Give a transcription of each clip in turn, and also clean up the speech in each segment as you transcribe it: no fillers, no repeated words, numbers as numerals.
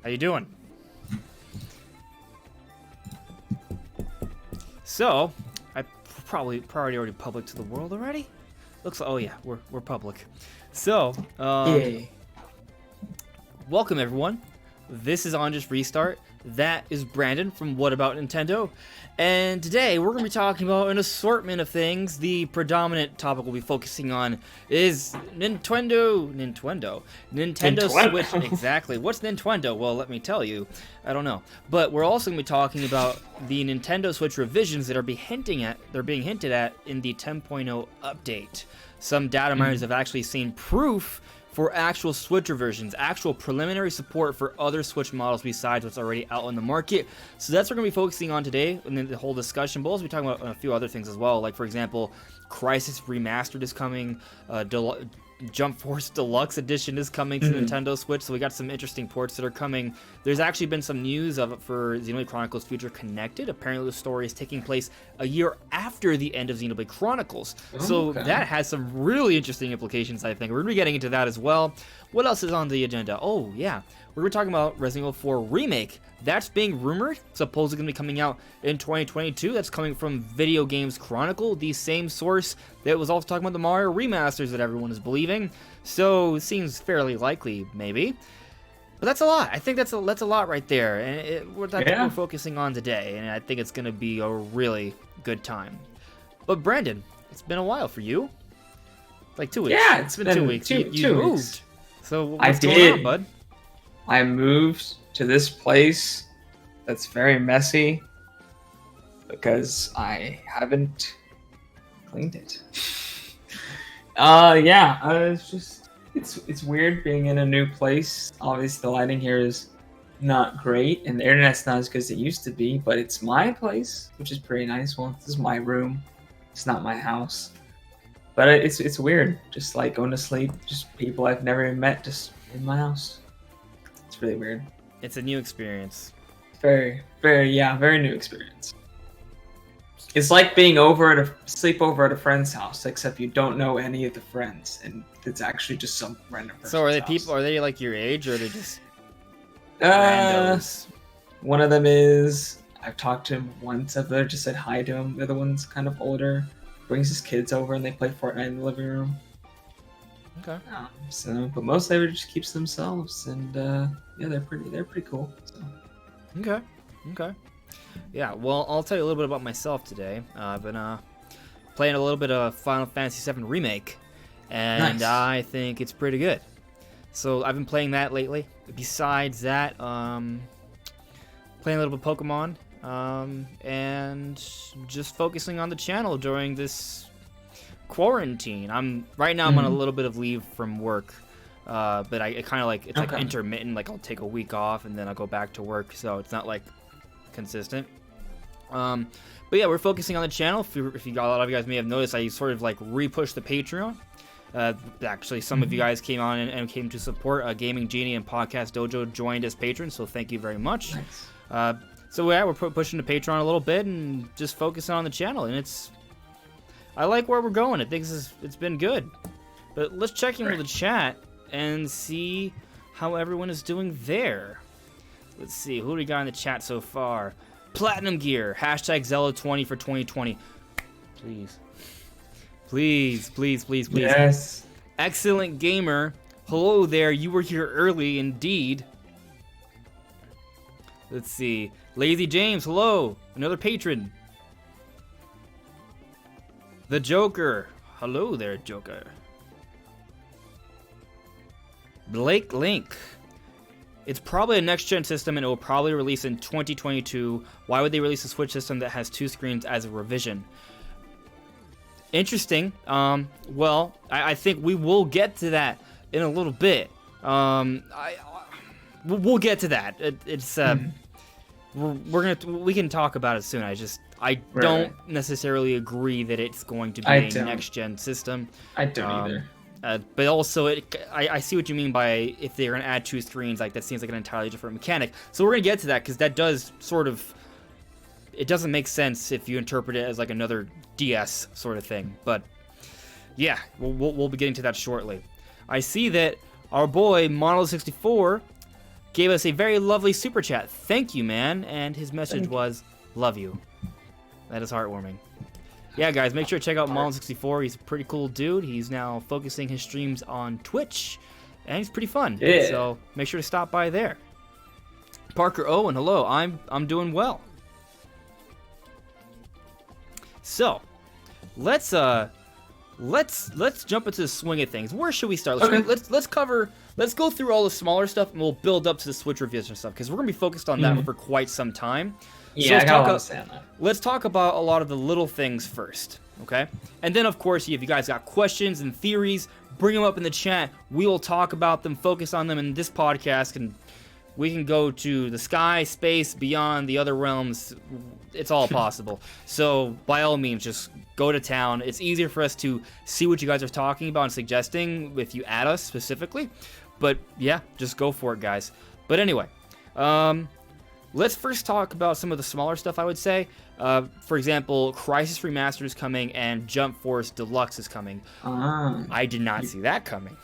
How you doing? So, I probably already public to the world already. Looks like, oh yeah, we're public. So, Yay. welcome everyone. This is On Just Restart. That is Brandon from What About Nintendo. And today we're going to be talking about an assortment of things. The predominant topic we'll be focusing on is Nintendo Switch. Exactly. What's Nintendo? Well, let me tell you. I don't know. But we're also going to be talking about the Nintendo Switch revisions that are being hinted at in the 10.0 update. Some data miners have actually seen proof for actual Switch versions, actual preliminary support for other Switch models besides what's already out on the market. So that's what we're going to be focusing on today, and then the whole discussion. But we'll also be talking about a few other things as well, like, for example, Crysis Remastered is coming, Jump Force Deluxe Edition is coming to Nintendo Switch, so we got some interesting ports that are coming. There's actually been some news for Xenoblade Chronicles Future Connected. Apparently the story is taking place a year after the end of Xenoblade Chronicles. So that has some really interesting implications, I think. We're going to be getting into that as well. What else is on the agenda? Oh, yeah. We're talking about Resident Evil 4 Remake. That's being rumored, supposedly going to be coming out in 2022. That's coming from Video Games Chronicle, the same source that was also talking about the Mario remasters that everyone is believing. So it seems fairly likely, maybe. But that's a lot. I think that's a lot right there, and that's what we're focusing on today. And I think it's going to be a really good time. But Brandon, it's been a while for you. Like 2 weeks. Yeah, it's been 2 weeks. You two moved. weeks. So what's going on, bud? I moved to this place that's very messy because I haven't cleaned it. It's weird being in a new place. Obviously the lighting here is not great and the internet's not as good as it used to be, but it's my place, which is pretty nice. Well, this is my room. It's not my house. But it's weird, just like going to sleep, just people I've never even met just in my house. It's really weird. It's a new experience. Very new experience. It's like being sleepover at a friend's house, except you don't know any of the friends, and it's actually just some random person's So are they house. people? Are they like your age, or are they just randos? One of them is. I've talked to him once. I've just said hi to him. The other one's kind of older. Brings his kids over and they play Fortnite in the living room. Okay. But mostly everybody just keeps to themselves, and they're pretty cool. So. Okay. Yeah. Well, I'll tell you a little bit about myself today. I've been playing a little bit of Final Fantasy VII Remake, and Nice. I think it's pretty good. So I've been playing that lately. Besides that, playing a little bit of Pokemon, and just focusing on the channel during this quarantine. I'm on a little bit of leave from work, but it's like intermittent. Like I'll take a week off and then I'll go back to work, so it's not like consistent. But yeah, we're focusing on the channel. If you got a lot of you guys may have noticed, I sort of like repushed the Patreon. Actually, some of you guys came on and came to support. Gaming Genie and ThePodcastDojo joined as patrons, so thank you very much. Nice. So yeah, we're pushing the Patreon a little bit and just focusing on the channel, and I like where we're going. I think it's been good. But let's check in with the chat and see how everyone is doing there. Let's see, who do we got in the chat so far? Platinum Gear, #Zello20 for 2020. Please. Yes. Excellent Gamer, hello there, you were here early indeed. Let's see, Lazy James, hello, another patron. The Joker, hello there, Joker. Blake Link, it's probably a next-gen system and it will probably release in 2022. Why would they release a Switch system that has 2 screens as a revision? Interesting. Well, I think we will get to that in a little bit. We'll get to that. We can talk about it soon. I don't necessarily agree that it's going to be a next-gen system. I don't either. But also, I see what you mean by if they're going to add 2 screens, like that seems like an entirely different mechanic. So we're going to get to that, because that does sort of, it doesn't make sense if you interpret it as like another DS sort of thing. But yeah, we'll be getting to that shortly. I see that our boy Model 64 gave us a very lovely super chat. Thank you, man. And his message was, love you. That is heartwarming. Yeah, guys, make sure to check out Mullen64. He's a pretty cool dude. He's now focusing his streams on Twitch, and he's pretty fun. Yeah. So make sure to stop by there. Parker Owen, hello. I'm doing well. So, let's jump into the swing of things. Where should we start? Let's go through all the smaller stuff, and we'll build up to the Switch reviews and stuff, because we're gonna be focused on that for quite some time. Yeah, I gotta understand that. Let's talk about a lot of the little things first, okay? And then, of course, if you guys got questions and theories, bring them up in the chat. We will talk about them, focus on them in this podcast, and we can go to the sky, space, beyond, the other realms. It's all possible. So, by all means, just go to town. It's easier for us to see what you guys are talking about and suggesting if you add us specifically. But, yeah, just go for it, guys. But anyway, let's first talk about some of the smaller stuff, I would say. For example, Crysis Remastered is coming, and Jump Force Deluxe is coming. I did not see that coming.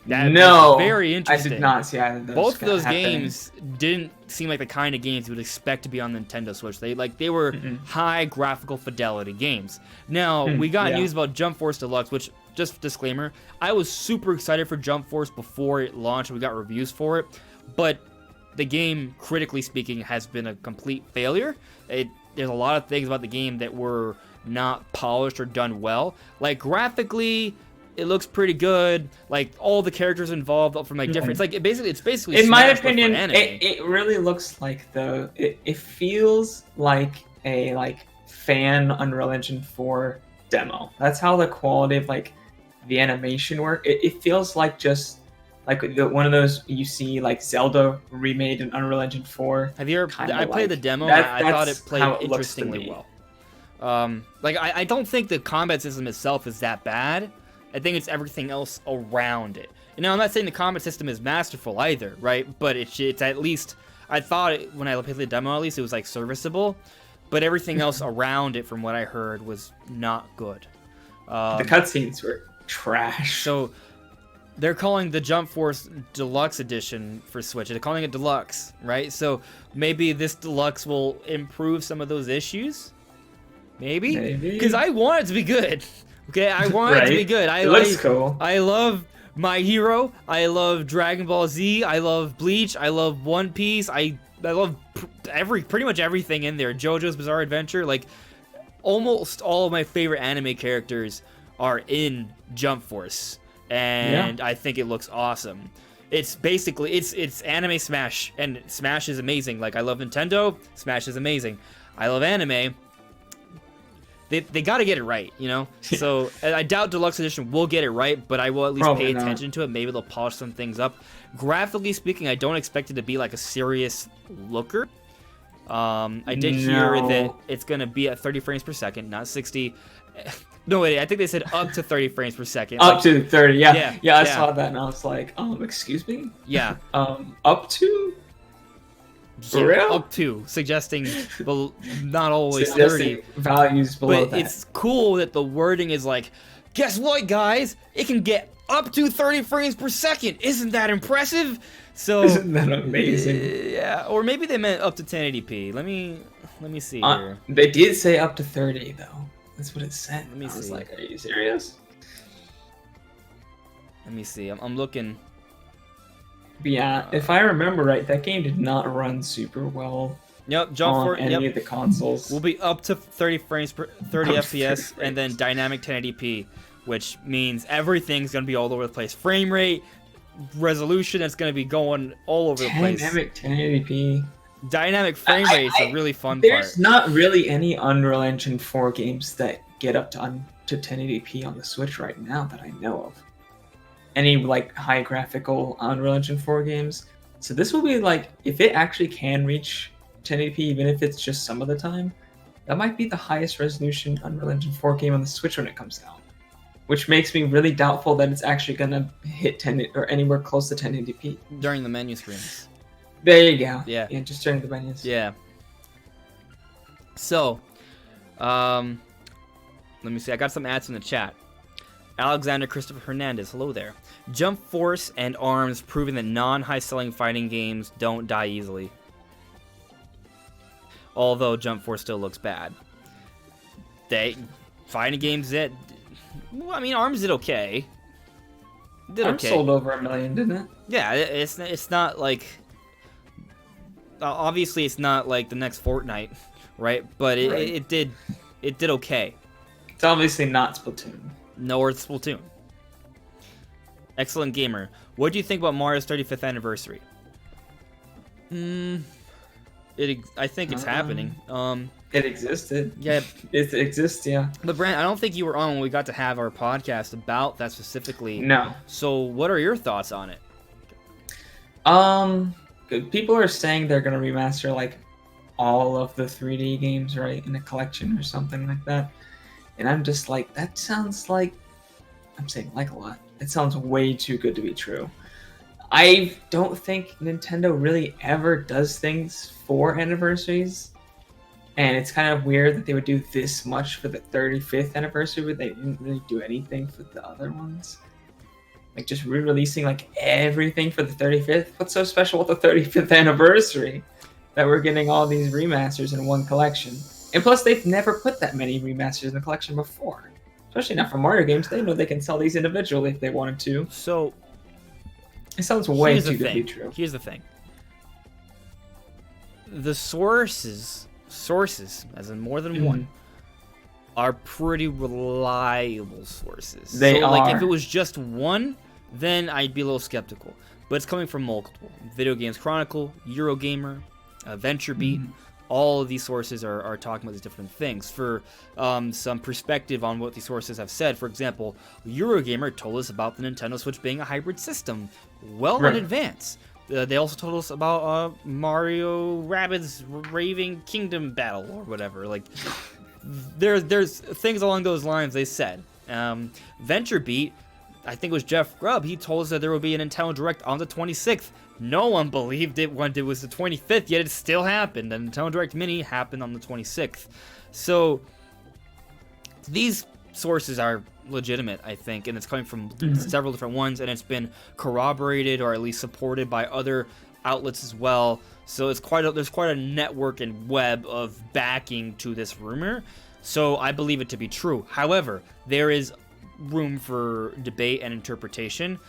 That was very interesting. I did not see either of those. Both of those games didn't seem like the kind of games you would expect to be on Nintendo Switch. They were high graphical fidelity games. Now, we got news about Jump Force Deluxe, which, just disclaimer, I was super excited for Jump Force before it launched. We got reviews for it, but the game, critically speaking, has been a complete failure. There's a lot of things about the game that were not polished or done well. Like, graphically, it looks pretty good. Like, all the characters involved from like different. It's like it's basically. In my Smash, opinion, but for anime. it really looks like it feels like a fan Unreal Engine 4 demo. That's how the quality of the animation work. It feels like just one of those you see Zelda remade in Unreal Engine 4. Have you ever? I played the demo. I thought it played interestingly well. I don't think the combat system itself is that bad. I think it's everything else around it. I'm not saying the combat system is masterful either, right? But it's at least, I thought when I played the demo, at least it was serviceable. But everything else around it, from what I heard, was not good. The cutscenes were trash. So they're calling the Jump Force Deluxe Edition for Switch. They're calling it Deluxe, right? So maybe this Deluxe will improve some of those issues. Maybe? Because I want it to be good. Okay, I want it to be good. It looks cool. I love My Hero. I love Dragon Ball Z. I love Bleach. I love One Piece. I love pretty much everything in there. JoJo's Bizarre Adventure. Almost all of my favorite anime characters are in Jump Force, and I think it looks awesome. It's basically it's anime Smash, and Smash is amazing. I love Nintendo. Smash is amazing. I love anime. They got to get it right, So I doubt Deluxe Edition will get it right, but I will at least pay attention to it. Maybe they'll polish some things up. Graphically speaking, I don't expect it to be a serious looker. I did hear that it's going to be at 30 frames per second, not 60. No, wait, I think they said up to 30 frames per second. Up to 30, yeah. I saw that and I was like, excuse me? Yeah. Up to? For real? Up to, suggesting not always 30 values below but that. It's cool that the wording is guess what, guys? It can get up to 30 frames per second. Isn't that impressive? So isn't that amazing? Yeah, or maybe they meant up to 1080p. Let me see here. They did say up to 30 though. That's what it said. Let me see. I was like, are you serious? Let me see. I'm looking. But yeah, if I remember right, that game did not run super well. Yep, on any of the consoles. Will be up to 30 frames per 30 FPS, and then dynamic 1080p, which means everything's gonna be all over the place. Frame rate, resolution, it's gonna be going all over the place. Dynamic 1080p. Dynamic frame rate is a really fun part. There's not really any Unreal Engine 4 games that get up to 1080p on the Switch right now that I know of. Any high graphical Unreal Engine 4 games. So this will be if it actually can reach 1080p, even if it's just some of the time, that might be the highest resolution Unreal Engine 4 game on the Switch when it comes out. Which makes me really doubtful that it's actually gonna hit 10 or anywhere close to 1080p. During the menu screens. There you go. Yeah, just during the menus. Yeah. So, let me see. I got some ads in the chat. Alexander Christopher Hernandez, hello there. Jump Force and ARMS proving that non-high-selling fighting games don't die easily. Although Jump Force still looks bad. Fighting games that... Well, I mean, ARMS did okay. ARMS sold over 1 million, didn't it? Yeah, it's not like... Obviously, it's not like the next Fortnite, right? But it did okay. It's obviously not Splatoon. Nor Splatoon. Excellent gamer. What do you think about Mario's 35th anniversary? I think it's happening. It existed. Yeah. It exists, yeah. But Brent, I don't think you were on when we got to have our podcast about that specifically. No. So what are your thoughts on it? People are saying they're going to remaster like all of the 3D games, right, in a collection or something like that. And I'm just like, that sounds like, I'm saying like a lot. It sounds way too good to be true. I don't think Nintendo really ever does things for anniversaries. And it's kind of weird that they would do this much for the 35th anniversary, but they didn't really do anything for the other ones. Like just re-releasing like everything for the 35th. What's so special with the 35th anniversary that we're getting all these remasters in one collection? And plus, they've never put that many remasters in the collection before. Especially not for Mario games. They know they can sell these individually if they wanted to. So, it sounds way too good to be true. Here's the thing. The sources, as in more than one, are pretty reliable sources. They are. Like, if it was just one, then I'd be a little skeptical. But it's coming from multiple. Video Games Chronicle, Eurogamer, VentureBeat. All of these sources are talking about these different things. For some perspective on what these sources have said, for example, Eurogamer told us about the Nintendo Switch being a hybrid system in advance. They also told us about Mario Rabbids Raving Kingdom Battle or whatever. Like, there's things along those lines they said. VentureBeat, I think it was Jeff Grubb, he told us that there would be a Nintendo Direct on the 26th. No one believed it when it was the 25th, yet it still happened. The Nintendo Direct Mini happened on the 26th. So, these sources are legitimate, I think, and it's coming from several different ones, and it's been corroborated or at least supported by other outlets as well. So there's quite a network and web of backing to this rumor. So I believe it to be true. However, there is room for debate and interpretation.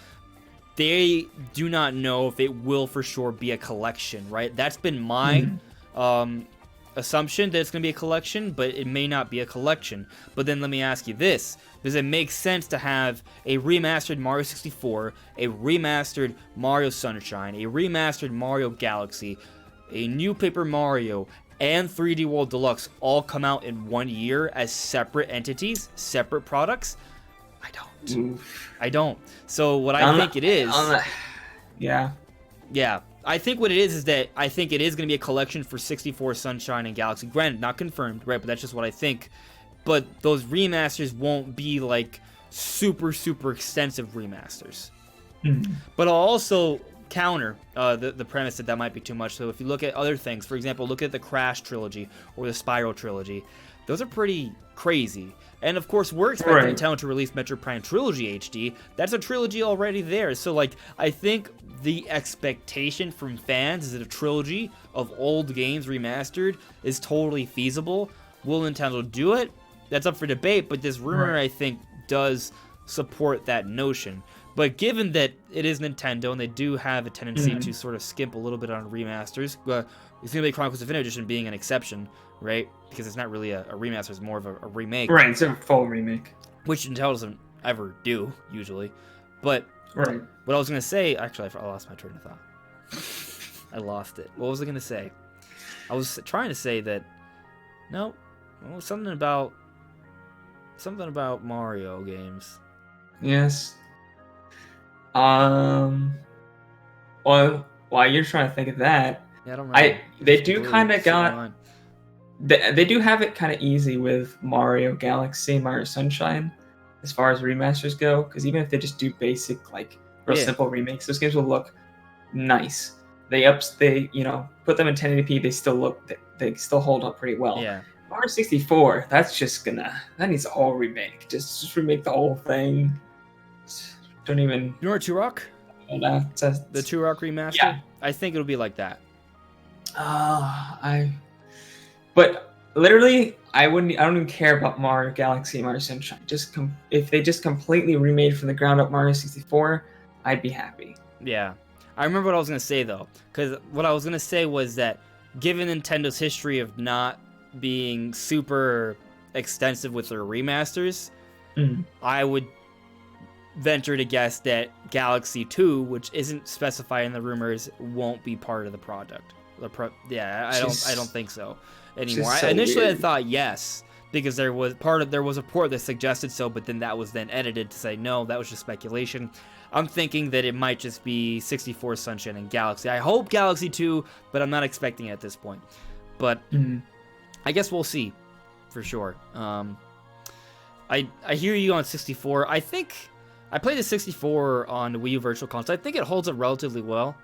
They do not know if it will for sure be a collection, right? That's been my assumption, that it's going to be a collection, but it may not be a collection. But then let me ask you this. Does it make sense to have a remastered Mario 64, a remastered Mario Sunshine, a remastered Mario Galaxy, a new Paper Mario, and 3D World Deluxe all come out in 1 year as separate entities, separate products? I don't. I don't. So what I think it is... Yeah. Yeah. I think what it is that I think it is going to be a collection for 64, Sunshine, and Galaxy. Granted, not confirmed, right? But that's just what I think. But those remasters won't be like super, super extensive remasters. But I'll also counter the premise that might be too much. So if you look at other things, for example, look at the Crash trilogy or the Spyro trilogy. Those are pretty crazy. And of course, we're expecting Nintendo to release Metroid Prime Trilogy HD. That's a trilogy already there. So, like, I think the expectation from fans is that a trilogy of old games remastered is totally feasible. Will Nintendo do it? That's up for debate, but this rumor, I think, does support that notion. But given that it is Nintendo and they do have a tendency to sort of skimp a little bit on remasters, Xenoblade Chronicles Definitive Edition being an exception, right? Because it's not really a remaster, it's more of a remake. Right, it's a full remake. Which Nintendo doesn't ever do, usually. But what I was going to say, actually, I lost my train of thought. I lost it. What was I going to say? I was trying to say that, something about Mario games. Yes. Well, while you're trying to think of that, yeah, I don't know. They do kind of got... They do have it kind of easy with Mario Galaxy, Mario Sunshine, as far as remasters go. Because even if they just do basic, like, real simple remakes, those games will look nice. They put them in 1080p. They still hold up pretty well. Yeah. Mario 64, that's just that needs a whole remake. Just remake the whole thing. Don't even. You know Turok? The Turok remaster? Yeah. I think it'll be like that. But literally, I don't even care about Mario Galaxy, Mario Sunshine. If they just completely remade from the ground up Mario 64, I'd be happy. Yeah. I remember what I was going to say, though. Because what I was going to say was that given Nintendo's history of not being super extensive with their remasters, I would venture to guess that Galaxy 2, which isn't specified in the rumors, won't be part of the product. I don't think so anymore. Initially, I thought yes, because there was a port that suggested so, but then that was then edited to say no, that was just speculation. I'm thinking that it might just be 64 Sunshine and Galaxy. I hope Galaxy 2, but I'm not expecting it at this point. But I guess we'll see for sure. I hear you on 64. I think I played the 64 on the Wii U Virtual Console. I think it holds up relatively well.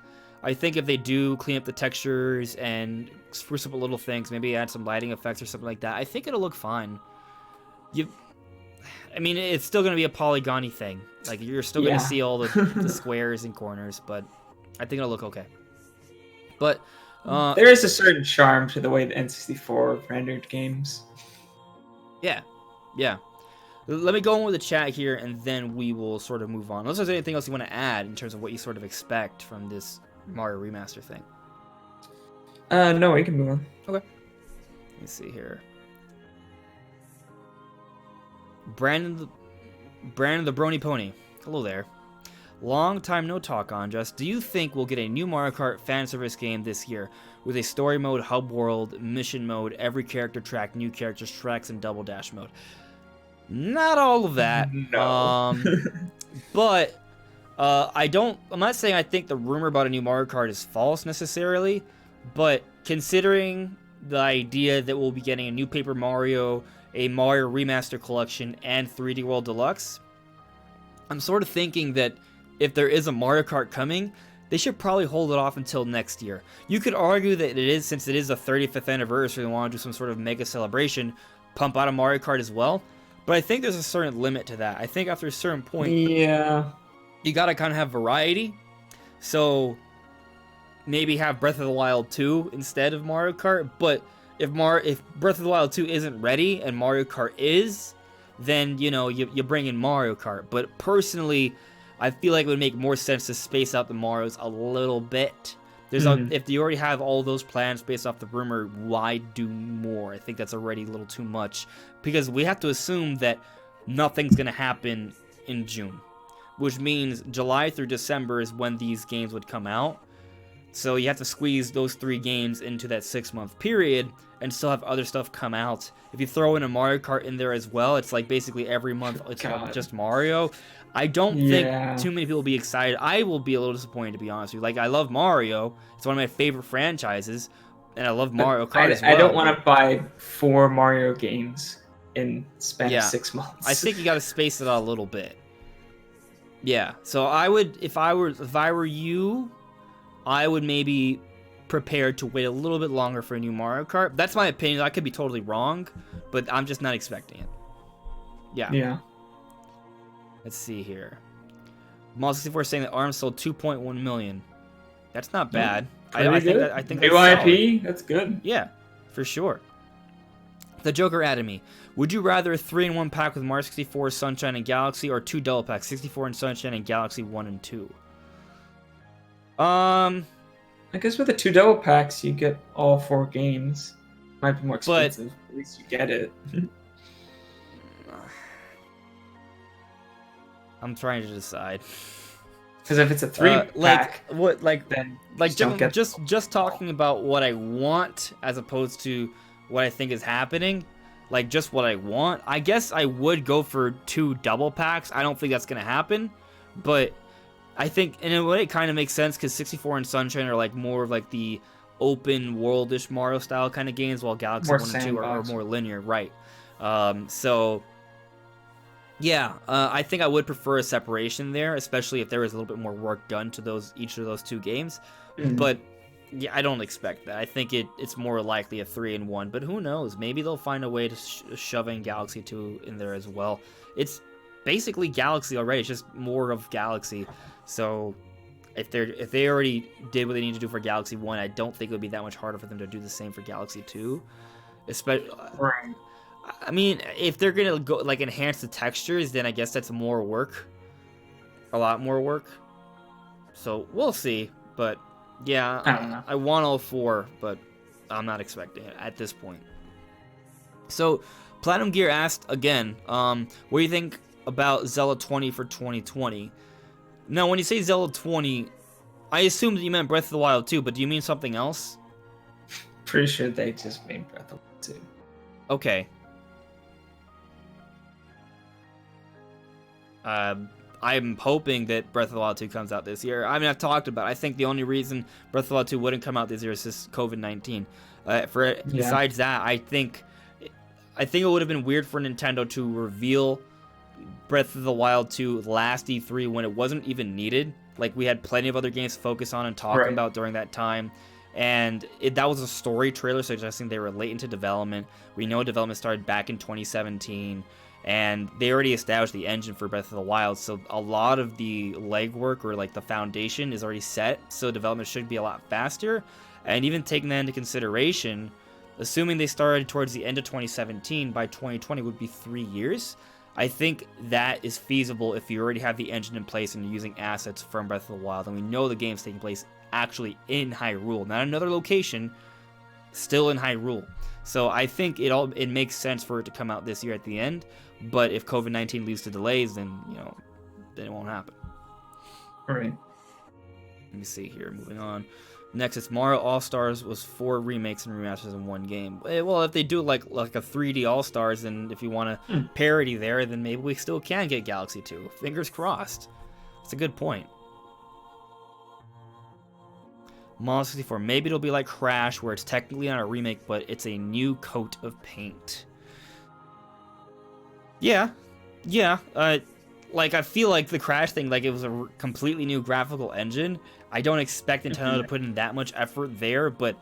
I think if they do clean up the textures and spruce up a little things, maybe add some lighting effects or something like that, I think it'll look fine. I mean, it's still going to be a polygon-y thing. Like, you're still going to see all the squares and corners, but I think it'll look okay. But there is a certain charm to the way the N64 rendered games. Yeah. Let me go on with the chat here, and then we will sort of move on. Unless there's anything else you want to add in terms of what you sort of expect from this Mario Remaster thing. No, we can move on. Okay. Let me see here. Brandon the Brony Pony. Hello there. Long time no talk on just. Do you think we'll get a new Mario Kart fan service game this year with a story mode, hub world, mission mode, every character track, new characters, tracks, and double dash mode? Not all of that. No. But I'm not saying I think the rumor about a new Mario Kart is false necessarily, but considering the idea that we'll be getting a new Paper Mario, a Mario Remaster Collection, and 3D World Deluxe, I'm sort of thinking that if there is a Mario Kart coming, they should probably hold it off until next year. You could argue that since it is the 35th anniversary, they want to do some sort of mega celebration, pump out a Mario Kart as well. But I think there's a certain limit to that. I think after a certain point, you gotta kind of have variety. So maybe have Breath of the Wild 2 instead of Mario Kart. But if Breath of the Wild 2 isn't ready and Mario Kart is, then you bring in Mario Kart. But personally, I feel like it would make more sense to space out the Marios a little bit. If you already have all those plans based off the rumor, why do more? I think that's already a little too much, because we have to assume that nothing's going to happen in June, which means July through December is when these games would come out. So you have to squeeze those 3 games into that 6-month period and still have other stuff come out. If you throw in a Mario Kart in there as well, it's like basically every month it's just Mario. I don't think too many people will be excited. I will be a little disappointed, to be honest with you. Like, I love Mario. It's one of my favorite franchises, and I love Mario Kart as well. I don't want to buy 4 Mario games in span of 6 months. I think you got to space it out a little bit. Yeah. So I would, if I were you, I would maybe prepare to wait a little bit longer for a new Mario Kart. That's my opinion. I could be totally wrong, but I'm just not expecting it. Yeah. Let's see here. Mal64 saying that ARMS sold 2.1 million. That's not bad. I think new that's IP. Solid. That's good. Yeah, for sure. The Joker added me. Would you rather a 3-in-1 pack with Mario 64, Sunshine, and Galaxy, or 2 double packs, 64 and Sunshine and Galaxy 1 and 2? I guess with the 2 double packs, you get all 4 games. Might be more expensive. At least you get it. I'm trying to decide. Because if it's a 3-pack, just talking about what I want as opposed to what I think is happening, like just what I want. I guess I would go for 2 double packs. I don't think that's gonna happen, but I think in a way it kind of makes sense because 64 and Sunshine are like more of like the open worldish Mario style kind of games, while Galaxy 1 and 2 are more linear, right? So. Yeah, I think I would prefer a separation there, especially if there was a little bit more work done to each of those 2 games. But Yeah, I don't expect that. I think it's more likely a 3-1, but who knows? Maybe they'll find a way to shove in Galaxy 2 in there as well. It's basically Galaxy already. It's just more of Galaxy. So if they already did what they need to do for Galaxy 1, I don't think it would be that much harder for them to do the same for Galaxy 2. Right. I mean, if they're gonna go like enhance the textures, then I guess that's more work. A lot more work. So we'll see, but yeah, I don't know. I want all 4, but I'm not expecting it at this point. So, Platinum Gear asked again, what do you think about Zelda 20 for 2020? Now, when you say Zelda 20, I assume that you meant Breath of the Wild 2, but do you mean something else? Pretty sure they just made Breath of the Wild 2. Okay. I'm hoping that Breath of the Wild 2 comes out this year. I mean, I've talked about it. I think the only reason Breath of the Wild 2 wouldn't come out this year is just COVID-19. Besides that, I think it would have been weird for Nintendo to reveal Breath of the Wild 2 last E3 when it wasn't even needed. Like, we had plenty of other games to focus on and talk about during that time. And that was a story trailer suggesting they were late into development. We know development started back in 2017. And they already established the engine for Breath of the Wild, so a lot of the legwork or like the foundation is already set, so development should be a lot faster. And even taking that into consideration, assuming they started towards the end of 2017, by 2020 would be 3 years. I think that is feasible if you already have the engine in place and you're using assets from Breath of the Wild, and we know the game's taking place actually in Hyrule, not another location, still in Hyrule. So I think it makes sense for it to come out this year at the end. But if COVID-19 leads to delays, then then it won't happen. Right. Let me see here. Moving on. Next, it's Mario All-Stars was 4 remakes and remasters in one game. Well, if they do like a 3D All-Stars, and if you want a parody there, then maybe we still can get Galaxy 2. Fingers crossed. It's a good point. Mario 64. Maybe it'll be like Crash, where it's technically not a remake, but it's a new coat of paint. Yeah. Like, I feel like the Crash thing, like, it was a completely new graphical engine. I don't expect Nintendo to put in that much effort there, but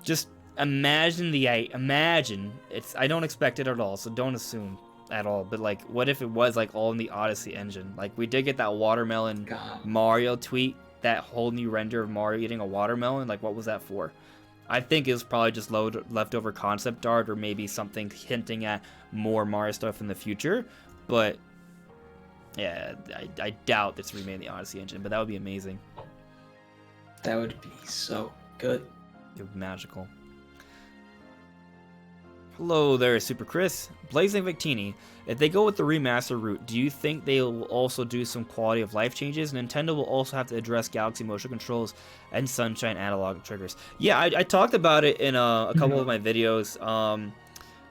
just imagine I don't expect it at all, so don't assume at all. But, like, what if it was, like, all in the Odyssey engine? Like, we did get that watermelon Mario tweet, that whole new render of Mario eating a watermelon. Like, what was that for? I think it was probably just leftover concept art, or maybe something hinting at more Mario stuff in the future. But yeah, I doubt it's remade in the Odyssey engine, but that would be amazing. That would be so good. It would be magical. Hello there, Super Chris. Blazing Victini. If they go with the remaster route, do you think they will also do some quality of life changes? Nintendo will also have to address Galaxy motion controls and Sunshine analog triggers. Yeah, I talked about it in a couple of my videos.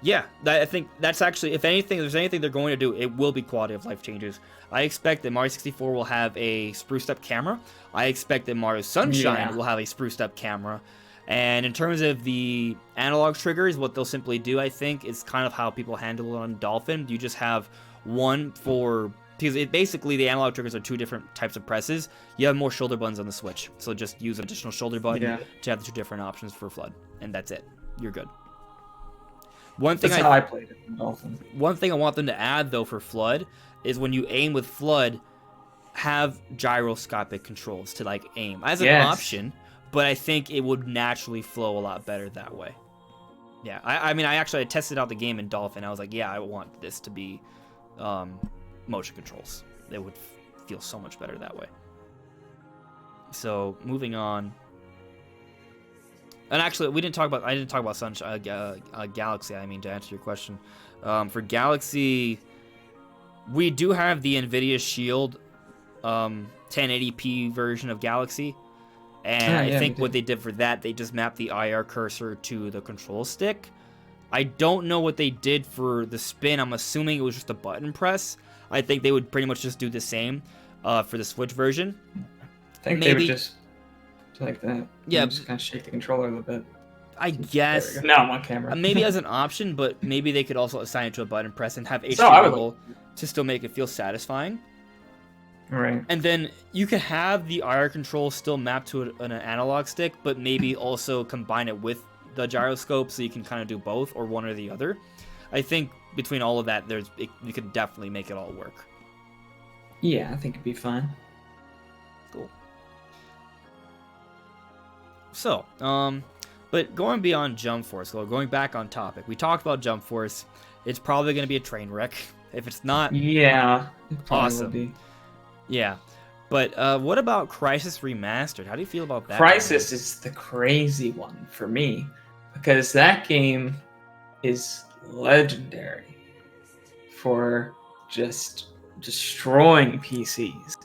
Yeah, I think that's actually, if there's anything they're going to do, it will be quality of life changes. I expect that Mario 64 will have a spruced up camera. I expect that Mario Sunshine will have a spruced up camera. And in terms of the analog triggers, what they'll simply do, I think, is kind of how people handle it on Dolphin. You just have one for, because basically the analog triggers are 2 different types of presses. You have more shoulder buttons on the Switch, so just use an additional shoulder button to have the 2 different options for Flood, and that's it. You're good. That's how I played it in Dolphin. One thing I want them to add, though, for Flood is when you aim with Flood, have gyroscopic controls to, like, aim as an option. But I think it would naturally flow a lot better that way. Yeah, I mean, I tested out the game in Dolphin. I was like, yeah, I want this to be motion controls. It would feel so much better that way. So, moving on. And actually, I didn't talk about Sunshine, Galaxy, I mean, to answer your question. For Galaxy, we do have the NVIDIA Shield 1080p version of Galaxy. And I think what they did for that, they just mapped the IR cursor to the control stick. I don't know what they did for the spin. I'm assuming it was just a button press. I think they would pretty much just do the same for the Switch version. I think they would just like that. Yeah. Just kind of shake the controller a little bit. I guess. No, I'm on camera. Maybe as an option, but maybe they could also assign it to a button press and have HD level to still make it feel satisfying. Right. And then you could have the IR control still mapped to an analog stick, but maybe also combine it with the gyroscope so you can kind of do both or one or the other. I think between all of that, you could definitely make it all work. Yeah, I think it'd be fine. Cool. So, but going beyond Jump Force, so going back on topic, we talked about Jump Force. It's probably going to be a train wreck. If it's not, yeah, it probably awesome. will be. Yeah. But what about Crysis Remastered? How do you feel about that? Crysis is the crazy one for me because that game is legendary for just destroying PCs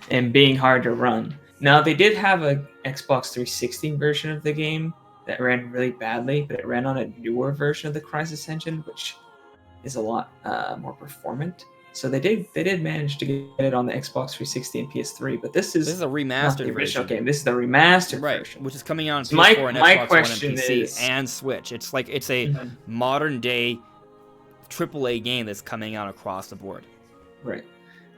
and being hard to run. Now, they did have a Xbox 360 version of the game that ran really badly, but it ran on a newer version of the Crysis engine, which is a lot more performant. So they did manage to get it on the Xbox 360 and PS3, but this is a remastered not the original version. game. This is the remastered right, version, which is coming out on So PS4 and my Xbox One and question PC is- and Switch. It's a modern day AAA game that's coming out across the board. Right.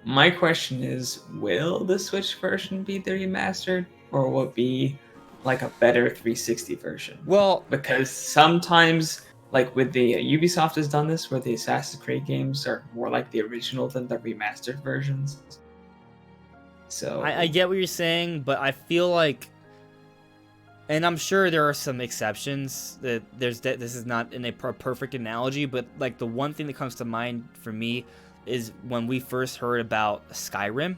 My question is, will the Switch version be the remastered, or will it be like a better 360 version? Well, Because sometimes, like with the Ubisoft has done this, where the Assassin's Creed games are more like the original than the remastered versions. So I get what you're saying, but I feel like, and I'm sure there are some exceptions. That this is not in a perfect analogy, but like the one thing that comes to mind for me is when we first heard about Skyrim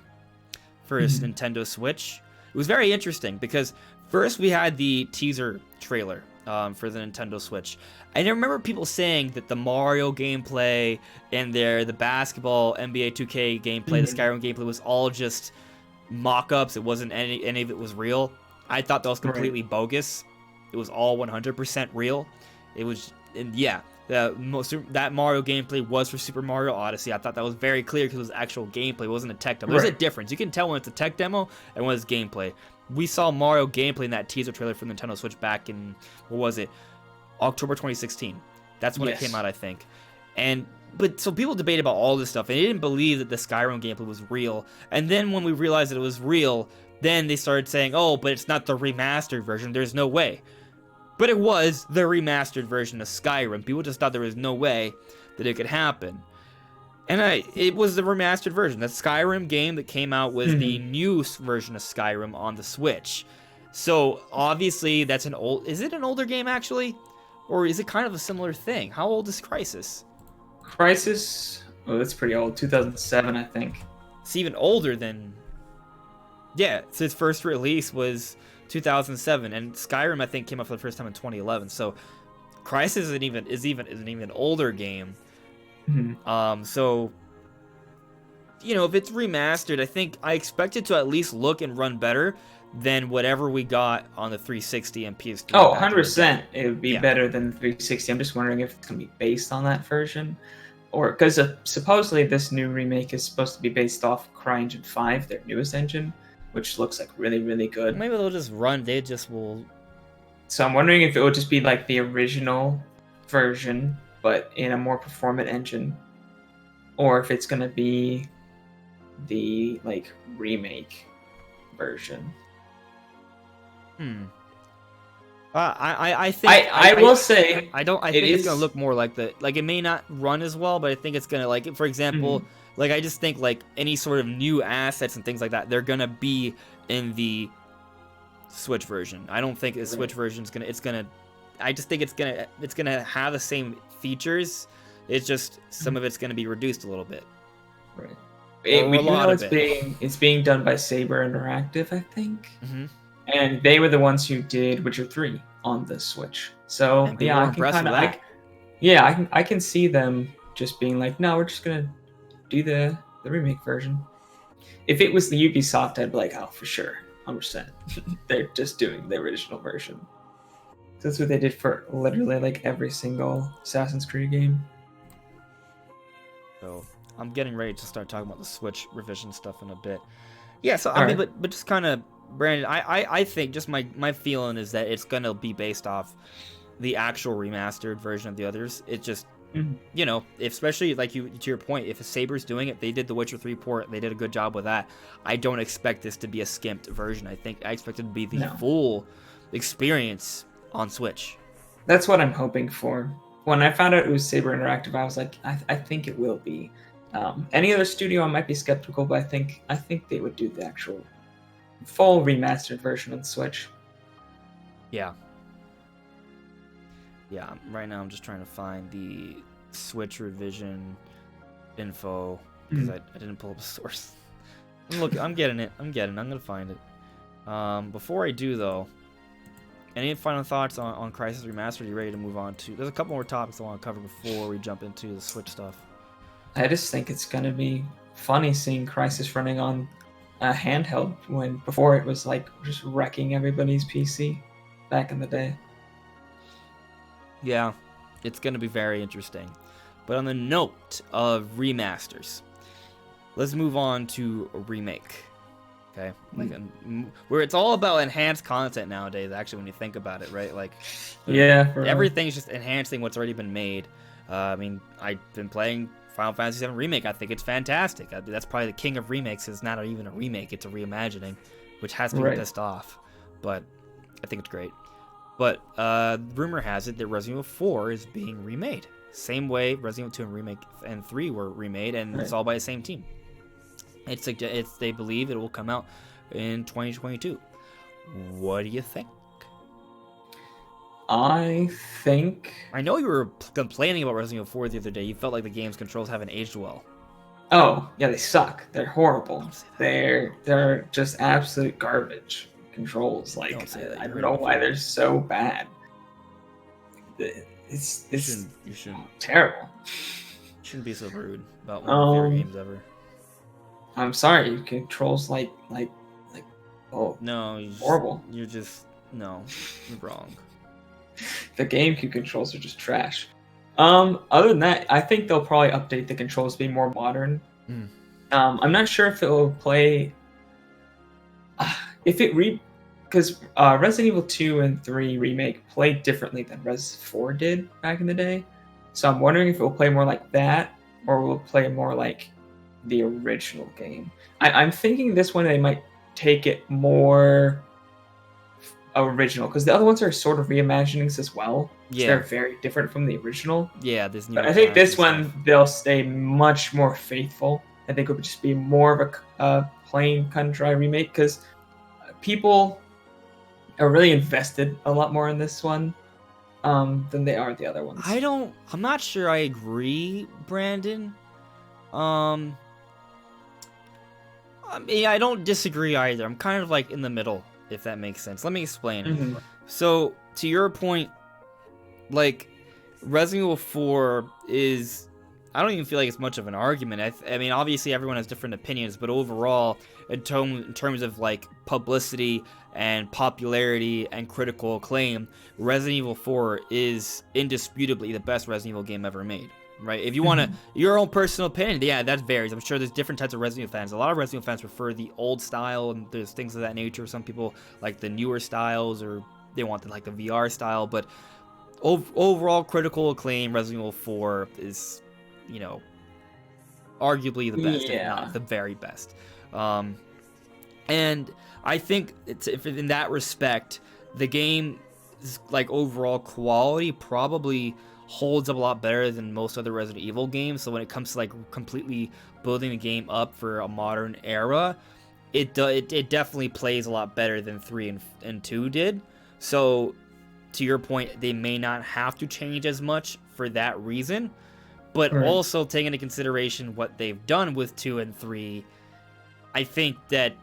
for Nintendo Switch. It was very interesting because first we had the teaser trailer for the Nintendo Switch. And I remember people saying that the Mario gameplay and the basketball NBA 2K gameplay, the Skyrim gameplay was all just mock-ups. It wasn't any of it was real. I thought that was completely bogus. It was all 100% real. It was, and yeah, that Mario gameplay was for Super Mario Odyssey. I thought that was very clear because it was actual gameplay. It wasn't a tech demo. There's a difference. You can tell when it's a tech demo and when it's gameplay. We saw Mario gameplay in that teaser trailer for Nintendo Switch back in, what was it, October 2016. That's when it came out, I think. But so people debate about all this stuff, and they didn't believe that the Skyrim gameplay was real. And then when we realized that it was real, then they started saying, oh, but it's not the remastered version. There's no way. But it was the remastered version of Skyrim. People just thought there was no way that it could happen. And it was the remastered version. The Skyrim game that came out was the new version of Skyrim on the Switch. So obviously that's is it an older game actually? Or is it kind of a similar thing? How old is Crysis? Crysis, oh, that's pretty old. 2007, I think. It's even older than... Yeah, so its first release was 2007, and Skyrim, I think, came out for the first time in 2011. So Crysis is an even older game. So, if it's remastered, I expect it to at least look and run better than whatever we got on the 360 and PS3. Oh, 100%. It would be better than 360. I'm just wondering if it's going to be based on that version. Or, because supposedly this new remake is supposed to be based off CryEngine 5, their newest engine, which looks like really, really good. Maybe they'll just will... So I'm wondering if it would just be like the original version, but in a more performant engine, or if it's going to be the, remake version. I think I will say I think it's gonna look more like it may not run as well, but I think it's gonna for example, I just think any sort of new assets and things like that, they're gonna be in the Switch version. I don't think the Switch version's gonna I just think it's gonna have the same features. It's just some of it's gonna be reduced a little bit. Right. We do know it's being done by Saber Interactive, I think. And they were the ones who did Witcher 3 on the Switch. So I can kind of I can see them just being like, no, we're just gonna do the remake version. If it was the Ubisoft, I'd be like, oh, for sure, 100%. They're just doing the original version. That's what they did for literally every single Assassin's Creed game. So I'm getting ready to start talking about the Switch revision stuff in a bit. Yeah, so I mean, but just kind of, Brandon, I think just my feeling is that it's gonna be based off the actual remastered version of the others. It's just You know, especially like to your point, if Saber's doing it, they did the Witcher 3 port, they did a good job with that. I don't expect this to be a skimped version. I expect it to be the No. full experience on Switch. That's what I'm hoping for. When I found out it was Saber Interactive, I was like, I think it will be. Any other studio, I might be skeptical, but I think they would do the actual full remastered version on Switch. Yeah. Yeah, right now I'm just trying to find the Switch revision info because I didn't pull up a source. I'm getting it. I'm gonna find it. Before I do though, any final thoughts on Crysis Remastered? Are you ready to move on to? There's a couple more topics I want to cover before we jump into the Switch stuff. I just think it's gonna be funny seeing Crysis running on a handheld when before it was like just wrecking everybody's PC back in the day. Yeah, it's going to be very interesting. But on the note of remasters, let's move on to a remake. Okay? Where it's all about enhanced content nowadays, actually, when you think about it, right? Like, yeah, everything's just enhancing what's already been made. I mean, I've been playing Final Fantasy VII Remake. I think it's fantastic. That's probably the king of remakes. It's not even a remake, it's a reimagining, which has me pissed off. But I think it's great. But rumor has it that Resident Evil 4 is being remade. Same way Resident Evil 2 and Remake and 3 were remade, and it's all by the same team. They believe it will come out in 2022. What do you think? I know you were complaining about Resident Evil 4 the other day. You felt like the game's controls haven't aged well. Oh, yeah, they suck. They're horrible. They're just absolute garbage. Controls, like I don't know why they're so bad. It's you shouldn't terrible. You shouldn't be so rude about one of your games ever. I'm sorry, controls like oh no, horrible. You're wrong. The GameCube controls are just trash. Other than that, I think they'll probably update the controls to be more modern. I'm not sure if it will play. Because Resident Evil 2 and 3 Remake played differently than Res 4 did back in the day. So I'm wondering if it will play more like that, or will it play more like the original game. I'm thinking this one they might take it more original, because the other ones are sort of reimaginings as well. Yeah. They're very different from the original. Yeah, there's new. But I think this one, they'll stay much more faithful. I think it would just be more of a plain cut and dry remake, because people are really invested a lot more in this one than they are the other ones. I'm not sure I agree, Brandon. I mean, I don't disagree either. I'm kind of like in the middle, if that makes sense. Let me explain. So, to your point, like, Resident Evil 4 is... I don't even feel like it's much of an argument. I mean, obviously everyone has different opinions, but overall, in terms of like publicity and popularity and critical acclaim, Resident Evil 4 is indisputably the best Resident Evil game ever made. Right? If you want your own personal opinion, yeah, that varies. I'm sure there's different types of Resident Evil fans. A lot of Resident Evil fans prefer the old style, and there's things of that nature. Some people like the newer styles, or they want the VR style. But overall critical acclaim, Resident Evil 4 is, you know, arguably the best, if not the very best. And I think if in that respect, the game's like overall quality probably holds up a lot better than most other Resident Evil games. So when it comes to like completely building the game up for a modern era, it definitely plays a lot better than 3 and 2 did. So to your point, they may not have to change as much for that reason. But also taking into consideration what they've done with 2 and 3, I think that,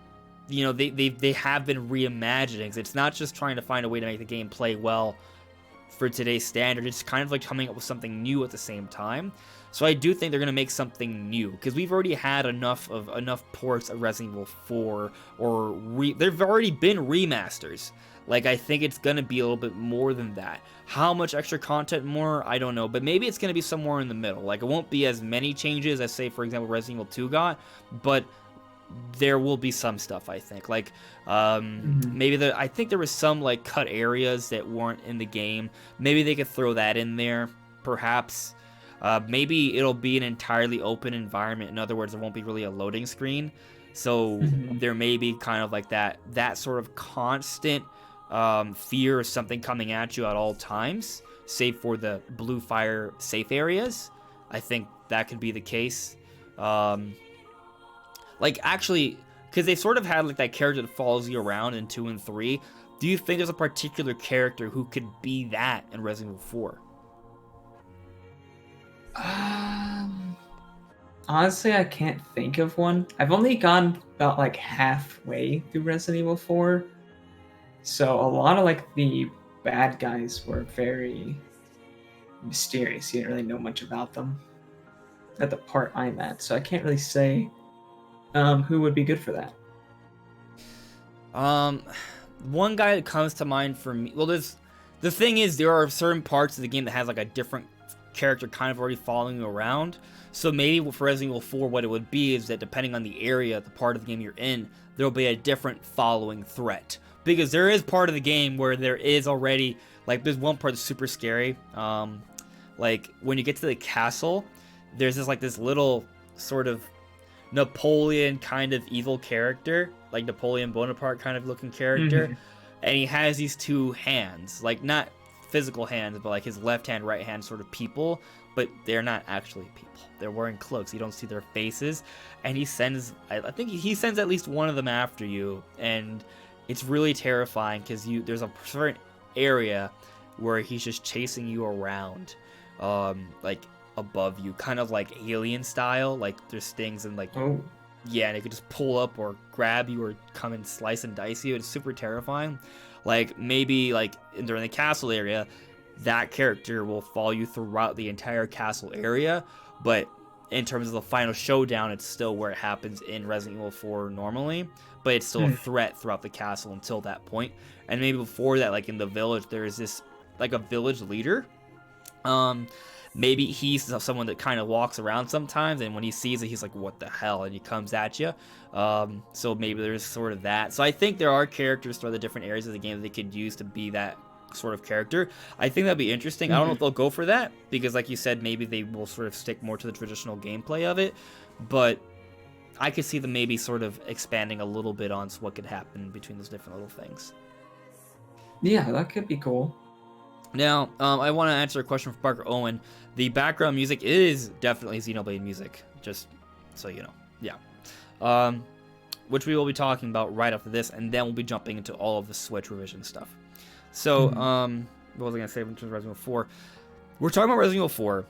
you know, they have been reimaginings. It's not just trying to find a way to make the game play well for today's standard. It's kind of like coming up with something new at the same time. So I do think they're going to make something new, because we've already had enough ports of Resident Evil 4, or there've already been remasters. Like, I think it's going to be a little bit more than that. How much extra content more? I don't know. But maybe it's going to be somewhere in the middle. Like, it won't be as many changes as, say, for example, Resident Evil 2 got. But there will be some stuff, I think. Like, maybe I think there was some, like, cut areas that weren't in the game. Maybe they could throw that in there, perhaps. Maybe it'll be an entirely open environment. In other words, there won't be really a loading screen. So there may be kind of like that sort of constant fear of something coming at you at all times, save for the blue fire safe areas. I think that could be the case. Like, actually, because they sort of had like that character that follows you around in 2 and 3. Do you think there's a particular character who could be that in Resident Evil 4? Honestly, I can't think of one. I've only gone about like halfway through Resident Evil 4, so a lot of like the bad guys were very mysterious. You didn't really know much about them at the part I'm at, so I can't really say who would be good for that. One guy that comes to mind for me. Well, the thing is, there are certain parts of the game that has like a different character kind of already following you around. So maybe for Resident Evil 4, what it would be is that depending on the area, the part of the game you're in, there will be a different following threat. Because there is part of the game where there is already, like, there's one part that's super scary. Like, when you get to the castle, there's this little sort of Napoleon kind of evil character, like Napoleon Bonaparte kind of looking character. And he has these 2 hands, like, not physical hands, but like his left hand, right hand sort of people, but they're not actually people. They're wearing cloaks. You don't see their faces. And he sends, I think he sends at least one of them after you. And it's really terrifying because there's a certain area where he's just chasing you around, like above you, kind of like Alien style. Like there's things and like, yeah, and it could just pull up or grab you or come and slice and dice you. It's super terrifying. Like, maybe, like, during the castle area, that character will follow you throughout the entire castle area, but in terms of the final showdown, it's still where it happens in Resident Evil 4 normally, but it's still a threat throughout the castle until that point. And maybe before that, like, in the village, there's this, like, a village leader. Maybe he's someone that kind of walks around sometimes, and when he sees it, he's like, what the hell? And he comes at you. So maybe there's sort of that. So I think there are characters throughout the different areas of the game that they could use to be that sort of character. I think that'd be interesting. I don't know if they'll go for that, because like you said, maybe they will sort of stick more to the traditional gameplay of it. But I could see them maybe sort of expanding a little bit on what could happen between those different little things. Yeah, that could be cool. Now, I want to answer a question from Parker Owen. The background music is definitely Xenoblade music, just so you know. Yeah. Which we will be talking about right after this, and then we'll be jumping into all of the Switch revision stuff. So, what was I going to say in terms of Resident Evil 4? We're talking about Resident Evil 4.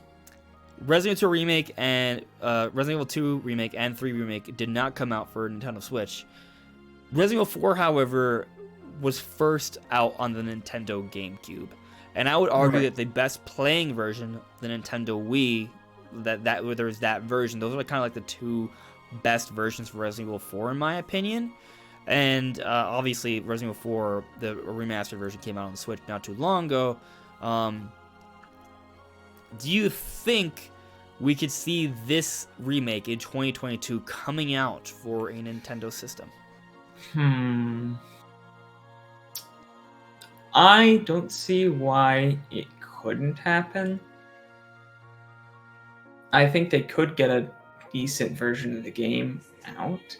Resident Evil 2 Remake and Resident Evil 2 Remake and 3 Remake did not come out for Nintendo Switch. Resident Evil 4, however, was first out on the Nintendo GameCube. And I would argue that the best playing version, the Nintendo Wii, that there's that version, those are kind of like the 2 best versions for Resident Evil 4 in my opinion. And obviously Resident Evil 4, the remastered version, came out on the Switch not too long ago. Do you think we could see this remake in 2022 coming out for a Nintendo system? I don't see why it couldn't happen. I think they could get a decent version of the game out.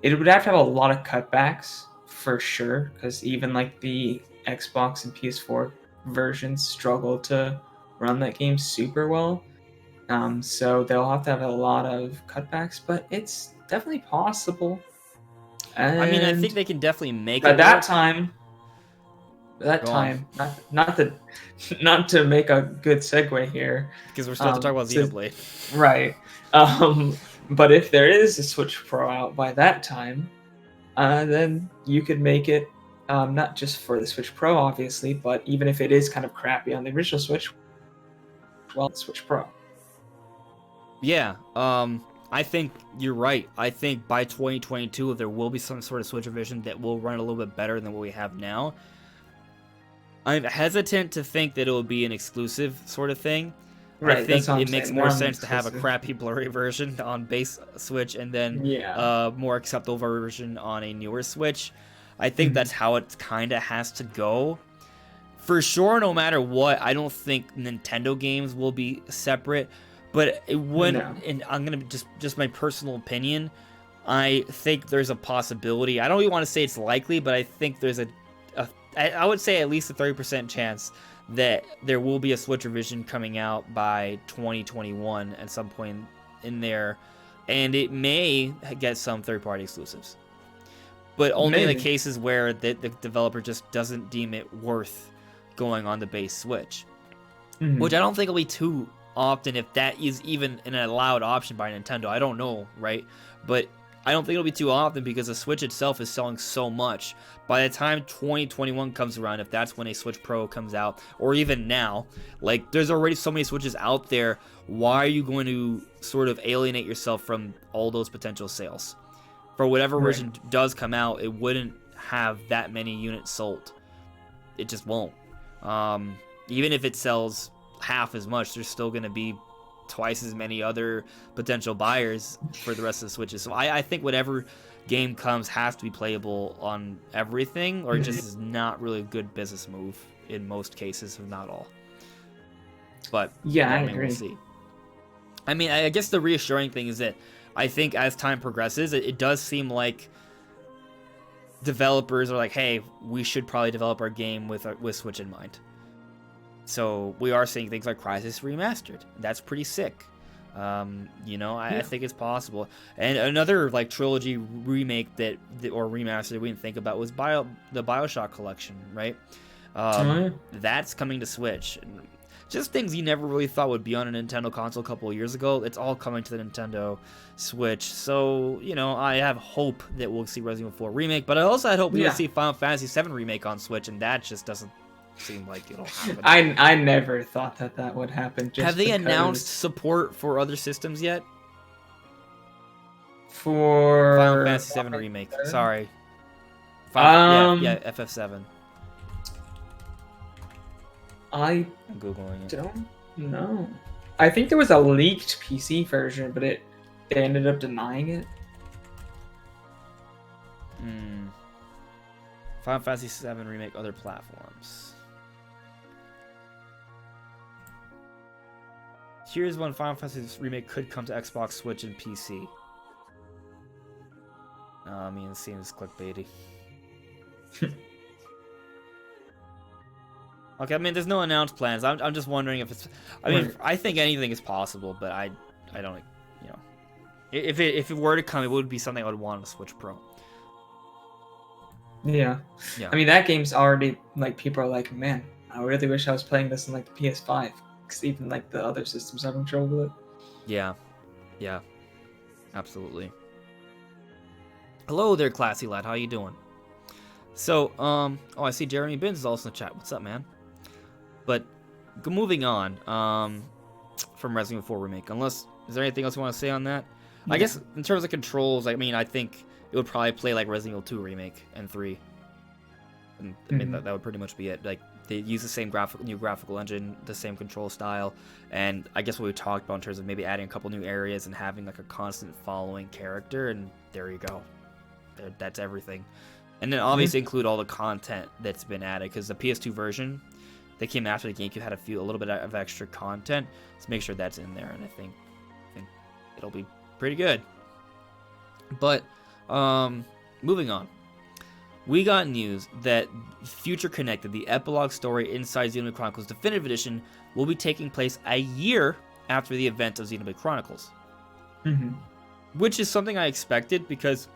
It would have to have a lot of cutbacks, for sure, because even like the Xbox and PS4 versions struggle to run that game super well. So they'll have to have a lot of cutbacks, but it's definitely possible. And I mean, I think they can definitely make it at that work. time, not to make a good segue here, because we're still talking about Xenoblade. Right. But if there is a Switch Pro out by that time, then you could make it not just for the Switch Pro, obviously, but even if it is kind of crappy on the original Switch, well, it's Switch Pro. Yeah, I think you're right. I think by 2022, there will be some sort of Switch revision that will run a little bit better than what we have now. I'm hesitant to think that it will be an exclusive sort of thing. Right, I think it makes more sense to have a crappy blurry version on base Switch and then more acceptable version on a newer Switch. I think that's how it kind of has to go for sure, no matter what, I don't think Nintendo games will be separate. But it wouldn't. No. And I'm gonna just my personal opinion. I think there's a possibility. I don't really want to say it's likely, but I think there's I would say at least a 30% chance that there will be a Switch revision coming out by 2021 at some point in there, and it may get some third-party exclusives, but only in the cases where the developer just doesn't deem it worth going on the base Switch, which I don't think will be too often, if that is even an allowed option by Nintendo. I don't know, right? But I don't think it'll be too often because the Switch itself is selling so much. By the time 2021 comes around, if that's when a Switch Pro comes out, or even now, like, there's already so many Switches out there. Why are you going to sort of alienate yourself from all those potential sales? For whatever version does come out, it wouldn't have that many units sold. It just won't. Even if it sells half as much, there's still going to be twice as many other potential buyers for the rest of the Switches. So I think whatever game comes has to be playable on everything, or it just is not really a good business move in most cases, if not all. But yeah, I agree. We'll see. I mean, I guess the reassuring thing is that I think as time progresses, it does seem like developers are like, hey, we should probably develop our game with Switch in mind. So we are seeing things like Crysis Remastered. That's pretty sick. I think it's possible. And another like trilogy remake or remaster we didn't think about was the BioShock collection, right? That's coming to Switch. Just things you never really thought would be on a Nintendo console a couple of years ago. It's all coming to the Nintendo Switch. So, I have hope that we'll see Resident Evil 4 remake, but I also had hope we'll see Final Fantasy 7 remake on Switch, and that just doesn't seem like it'll happen. I never thought that would happen. Have they announced support for other systems yet? For Final Fantasy 7 remake. 7? Sorry. FF7. I'm Googling it. Don't know. I think there was a leaked PC version, but they ended up denying it. Final Fantasy 7 remake, other platforms. Here's when Final Fantasy remake could come to Xbox, Switch, and PC. It seems clickbaity. Okay, there's no announced plans. I'm just wondering if it's. I think anything is possible, but I don't. If it were to come, it would be something I would want on a Switch Pro. Yeah. That game's already like, people are like, man, I really wish I was playing this in like the PS5. Because even like the other systems have trouble with it. Yeah, absolutely. Hello there, classy lad. How you doing? So, I see Jeremy Binns is also in the chat. What's up, man? But moving on, from Resident Evil 4 remake. Is there anything else you want to say on that? Yeah. I guess in terms of controls, I think it would probably play like Resident Evil 2 remake and 3. That would pretty much be it. Like, they use the same new graphical engine, the same control style, and I guess what we talked about in terms of maybe adding a couple new areas and having like a constant following character, and there you go. That's everything. And then obviously include all the content that's been added, because the PS2 version that came after the GameCube had a little bit of extra content. Let's make sure that's in there, and I think it'll be pretty good. But moving on. We got news that Future Connected, the epilogue story inside Xenoblade Chronicles Definitive Edition, will be taking place a year after the event of Xenoblade Chronicles. Which is something I expected, because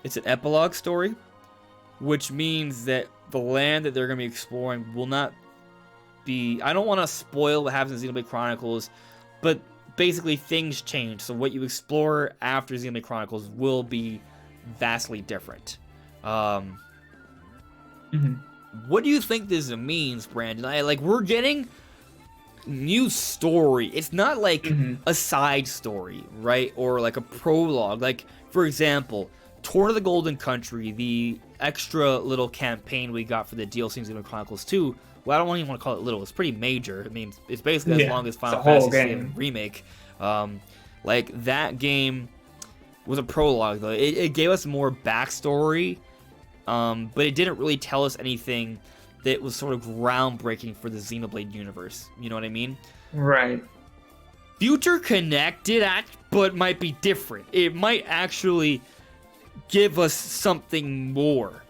it's an epilogue story, which means that the land that they're going to be exploring will not be... I don't want to spoil what happens in Xenoblade Chronicles, but basically things change. So what you explore after Xenoblade Chronicles will be vastly different. What do you think this means, Brandon? We're getting new story. It's not like a side story, right? Or like a prologue. Like, for example, Tour of the Golden Country, the extra little campaign we got for the DLC in Xenoblade Chronicles 2. Well, I don't even want to call it little. It's pretty major. It's basically as long as Final Fantasy VII Remake. That game was a prologue, though. It gave us more backstory, but it didn't really tell us anything that was sort of groundbreaking for the Xenoblade universe. You know what I mean? Right. Future Connected, but might be different. It might actually give us something more.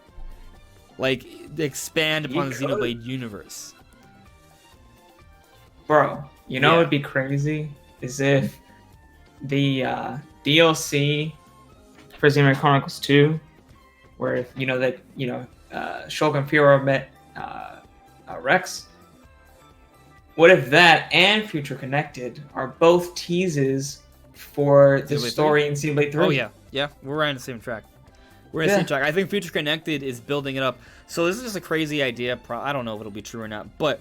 Like, expand upon the Xenoblade universe. Bro, you know what would be crazy? Is if the DLC for Xenoblade Chronicles 2, where, Shulk and Fiora met Rex. What if that and Future Connected are both teases for the story in Xenoblade 3? Oh, yeah. Yeah, we're right on the same track. We're on the same track. I think Future Connected is building it up. So this is just a crazy idea. I don't know if it'll be true or not. But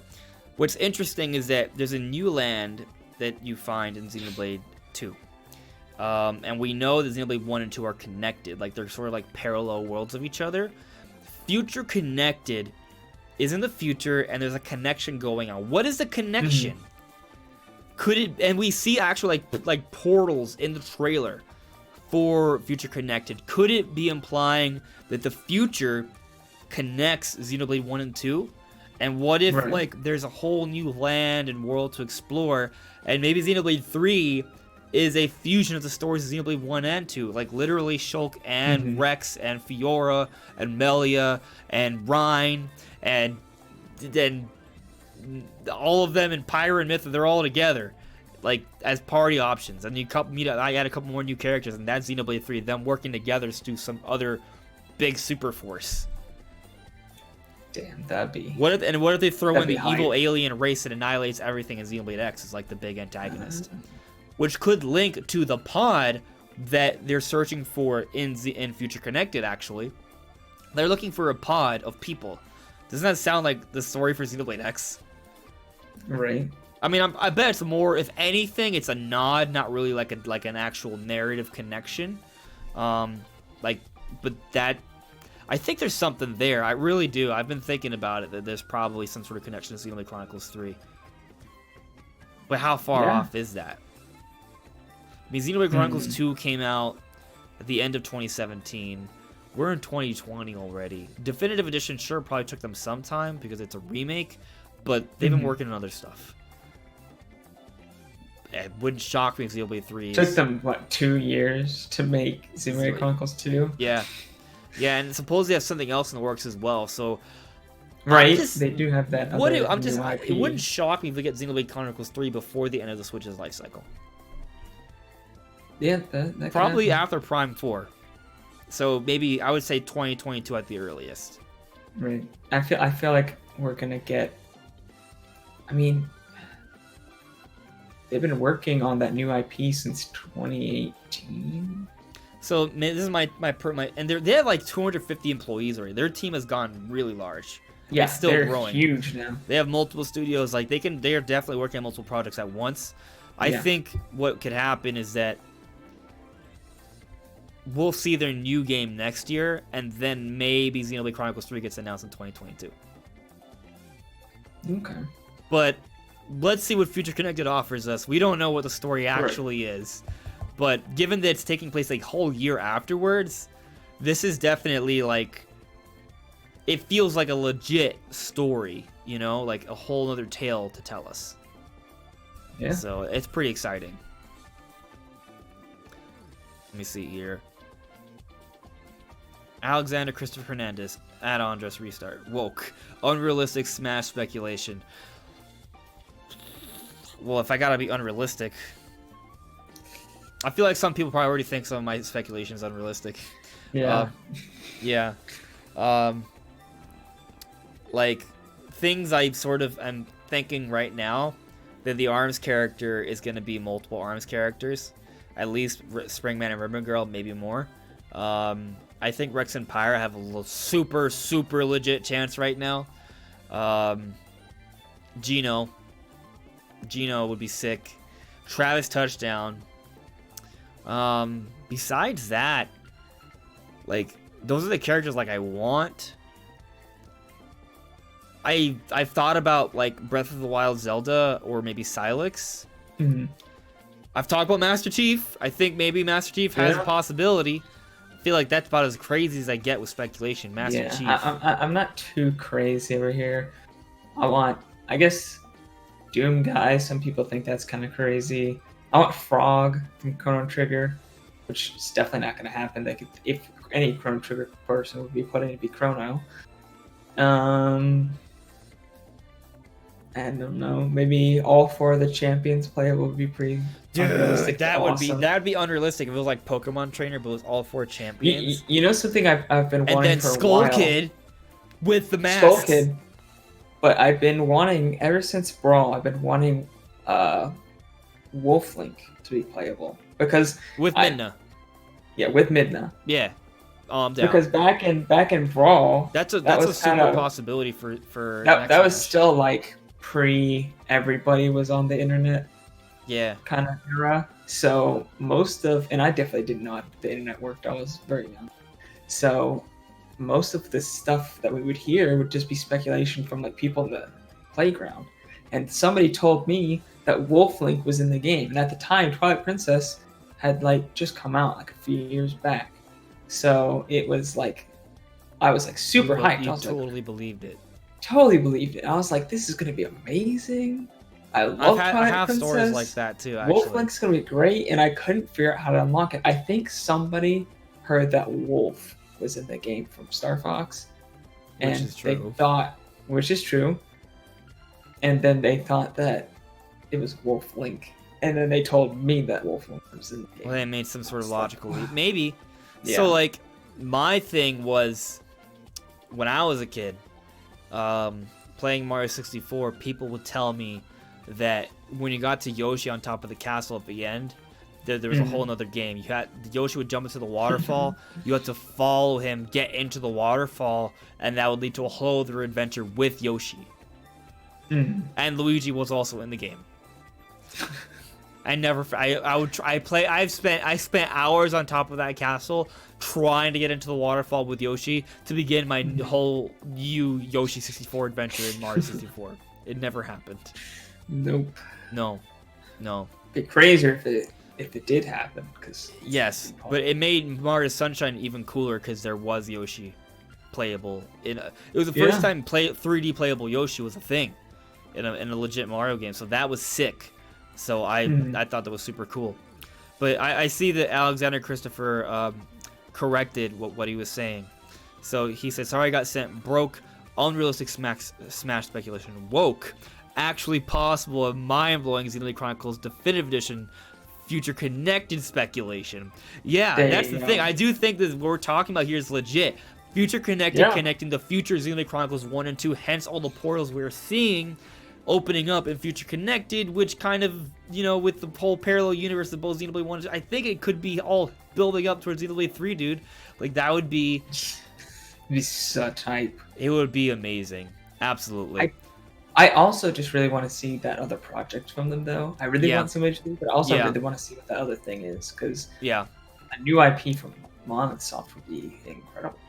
what's interesting is that there's a new land that you find in Xenoblade 2. And we know that Xenoblade 1 and 2 are connected. Like, they're sort of like parallel worlds of each other. Future Connected is in the future, and there's a connection going on. What is the connection? Could it... And we see actual, like portals in the trailer for Future Connected. Could it be implying that the future connects Xenoblade 1 and 2? And what if, there's a whole new land and world to explore, and maybe Xenoblade 3 is a fusion of the stories of Xenoblade 1 and 2, like literally Shulk and Rex and Fiora and Melia and Rhine and then all of them in Pyra and Mytha, they're all together, like as party options. And I add a couple more new characters, and that's Xenoblade 3, them working together to do some other big super force. Damn, that'd be... What if they throw in the evil alien race that annihilates everything in Xenoblade X as like the big antagonist? Which could link to the pod that they're searching for in Future Connected, actually. They're looking for a pod of people. Doesn't that sound like the story for Xenoblade X? Right. I mean, I bet it's more, if anything, it's a nod, not really like an actual narrative connection. But that... I think there's something there. I really do. I've been thinking about it, that there's probably some sort of connection to Xenoblade Chronicles 3. But how far off is that? I mean, Xenoblade Chronicles 2 came out at the end of 2017. We're in 2020 already. Definitive Edition sure probably took them some time because it's a remake, but they've been working on other stuff. It wouldn't shock me if Xenoblade 3 took them, 2 years to make Xenoblade Chronicles 2? Yeah. Yeah, and supposedly they have something else in the works as well, so... Right, they do have that It wouldn't shock me if we get Xenoblade Chronicles 3 before the end of the Switch's life cycle. Yeah, that probably after Prime 4. So maybe I would say 2022 at the earliest. Right. I feel like we're gonna get... I mean... They've been working on that new IP since 2018. So this is my and they have like 250 employees already. Their team has gone really large. Yeah, it's still they're growing. Huge now. They have multiple studios. Like they are definitely working on multiple projects at once. I think what could happen is that we'll see their new game next year, and then maybe Xenoblade Chronicles 3 gets announced in 2022. Okay. But let's see what Future Connected offers us. We don't know what the story actually is. But given that it's taking place a whole year afterwards, this is definitely like... It feels like a legit story, you know? Like a whole other tale to tell us. Yeah. So it's pretty exciting. Let me see here. Alexander Christopher Hernandez. Add on, just restart. Woke. Unrealistic Smash speculation. Well, if I gotta be unrealistic... I feel like some people probably already think some of my speculation is unrealistic. Yeah. Like, things I sort of am thinking right now, that the ARMS character is going to be multiple ARMS characters. At least Springman and Ribbon Girl, maybe more. I think Rex and Pyra have a super, super legit chance right now. Gino would be sick. Travis Touchdown. Besides that, like, those are the characters like I want. I've thought about like Breath of the Wild Zelda or maybe Sylix. I've talked about Master Chief. I think maybe Master Chief has a possibility feel like that's about as crazy as I get with speculation. Master Chief. I'm not too crazy over here. I guess, Doom Guy. Some people think that's kind of crazy. I want Frog from Chrono Trigger, which is definitely not going to happen. If any Chrono Trigger person would be put in, it'd be Chrono. I don't know. Maybe all 4 of the champions playable would be pretty unrealistic. That would awesome. be unrealistic if it was like Pokemon Trainer, but it was all 4 champions. You know something I've been wanting and then for a Skull while? Kid with the mask. Skull Kid. But I've been wanting ever since Brawl. I've been wanting Wolf Link to be playable because with Midna. Yeah, with Midna. Yeah. Down. Because back in Brawl, that's a super possibility for that was still like pre everybody was on the internet. Yeah. Kind of era. So and I definitely didn't know how the internet worked. I was very young. So most of the stuff that we would hear would just be speculation from like people in the playground. And somebody told me that Wolf Link was in the game, and at the time Twilight Princess had like just come out like a few years back. So it was like I was like super hyped. I totally believed it. Totally believed it. I was like, this is gonna be amazing. I love Twilight Princess. Stories like that too. Actually. Wolf Link's gonna be great, and I couldn't figure out how to unlock it. I think somebody heard that Wolf was in the game from Star Fox, and they thought, which is true, and then they thought that it was Wolf Link, and then they told me that Wolf Link was in the game. Well, they made some sort of logical leap, maybe. Yeah. So like, my thing was, when I was a kid, playing Mario 64, people would tell me that when you got to Yoshi on top of the castle at the end, there was a whole nother game. Yoshi would jump into the waterfall. You had to follow him, get into the waterfall, and that would lead to a whole other adventure with Yoshi. And Luigi was also in the game. I spent hours on top of that castle trying to get into the waterfall with Yoshi to begin my whole Yoshi 64 adventure in Mario 64. It never happened. Nope. No. It'd be crazier if it did happen, because yes, but it made Mario Sunshine even cooler because there was Yoshi playable. It was the first time 3D playable Yoshi was a thing in a legit Mario game, so that was sick. So I thought that was super cool. But I see that Alexander Christopher corrected what he was saying. So he said, sorry I got sent broke, unrealistic Smash speculation, woke, actually possible and mind-blowing Xenoblade Chronicles Definitive Edition Future Connected speculation. Yeah, that's the thing. I do think that what we're talking about here is legit. Future Connected connecting the future Xenoblade Chronicles 1 and 2, hence all the portals we're seeing opening up in Future Connected, which kind of, with the whole parallel universe of both Xenoblade 1 and 2, I think it could be all building up towards Xenoblade 3, dude. Like, that would be... It'd be such hype. It would be amazing. Absolutely. I also just really want to see that other project from them, though. I really want somebody to do, but I also really want to see what that other thing is, because a new IP from Monolith would be incredible.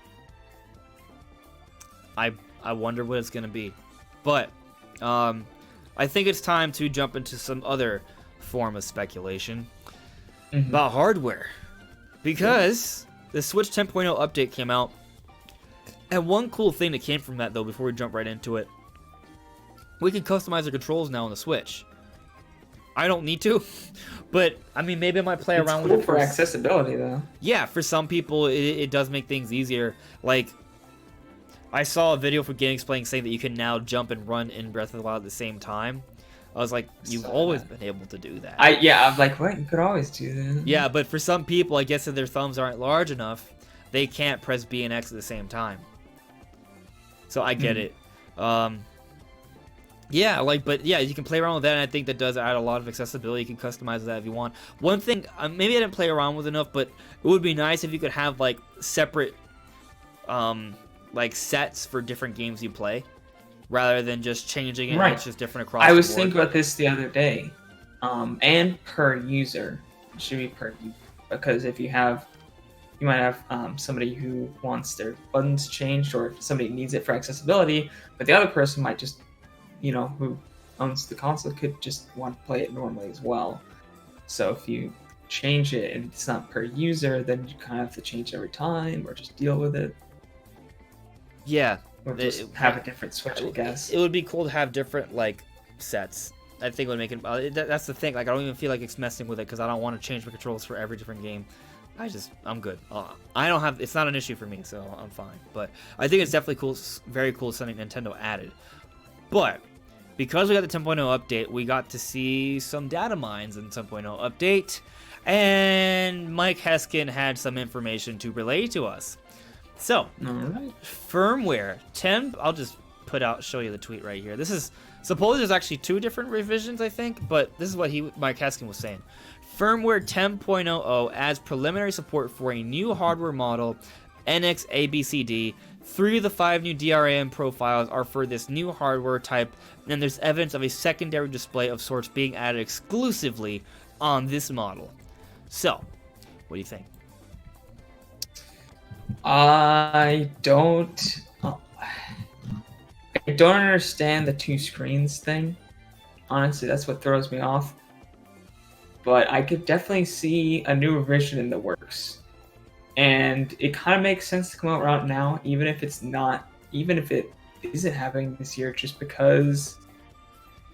I wonder what it's going to be. But I think it's time to jump into some other form of speculation about hardware. Because the Switch 10.0 update came out, and one cool thing that came from that, though, before we jump right into it, we can customize the controls now on the Switch. I don't need to, but I mean, maybe I might play around with it for accessibility, though. Yeah, for some people, it does make things easier. Like, I saw a video for Game Explain saying that you can now jump and run in Breath of the Wild at the same time. I was like, you've always been able to do that. I'm like, what? You could always do that. Yeah, but for some people, I guess if their thumbs aren't large enough, they can't press B and X at the same time. So I get it. But you can play around with that, and I think that does add a lot of accessibility. You can customize that if you want. One thing, maybe I didn't play around with enough, but it would be nice if you could have, like, separate, sets for different games you play, rather than just changing it. Right. It's just different across the board. I was thinking about this the other day, and per user. It should be per user, because if you might have somebody who wants their buttons changed, or somebody needs it for accessibility, but the other person might just, who owns the console could just want to play it normally as well. So if you change it and it's not per user, then you kind of have to change it every time or just deal with it. Yeah. Or just have a different Switch, I guess. It would be cool to have different, like, sets. I think it would make it... That's the thing. Like, I don't even feel like it's messing with it because I don't want to change my controls for every different game. I'm good. I don't have... It's not an issue for me, so I'm fine. But I think it's definitely cool, very cool something Nintendo added. But because we got the 10.0 update, we got to see some data mines in 10.0 update. And Mike Heskin had some information to relay to us. So, firmware 10. I'll just show you the tweet right here. This is supposedly there's actually 2 different revisions, I think, but this is what Mike Heskin was saying. Firmware 10.00 adds preliminary support for a new hardware model, NX ABCD. 3 of the 5 new DRAM profiles are for this new hardware type, and there's evidence of a secondary display of sorts being added exclusively on this model. So, what do you think? I don't understand the 2 screens thing. Honestly, that's what throws me off. But I could definitely see a new revision in the works. And it kind of makes sense to come out right now, even if it isn't happening this year, just because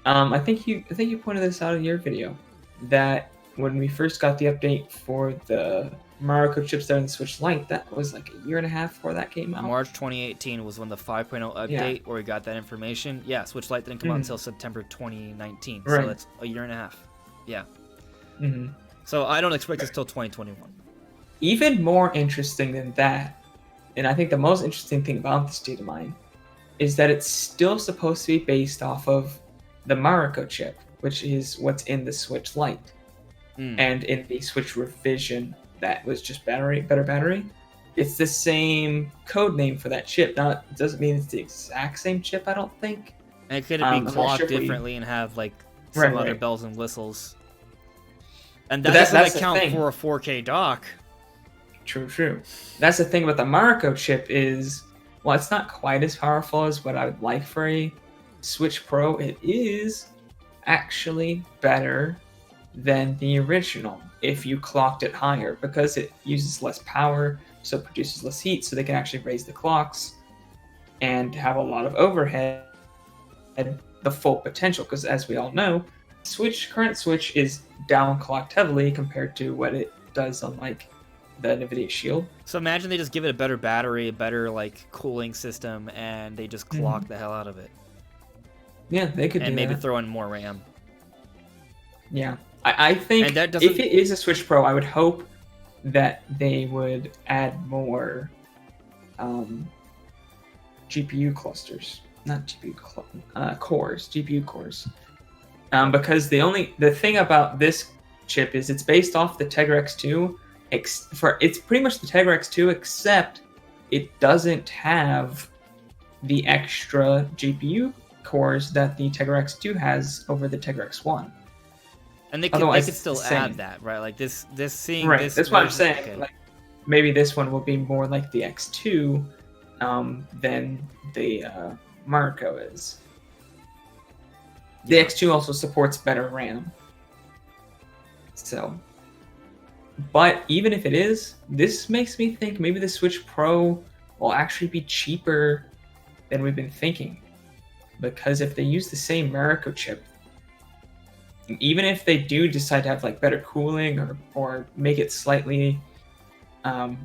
I think you pointed this out in your video, that when we first got the update for the Mario Kart chips there in the Switch Lite, that was like a year and a half before that came out. March 2018 was when the 5.0 update where we got that information. Yeah, Switch Lite didn't come out until September 2019, so that's a year and a half. Yeah. So I don't expect this till 2021. Even more interesting than that, and I think the most interesting thing about this data mine, is that it's still supposed to be based off of the Mario Kart chip, which is what's in the Switch Lite. And in the Switch revision, that was just better battery. It's the same code name for that chip. Now, it doesn't mean it's the exact same chip, I don't think. And it could be clocked differently and have like some other bells and whistles. And that doesn't count for a 4K dock. True. That's the thing about the Mario Kart chip is, well, it's not quite as powerful as what I would like for a Switch Pro. It is actually better than the original if you clocked it higher, because it uses less power, so it produces less heat, so they can actually raise the clocks and have a lot of overhead at the full potential, because as we all know, current Switch is down clocked heavily compared to what it does on like the NVIDIA Shield. So imagine they just give it a better battery, a better like cooling system, and they just clock the hell out of it. Yeah, they could and do maybe that. Throw in more RAM. Yeah. I think if it is a Switch Pro, I would hope that they would add more GPU clusters. Not GPU cores, GPU cores. Because the thing about this chip is it's based off the Tegra X2. It's pretty much the Tegra X2, except it doesn't have the extra GPU cores that the Tegra X2 has over the Tegra X1. And they could still add that, right? Like this seeing right. This that's what I'm saying. Okay. Like maybe this one will be more like the X2 than the Marco is. The X2 also supports better RAM. So, but even if it is, this makes me think maybe the Switch Pro will actually be cheaper than we've been thinking. Because if they use the same Marico chip, even if they do decide to have like better cooling or make it slightly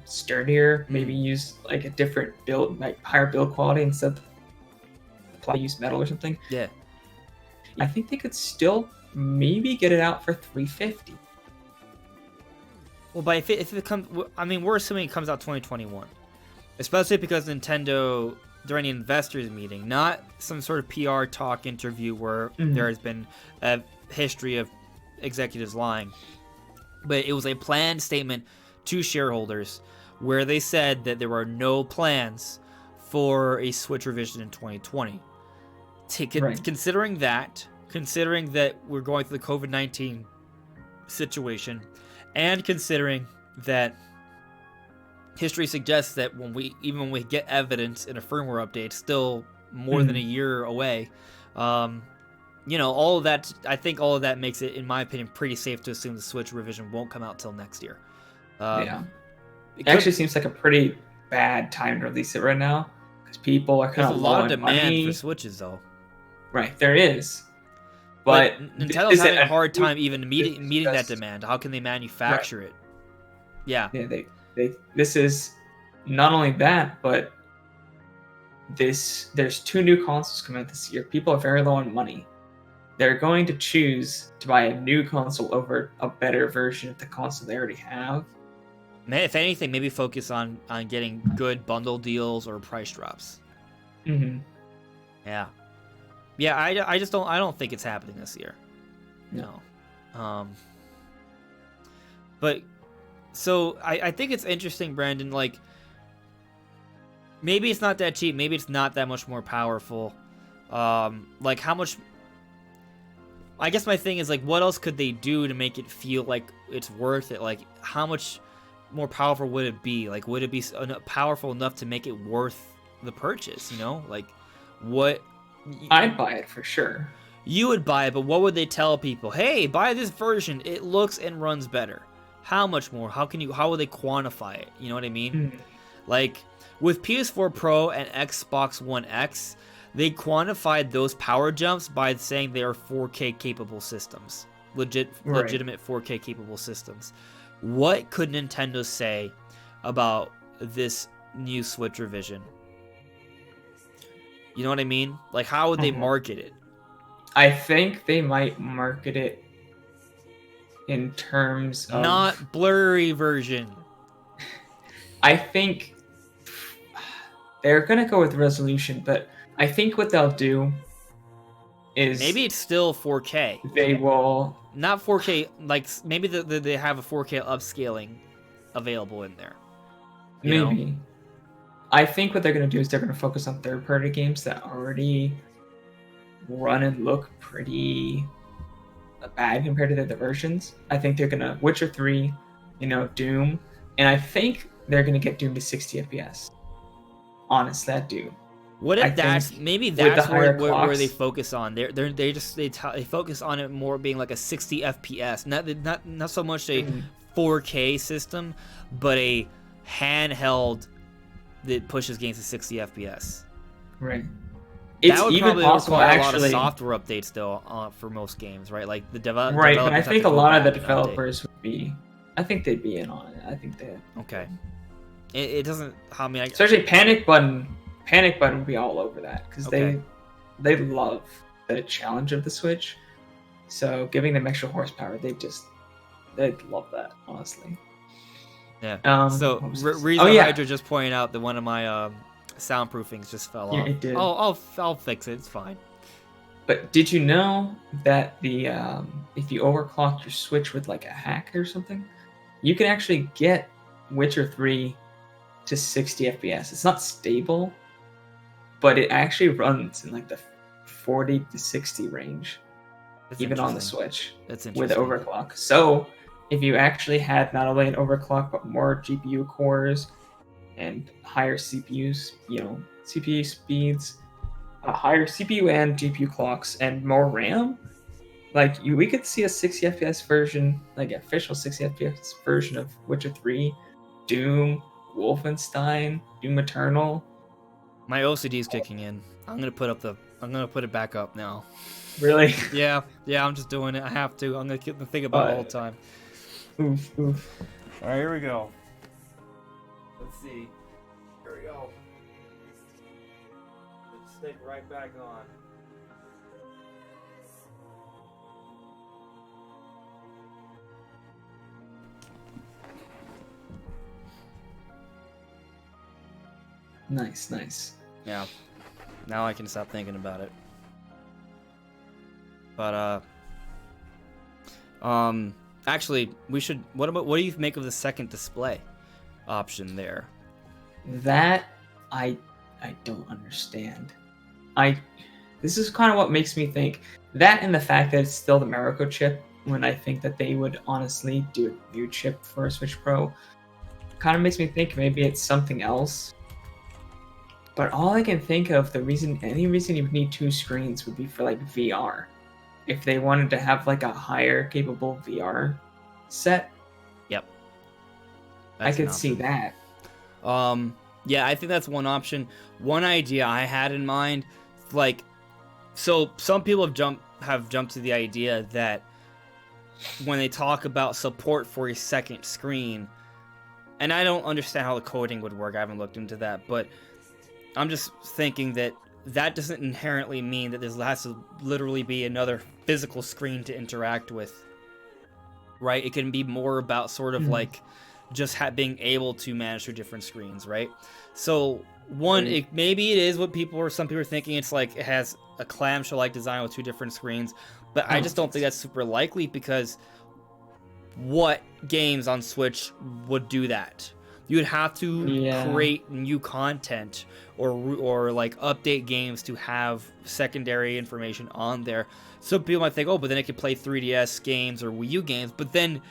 sturdier, maybe use like a different build, like higher build quality instead of use metal or something. Yeah. I think they could still maybe get it out for $350. Well, but if it comes, I mean, we're assuming it comes out 2021, especially because Nintendo during the investors meeting, not some sort of PR talk interview where there has been a history of executives lying, but it was a planned statement to shareholders where they said that there were no plans for a Switch revision in 2020. Considering that we're going through the COVID-19 situation, and considering that history suggests that when we get evidence in a firmware update, still more than a year away, all of that. I think all of that makes it, in my opinion, pretty safe to assume the Switch revision won't come out till next year. Yeah, it actually seems like a pretty bad time to release it right now because people are kind there's of a low lot of on demand money. for Switches, though. Right, there is. But This Nintendo's is having a a hard new- time even this meeting is that just- demand. How can they manufacture it? Yeah. Yeah, this is not only that, but there's 2 new consoles coming out this year. People are very low on money. They're going to choose to buy a new console over a better version of the console they already have. If anything, maybe focus on getting good bundle deals or price drops. Mm-hmm. Yeah. Yeah, I just don't think it's happening this year. No. But so I think it's interesting, Brandon, like maybe it's not that cheap, maybe it's not that much more powerful. Like how much, I guess my thing is like what else could they do to make it feel like it's worth it? Like how much more powerful would it be? Like would it be powerful enough to make it worth the purchase, Like what I'd buy it for sure. You would buy it, but what would they tell people? Hey, buy this version. It looks and runs better. How much more? How will they quantify it? You know what I mean? Mm-hmm. Like with PS4 Pro and Xbox One X, they quantified those power jumps by saying they are 4K capable systems. Legitimate 4K capable systems. What could Nintendo say about this new Switch revision? You know what I mean? Like how would they market it? I think they might market it in terms of... Not blurry version. I think they're going to go with resolution, but I think what they'll do is... Maybe it's still 4K. They will... Not 4K, like maybe they have a 4K upscaling available in there. Maybe. I think what they're going to do is they're going to focus on third-party games that already run and look pretty bad compared to the other versions. I think they're gonna Witcher 3, Doom, and I think they're gonna get Doom to 60 FPS. Honest, that Doom. What if that's where they focus on? They focus on it more being like a 60 FPS, not so much a 4K system, but a handheld that pushes games to 60 FPS. Right. That would probably require a lot of software updates, though, for most games, right? Like the developers. Right, but I think a lot of the developers would be. I think they'd be in on it. I think they. Okay. It doesn't. I mean, especially Panic Button. Panic Button would be all over that because they love the challenge of the Switch. So giving them extra horsepower, they'd love that, honestly. Yeah. So Hydra just pointed out that one of my soundproofings just fell off. It did. I'll fix it. It's fine. But did you know that the if you overclock your Switch with like a hack or something, you can actually get Witcher 3 to 60 FPS. It's not stable, but it actually runs in like the 40 to 60 range, even on the Switch. That's interesting. With overclock. So if you actually had not only an overclock but more GPU cores and higher CPUs, CPU speeds, higher CPU and GPU clocks, and more RAM, we could see a 60 FPS version, like an official 60 FPS version of Witcher 3, Doom, Wolfenstein, Doom Eternal. My OCD is kicking in. I'm gonna put it back up now. Really? Yeah, I'm just doing it. I have to. I'm gonna think about it all the time. Oof. All right, here we go. Let's see. Here we go. Let's stick right back on. Nice. Yeah. Now I can stop thinking about it. But actually, we should. What do you make of the second display option there? That I don't understand. This is kind of what makes me think that, and the fact that it's still the Miracle chip, when I think that they would honestly do a new chip for a Switch Pro, kind of makes me think maybe it's something else. But all I can think of, any reason you would need 2 screens would be for like VR. if they wanted to have like a higher capable VR set, Yep. I That's an could see option. that. Yeah, I think that's one option. One idea I had in mind, like, so some people have jumped to the idea that when they talk about support for a second screen, and I don't understand how the coding would work. I haven't looked into that, but I'm just thinking that that doesn't inherently mean that there has to literally be another physical screen to interact with, right? It can be more about sort of like just being able to manage through different screens, right? So one, maybe it is what some people are thinking. It's like it has a clamshell-like design with two different screens, but I just don't think that's super likely, because what games on Switch would do that? You would have to create new content or like update games to have secondary information on there. Some people might think, oh, but then it could play 3DS games or Wii U games, but then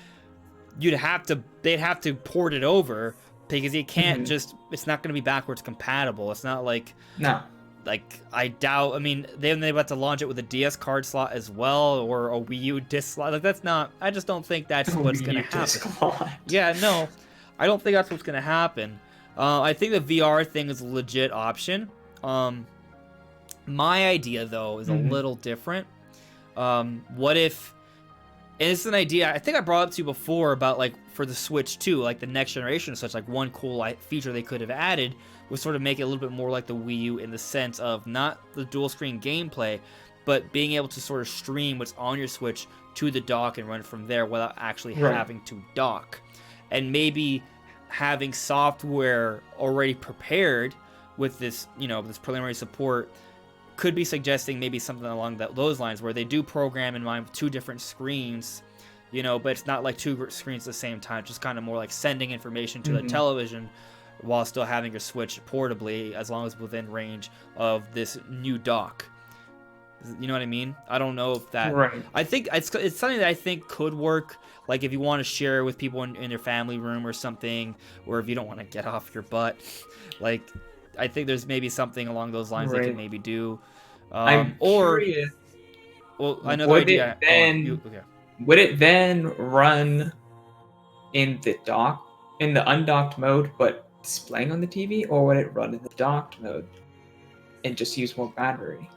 they'd have to port it over, because you can't just, it's not going to be backwards compatible. It's not like, No. like, I doubt, I mean, they're about to launch it with a DS card slot as well, or a Wii U disc slot. Like, that's not, I just don't think that's what's going to happen. Yeah, no, I don't think that's what's going to happen. I think the VR thing is a legit option. My idea, though, is a little different. What if, and it's an idea I think I brought up to you before about, like, for the Switch 2, like the next generation, such like one cool feature they could have added was sort of make it a little bit more like the Wii U, in the sense of not the dual screen gameplay, but being able to sort of stream what's on your Switch to the dock and run it from there without actually having to dock. And maybe having software already prepared with this, this preliminary support, could be suggesting maybe something along those lines, where they do program in mind with two different screens, but it's not like two screens at the same time, just kind of more like sending information to the television while still having your Switch portably, as long as within range of this new dock. You know what I mean? I don't know if that... Right. I think it's something that I think could work, like if you want to share with people in your family room or something, or if you don't want to get off your butt. Like, I think there's maybe something along those lines they could maybe do. I'm curious. Well, another idea... Would it then run in the undocked mode, but displaying on the TV, or would it run in the docked mode and just use more battery?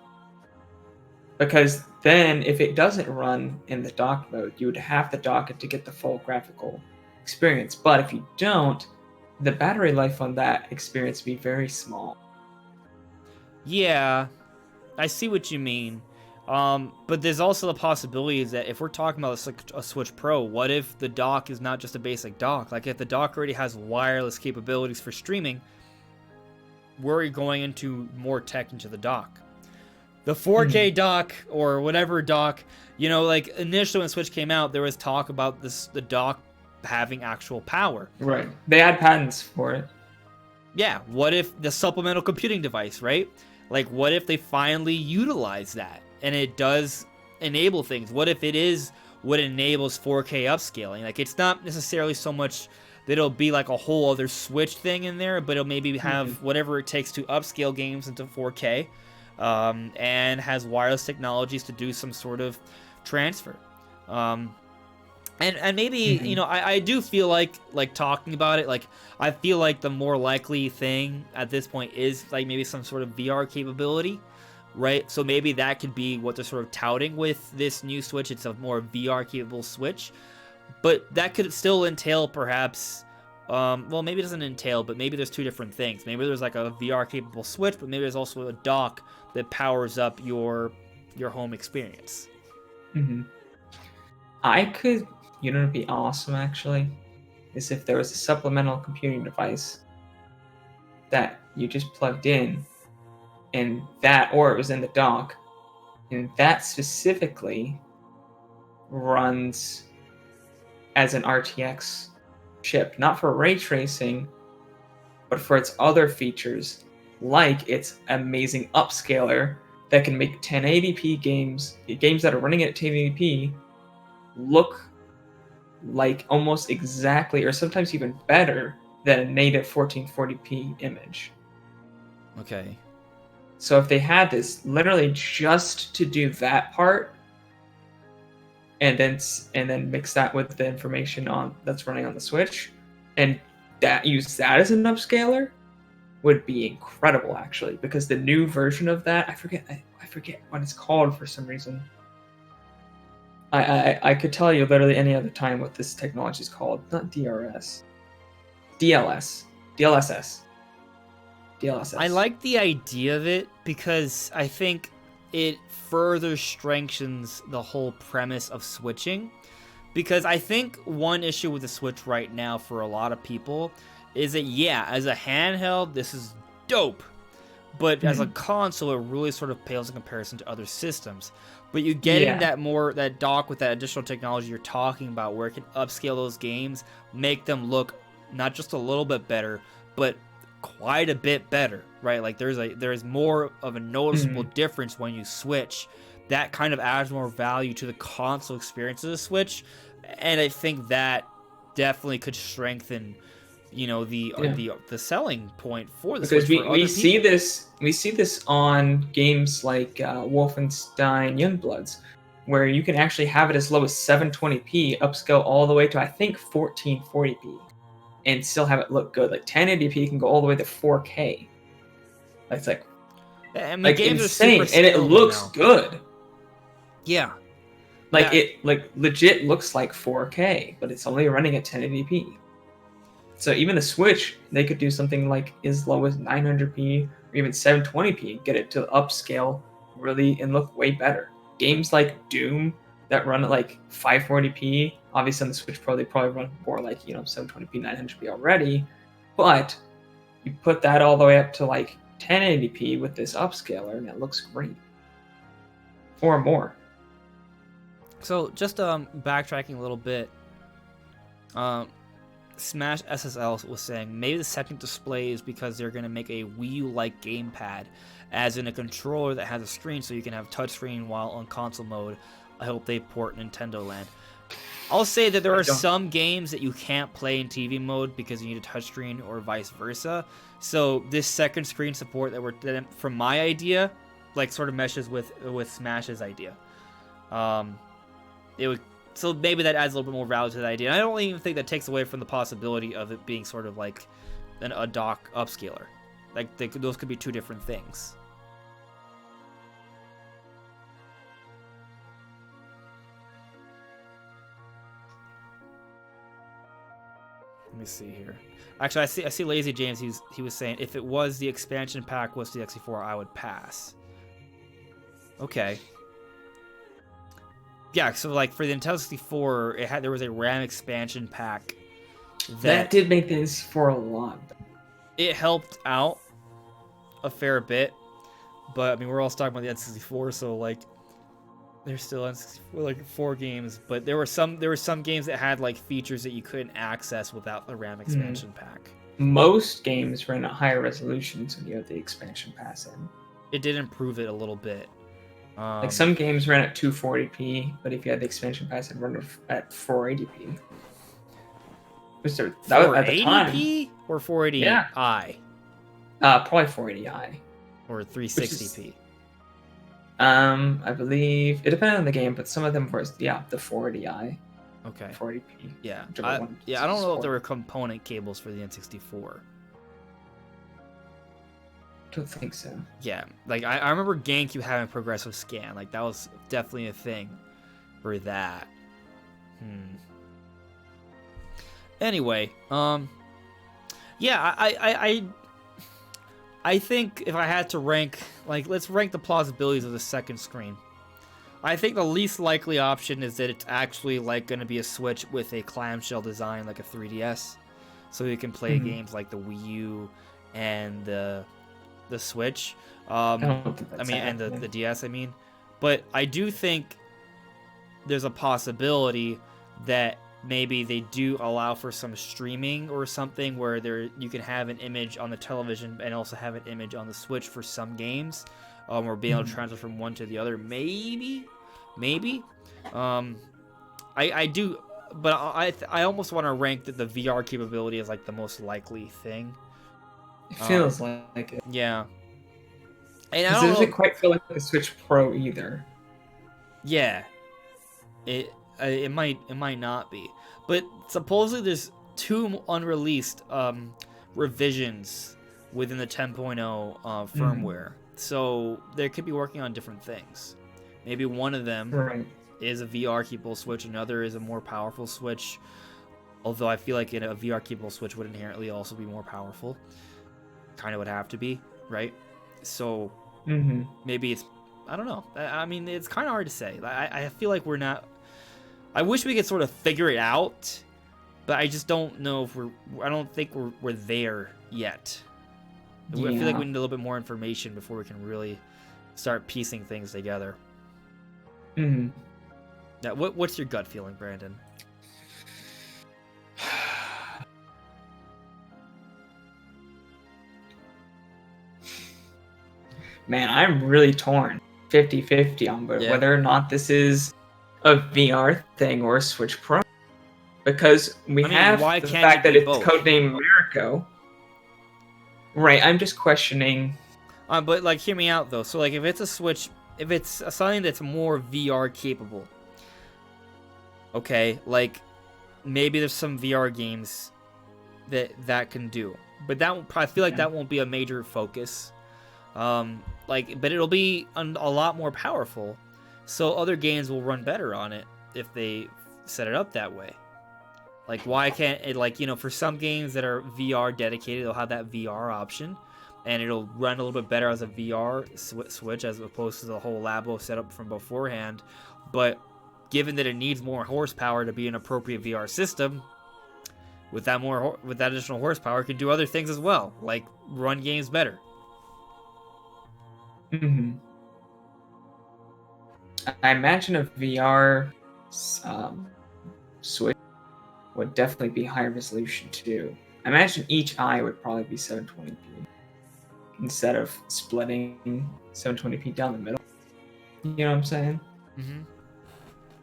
Because then, if it doesn't run in the docked mode, you would have to dock it to get the full graphical experience. But if you don't, the battery life on that experience would be very small. Yeah, I see what you mean. But there's also the possibility that if we're talking about a Switch Pro, what if the dock is not just a basic dock? Like, if the dock already has wireless capabilities for streaming, we're going into more tech into the dock. The 4K dock, or whatever dock, like initially when Switch came out, there was talk about the dock having actual power. Right. They had patents for it. Yeah. What if the supplemental computing device, right? Like, what if they finally utilize that and it does enable things? What if it is what enables 4K upscaling? Like, it's not necessarily so much that it'll be like a whole other Switch thing in there, but it'll maybe have whatever it takes to upscale games into 4K, and has wireless technologies to do some sort of transfer. And maybe, I do feel like talking about it, like, I feel like the more likely thing at this point is like maybe some sort of VR capability, right? So maybe that could be what they're sort of touting with this new Switch. It's a more VR capable Switch, but that could still entail perhaps, well, maybe it doesn't entail, but maybe there's two different things. Maybe there's like a VR capable Switch, but maybe there's also a dock that powers up your home experience. I could, it'd be awesome actually, is if there was a supplemental computing device that you just plugged in, and that, or it was in the dock, and that specifically runs as an RTX chip, not for ray tracing, but for its other features, like its amazing upscaler that can make 1080p games that are running at 1080p, look like almost exactly, or sometimes even better, than a native 1440p image. Okay. So if they had this literally just to do that part, and then mix that with the information on that's running on the Switch, and use that as an upscaler would be incredible, actually, because the new version of that, I forget what it's called for some reason. I could tell you literally any other time what this technology is called. Not DRS, DLS, DLSS, DLSS. I like the idea of it because I think it further strengthens the whole premise of switching. Because I think one issue with the Switch right now for a lot of people is that, yeah, as a handheld, this is dope. But as a console, it really sort of pales in comparison to other systems. But you getting that dock with that additional technology you're talking about, where it can upscale those games, make them look not just a little bit better, but quite a bit better, right? Like there's more of a noticeable difference when you switch. That kind of adds more value to the console experience of the Switch, and I think that definitely could strengthen, the selling point for the Switch. Because we see this on games like Wolfenstein Youngbloods, where you can actually have it as low as 720p, upscale all the way to I think 1440p, and still have it look good. Like 1080p can go all the way to 4K. That's like games insane, are super and it looks now. Good. Yeah. It legit looks like 4K, but it's only running at 1080p. So even the Switch, they could do something like as low as 900p or even 720p, get it to upscale really and look way better. Games like Doom that run at like 540p, obviously on the Switch Pro they probably run more like 720p, 900p already, but you put that all the way up to like 1080p with this upscaler and it looks great, or more. So just backtracking a little bit, Smash SSL was saying maybe the second display is because they're going to make a Wii U-like gamepad, as in a controller that has a screen so you can have touchscreen while on console mode. I hope they port Nintendo Land. I'll say that there are some games that you can't play in TV mode because you need a touchscreen or vice versa. So this second screen support that from my idea, like sort of meshes with Smash's idea. So maybe that adds a little bit more value to the idea. And I don't even think that takes away from the possibility of it being sort of like a dock upscaler. Like those could be two different things. Let me see here. Actually, I see Lazy James. He was saying if it was the expansion pack was the X64, I would pass. Okay. Yeah, so like for the Nintendo 64, there was a RAM expansion pack that did make the N64 a lot. It helped out a fair bit, but I mean we're all talking about the N64, so like there's still N64 like 4 games, but there were some games that had like features that you couldn't access without the RAM expansion pack. Most games ran at higher resolutions when you had the expansion pass in. It did improve it a little bit. Like some games ran at 240p, but if you had the expansion pass, it ran at 480p. That was at the time. 480p or 480i? Yeah. Probably 480i. Or 360p. I believe it depended on the game, but some of them were the 480i. Okay. 480p. Yeah. I don't know if there were component cables for the N64. Don't think so. Yeah, like I remember GameCube having progressive scan. Like that was definitely a thing for that. Anyway, yeah, I think if I had to rank, like, let's rank the plausibilities of the second screen. I think the least likely option is that it's actually like going to be a Switch with a clamshell design like a 3DS, so you can play games like the Wii U and the Switch. And the DS. But I do think there's a possibility that maybe they do allow for some streaming or something where you can have an image on the television and also have an image on the Switch for some games, or being able to transfer from one to the other. Maybe. I do, but I almost want to rank that the VR capability as like the most likely thing. It feels like it. Yeah. And it doesn't quite feel like the Switch Pro either. Yeah. It might not be, but supposedly there's 2 unreleased revisions within the 10.0 firmware. So they could be working on different things. Maybe one of them Right. is a VR capable Switch, another is a more powerful Switch. Although I feel like a VR capable Switch would inherently also be more powerful. Kind of would have to be, right? So maybe it's, I don't know. I mean, it's kind of hard to say. I feel like we're not. I wish we could sort of figure it out, but I just don't know if I don't think we're there yet. Yeah. I feel like we need a little bit more information before we can really start piecing things together. Mm-hmm. Now, what's your gut feeling, Brandon? Man, I'm really torn 50-50 on whether or not this is a VR thing or a Switch Pro. Because we have the fact that it's codenamed Mirko. Right, I'm just questioning. But like, hear me out though. So like, if it's a Switch, if it's something that's more VR capable, okay, like maybe there's some VR games that can do, but I feel like that won't be a major focus. But it'll be a lot more powerful, so other games will run better on it if they set it up that way. Like, why can't it, like, for some games that are VR dedicated, they'll have that VR option, and it'll run a little bit better as a VR Switch as opposed to the whole Labo setup from beforehand. But given that it needs more horsepower to be an appropriate VR system, with that additional horsepower, it can do other things as well, like run games better. I imagine a VR Switch would definitely be higher resolution too. I imagine each eye would probably be 720p instead of splitting 720p down the middle. You know what I'm saying?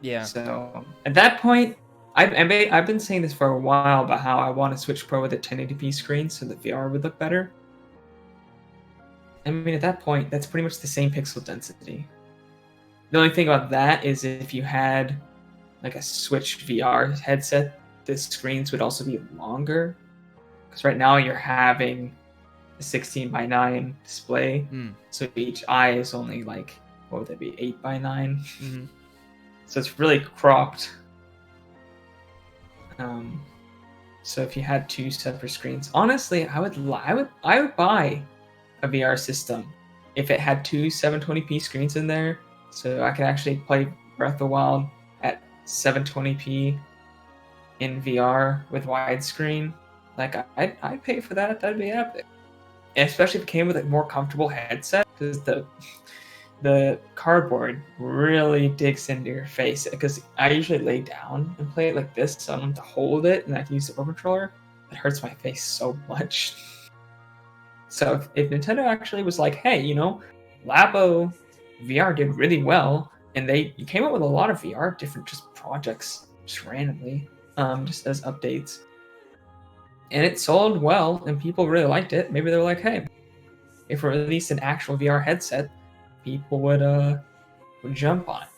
Yeah. So at that point, I've been saying this for a while about how I want a Switch Pro with a 1080p screen so the VR would look better. I mean, at that point, that's pretty much the same pixel density. The only thing about that is if you had like a Switch VR headset, the screens would also be longer. Because right now you're having a 16:9 display, so each eye is only like, what would that be, 8:9? So it's really cropped. So if you had 2 separate screens, honestly, I would buy a VR system if it had 2 720p screens in there, so I could actually play Breath of the Wild at 720p in VR with widescreen. Like, I'd pay for that. That'd be epic. And especially if it came with a more comfortable headset, because the cardboard really digs into your face. Because I usually lay down and play it like this, so I don't have to hold it, and I can use the Pro Controller. It hurts my face so much. So if Nintendo actually was like, hey, Labo VR did really well, and they came up with a lot of VR different just projects just randomly, just as updates, and it sold well and people really liked it. Maybe they're like, hey, if we released an actual VR headset, people would jump on it.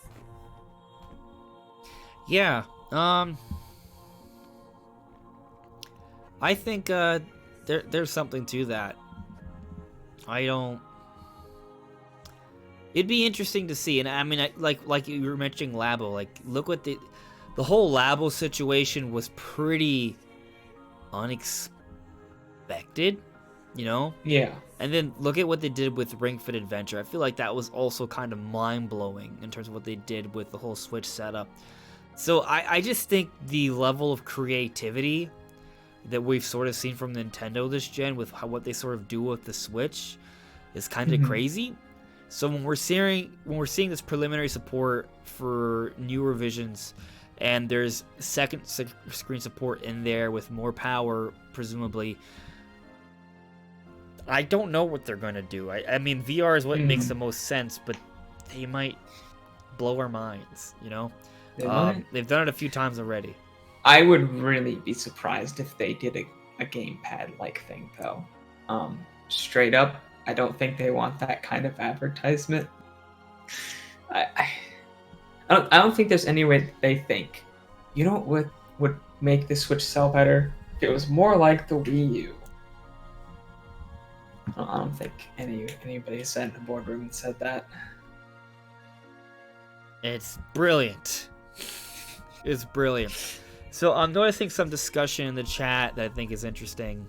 Yeah. I think there's something to that. It'd be interesting to see, and I mean, like you were mentioning Labo. Like, look what the whole Labo situation was pretty unexpected, Yeah. And then look at what they did with Ring Fit Adventure. I feel like that was also kind of mind-blowing in terms of what they did with the whole Switch setup. So I just think the level of creativity that we've sort of seen from Nintendo this gen with what they sort of do with the Switch is kind of crazy. So when we're seeing this preliminary support for new revisions, and there's second screen support in there with more power, presumably, I don't know what they're going to do. I mean, VR is what makes the most sense, but they might blow our minds, They've done it a few times already. I would really be surprised if they did a gamepad-like thing, though. Straight up, I don't think they want that kind of advertisement. I don't think there's any way that they think, you know what would make the Switch sell better? If it was more like the Wii U. I don't think anybody sat in the boardroom and said that. It's brilliant. It's brilliant. So I'm noticing some discussion in the chat that I think is interesting.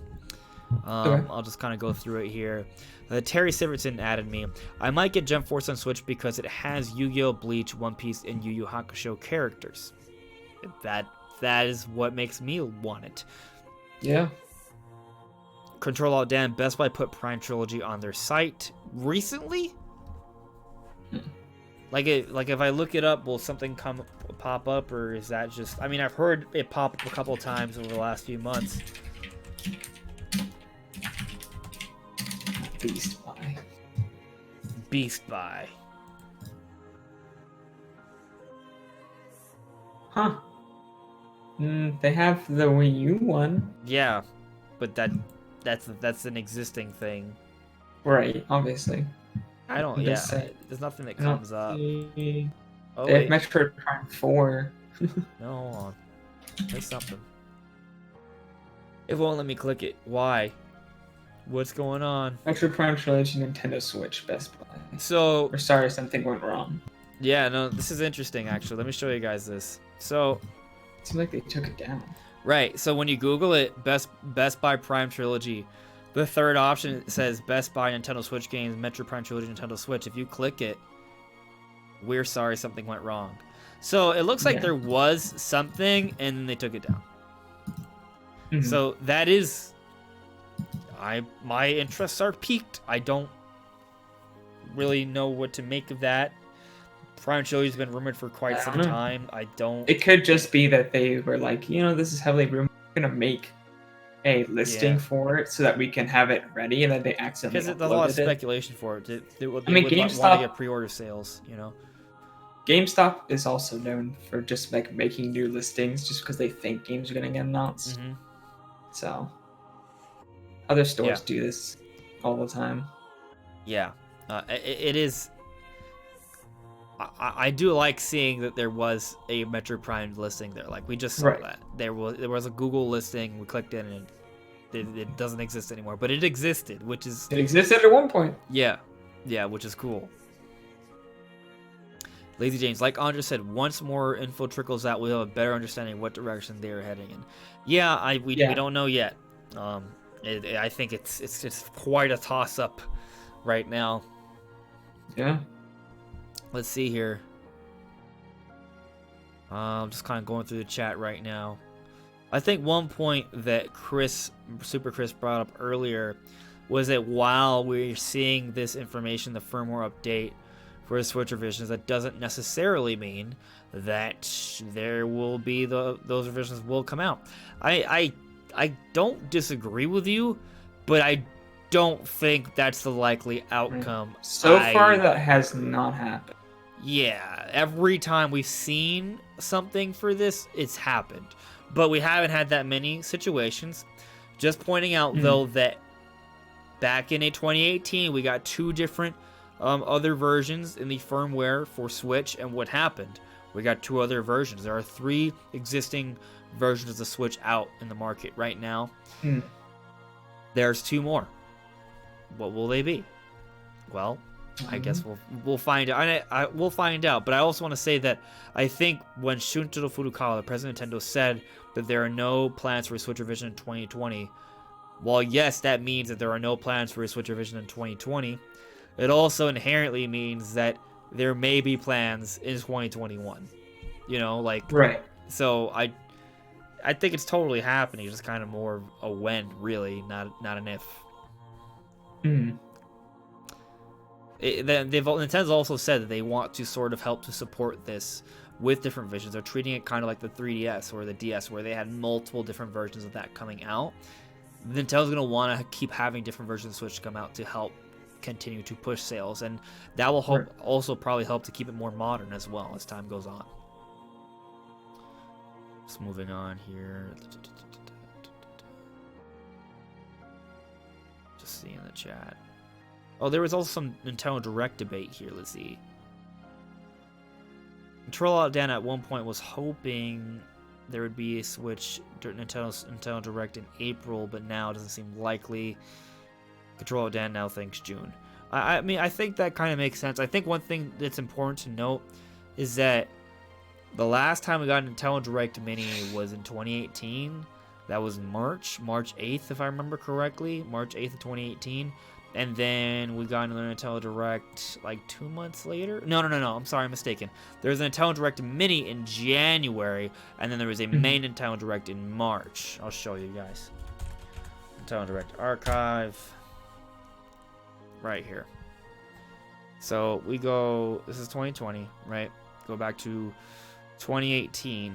Okay. I'll just kind of go through it here. Terry Siverton added me. I might get Gem Force on Switch because it has Yu-Gi-Oh!, Bleach, One Piece, and Yu Yu Hakusho characters. That is what makes me want it. Yeah. Control Alt Dan, Best Buy put Prime Trilogy on their site recently. Like if I look it up, will something pop up, or is that just? I mean, I've heard it pop up a couple of times over the last few months. Beast Buy. Huh. They have the Wii U one. Yeah, but that's an existing thing. Right, obviously. I don't. Yeah, there's nothing that comes up. Oh, they have Metroid Prime 4. No, hold on. There's something. It won't let me click it. Why? What's going on? Metroid Prime Trilogy, Nintendo Switch, Best Buy. So. Or sorry, something went wrong. Yeah, no, this is interesting, actually. Let me show you guys this. So. It seems like they took it down. Right, so when you Google it, Best Buy Prime Trilogy, the third option says Best Buy Nintendo Switch games, Metroid Prime Trilogy, Nintendo Switch. If you click it, we're sorry, something went wrong. So it looks like there was something, and then they took it down. Mm-hmm. So that is, my interests are piqued. I don't really know what to make of that. Prime Trilogy's been rumored for quite some time. I don't. It could just be that they were like, this is heavily rumored. We're gonna make a listing for it so that we can have it ready, and then they accidentally because there's a lot of speculation for it. They would GameStop want to get pre-order sales, GameStop is also known for just like making new listings just because they think games are gonna get announced. Mm-hmm. So other stores do this all the time. Yeah, it is. I do like seeing that there was a Metroid Prime listing there. Like we just saw that there was a Google listing. We clicked in and it doesn't exist anymore, but it existed, it existed at one point. Yeah, which is cool. Lazy James, like Andre said, once more info trickles out, we'll have a better understanding of what direction they are heading in. Yeah, we don't know yet. I think it's quite a toss up right now. Yeah. Let's see here. I'm just kind of going through the chat right now. I think one point that Super Chris brought up earlier was that while we're seeing this information, the firmware update for the Switch revisions, that doesn't necessarily mean that there will be those revisions will come out. I don't disagree with you, but I don't think that's the likely outcome. So far, that has not happened. Yeah, every time we've seen something for this, it's happened. But we haven't had that many situations. Just pointing out, though, that back in 2018, we got 2 different other versions in the firmware for Switch, and what happened? We got 2 other versions. There are 3 existing versions of the Switch out in the market right now. There's 2 more. What will they be? Well, I guess we'll find out. We'll find out. But I also want to say that I think when Shuntaro Furukawa, the president of Nintendo, said that there are no plans for a Switch revision in 2020, while yes, that means that there are no plans for a Switch revision in 2020, it also inherently means that there may be plans in 2021. Right. So I think it's totally happening. It's just kind of more of a when, really, not an if. Nintendo's also said that they want to sort of help to support this with different visions. They're treating it kind of like the 3DS or the DS, where they had multiple different versions of that coming out. Nintendo's going to want to keep having different versions of Switch come out to help continue to push sales, and that will also probably help to keep it more modern as well as time goes on. Just moving on here. Just seeing the chat. Oh, there was also some Nintendo Direct debate here. Let's see. Control Dan at one point was hoping there would be a Switch Nintendo Direct in April, but now it doesn't seem likely. Control Dan now thinks June. I mean, I think that kind of makes sense. I think one thing that's important to note is that the last time we got a Nintendo Direct Mini was in 2018. That was March 8th, if I remember correctly. March 8th of 2018. And then we got another Nintendo Direct like 2 months later. No. I'm sorry, I'm mistaken. There was a Nintendo Direct Mini in January, and then there was a main Nintendo Direct in March. I'll show you guys. Nintendo Direct Archive. Right here. So we go, this is 2020, right? Go back to 2018.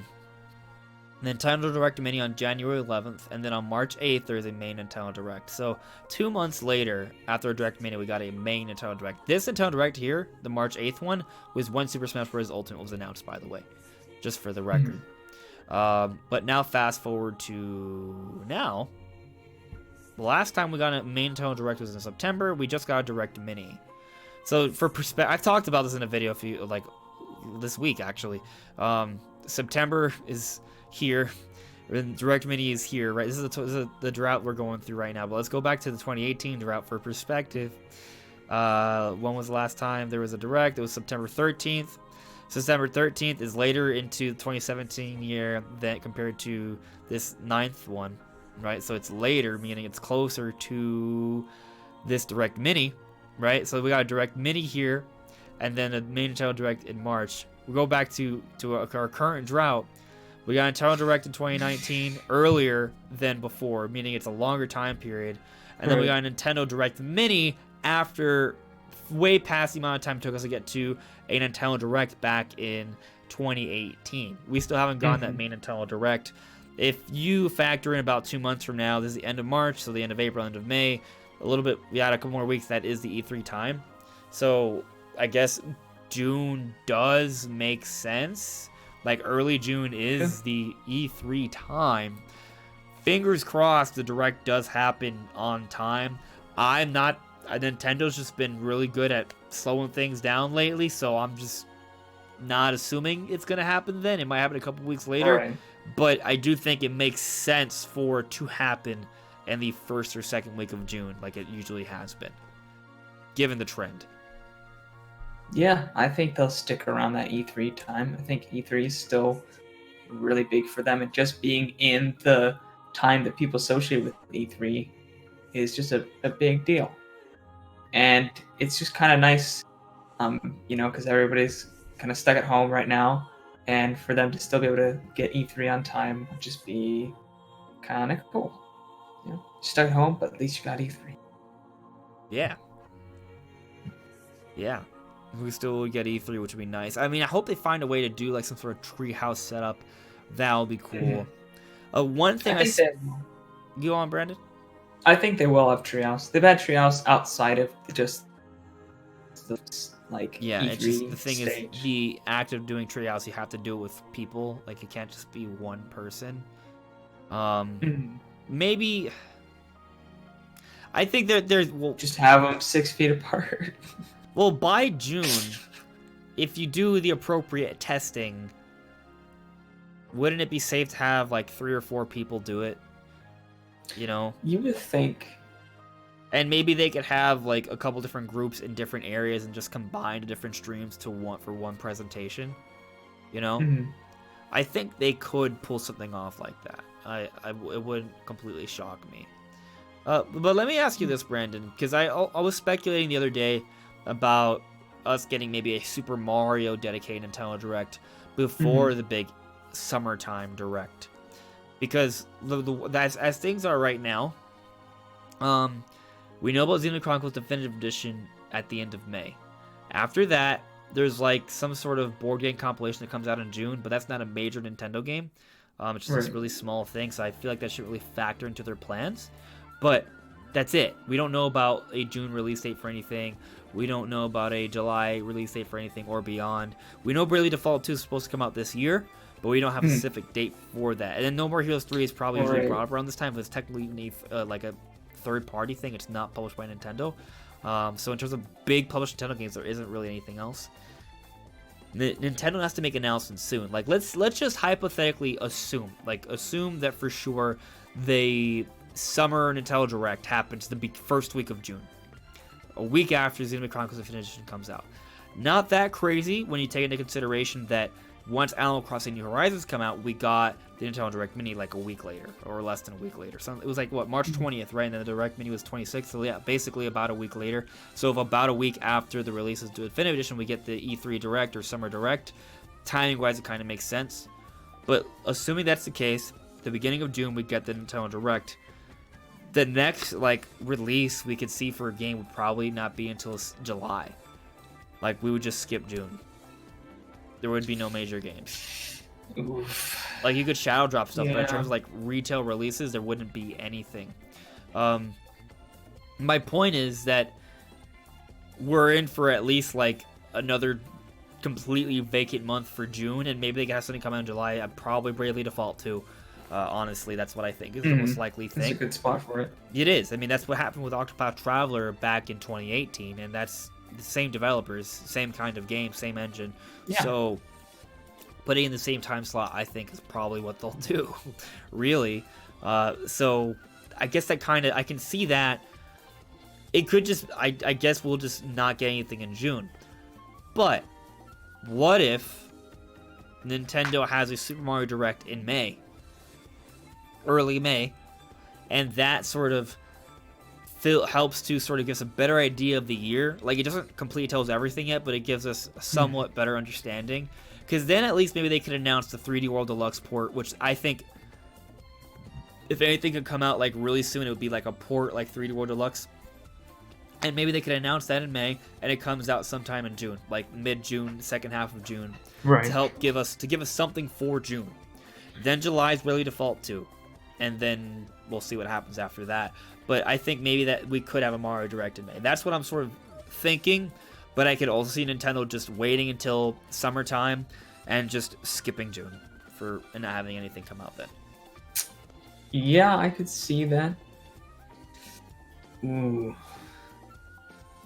Nintendo Direct Mini on January 11th, and then on March 8th, there's a main Nintendo Direct. So 2 months later, after a Direct Mini, we got a main Nintendo Direct. This Nintendo Direct here, the March 8th one, was when Super Smash Bros. Ultimate was announced, by the way. Just for the record. But now fast forward to now. The last time we got a main Nintendo Direct was in September. We just got a Direct Mini. So for perspective, I've talked about this in a video this week, actually. September is here. Direct Mini is here, right? This is the drought we're going through right now. But let's go back to the 2018 drought for perspective. When was the last time there was a Direct? It was September 13th. September 13th is later into the 2017 year than compared to this 9th one, right? So it's later, meaning it's closer to this Direct Mini, right? So we got a Direct Mini here, and then a main Nintendo Direct in March. We go back to our current drought. We got a Nintendo Direct in 2019 earlier than before, meaning it's a longer time period. And then we got a Nintendo Direct Mini after way past the amount of time it took us to get to a Nintendo Direct back in 2018. We still haven't gotten that main Nintendo Direct. If you factor in about 2 months from now, this is the end of March, so the end of April, end of May, a little bit, we had a couple more weeks, that is the E3 time. So I guess June does make sense. Like early June is the E3 time. Fingers crossed the Direct does happen on time. Nintendo's just been really good at slowing things down lately, so I'm just not assuming it's going to happen then. It might happen a couple weeks later. Right. But I do think it makes sense for it to happen in the first or second week of June, like it usually has been, given the trend. Yeah, I think they'll stick around that E3 time. I think E3 is still really big for them, and just being in the time that people associate with E3 is just a big deal. And it's just kind of nice, because everybody's kind of stuck at home right now, and for them to still be able to get E3 on time would just be kind of cool. Stuck at home, but at least you got E3. Yeah. We still would get E3, which would be nice. I mean, I hope they find a way to do like some sort of treehouse setup. That'll be cool. One thing go on, Brandon. I think they will have treehouse. They've had treehouse outside of just the E3 it's just the thing stage. is the act of doing treehouse, you have to do it with people. Like it can't just be one person. Maybe. I think there's just have them 6 feet apart. Well, by June, if you do the appropriate testing, wouldn't it be safe to have like 3 or 4 people do it? You would think. And maybe they could have like a couple different groups in different areas and just combine the different streams for one presentation. I think they could pull something off like that. It wouldn't completely shock me. But let me ask you this, Brandon, because I was speculating the other day about us getting maybe a Super Mario dedicated Nintendo Direct before the big summertime Direct. Because as things are right now, we know about Xenoblade Chronicles Definitive Edition at the end of May. After that, there's like some sort of board game compilation that comes out in June, but that's not a major Nintendo game. It's just a really small thing, so I feel like that should really factor into their plans. But that's it. We don't know about a June release date for anything. We don't know about a July release date for anything or beyond. We know Bravely Default 2 is supposed to come out this year, but we don't have a specific date for that. And then No More Heroes 3 is probably usually brought up around this time, but it's technically like a third-party thing. It's not published by Nintendo. So in terms of big published Nintendo games, there isn't really anything else. Nintendo has to make announcements soon. Like, let's just hypothetically assume that for sure the summer Nintendo Direct happens the first week of June, a week after Xenoblade Chronicles Infinite Edition comes out. Not that crazy when you take into consideration that once Animal Crossing New Horizons come out, we got the Nintendo Direct Mini like a week later, or less than a week later. So it was like, what, March 20th, right? And then the Direct Mini was 26th. So yeah, basically about a week later. So if about a week after the releases to Infinite Edition, we get the E3 Direct or Summer Direct, timing-wise, it kind of makes sense. But assuming that's the case, the beginning of June, we get the Nintendo Direct. The next, like, release we could see for a game would probably not be until July. Like, we would just skip June. There would be no major games. Oof. Like, you could shadow drop stuff, Yeah. but in terms of, like, retail releases, there wouldn't be anything. My point is that we're in for at least, like, another completely vacant month for June, and maybe they can have something come out in July. I'd probably Bravely Default too. Honestly, that's what I think is the most likely thing. That's a good spot for it. It is. I mean, that's what happened with Octopath Traveler back in 2018, and that's the same developers, same kind of game, same engine. Yeah. So putting in the same time slot, I think, is probably what they'll do, really. So I guess that kind of, I can see that. It could just, I guess we'll just not get anything in June. But what if Nintendo has a Super Mario Direct in May? Early May. And that sort of helps to sort of give us a better idea of the year. Like, it doesn't completely tell us everything yet, but it gives us a somewhat better understanding. Because then at least maybe they could announce the 3D World Deluxe port, which I think, if anything could come out like really soon, it would be like a port like 3D World Deluxe. And maybe they could announce that in May, and it comes out sometime in June, like mid-June, second half of June, Right. to help give us something for June. Then July is Bravely Default 2, and then we'll see what happens after that. But I think maybe that we could have a Mario Direct in May. That's what I'm sort of thinking, but I could also see Nintendo just waiting until summertime and just skipping June and not having anything come out then. Yeah, I could see that. Ooh.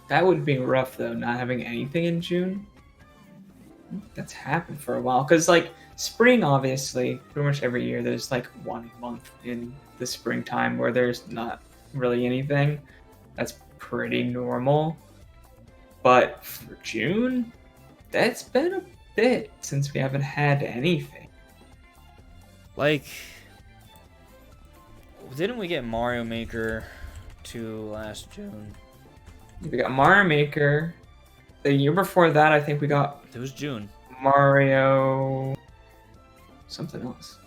That would be rough, though, not having anything in June. That's happened for a while. Because, like, spring, obviously, pretty much every year, there's, like, 1 month in the springtime where there's not really anything. That's pretty normal. But for June, that's been a bit since we haven't had anything. Like, didn't we get Mario Maker 2 last June? We got Mario Maker. The year before that, I think we got It was June. Mario something else.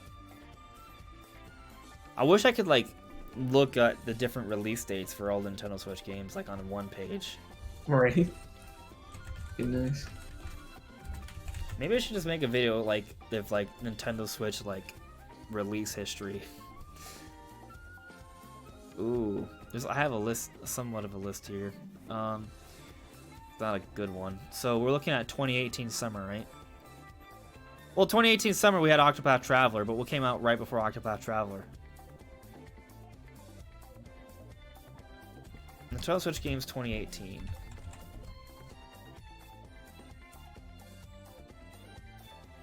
I wish I could, like, look at the different release dates for all the Nintendo Switch games, like, on one page. Right. Be nice. Maybe I should just make a video, like, of, like, Nintendo Switch, like, release history. Ooh. I have a list, somewhat of a list here. It's not a good one. So we're looking at 2018 summer, right? Well, 2018 summer we had Octopath Traveler, but what came out right before Octopath Traveler? Nintendo Switch games 2018.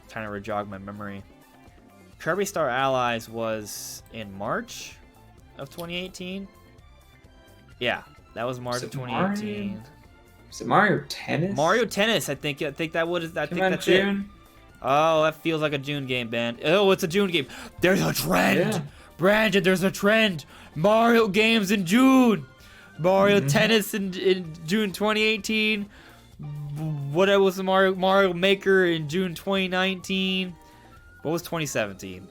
Trying to re-jog my memory. Kirby Star Allies was in March of 2018. Yeah, that was March of 2018. Is it Mario Tennis? Mario Tennis, I think that would. I think that's June? it. Oh, that feels like a June game, man. Oh, it's a June game. There's a trend, Yeah. Brandon. There's a trend. Mario games in June. Mario Tennis in June 2018. What was the Mario Maker in June 2019? What was 2017?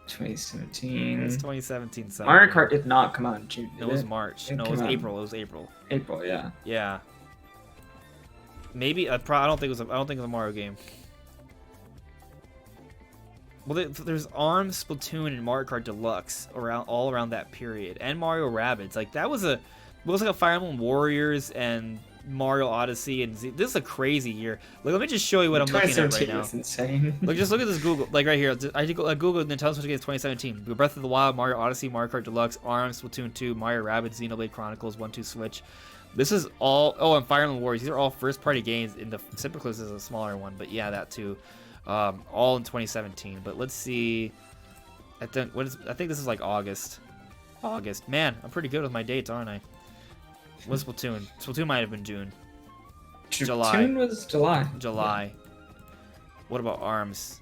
2017. It's 2017. Summer. Mario Kart did not come out in June. It was March. No, it was April. It was April. April, yeah. Yeah. Maybe I don't think it was. I don't think it was a Mario game. Well, there's ARMS, Splatoon, and Mario Kart Deluxe all around that period, and Mario Rabbids. Like that was like a Fire Emblem Warriors and Mario Odyssey, and this is a crazy year. Like, let me just show you what I'm looking at right now. It's insane. Like, just look at this Google. Like right here, I Googled Nintendo Switch games 2017. Breath of the Wild, Mario Odyssey, Mario Kart Deluxe, ARMS, Splatoon 2, Mario Rabbids, Xenoblade Chronicles 1-2 Switch. This is all. Oh, and Fire Emblem Warriors. These are all first-party games. In the Cyberclus is a smaller one, but yeah, that too. All in 2017. But let's see. I think this is like August. August. Man, I'm pretty good with my dates, aren't I? What's Splatoon? Splatoon might have been June. July. Splatoon was July. July. Yeah. What about ARMS?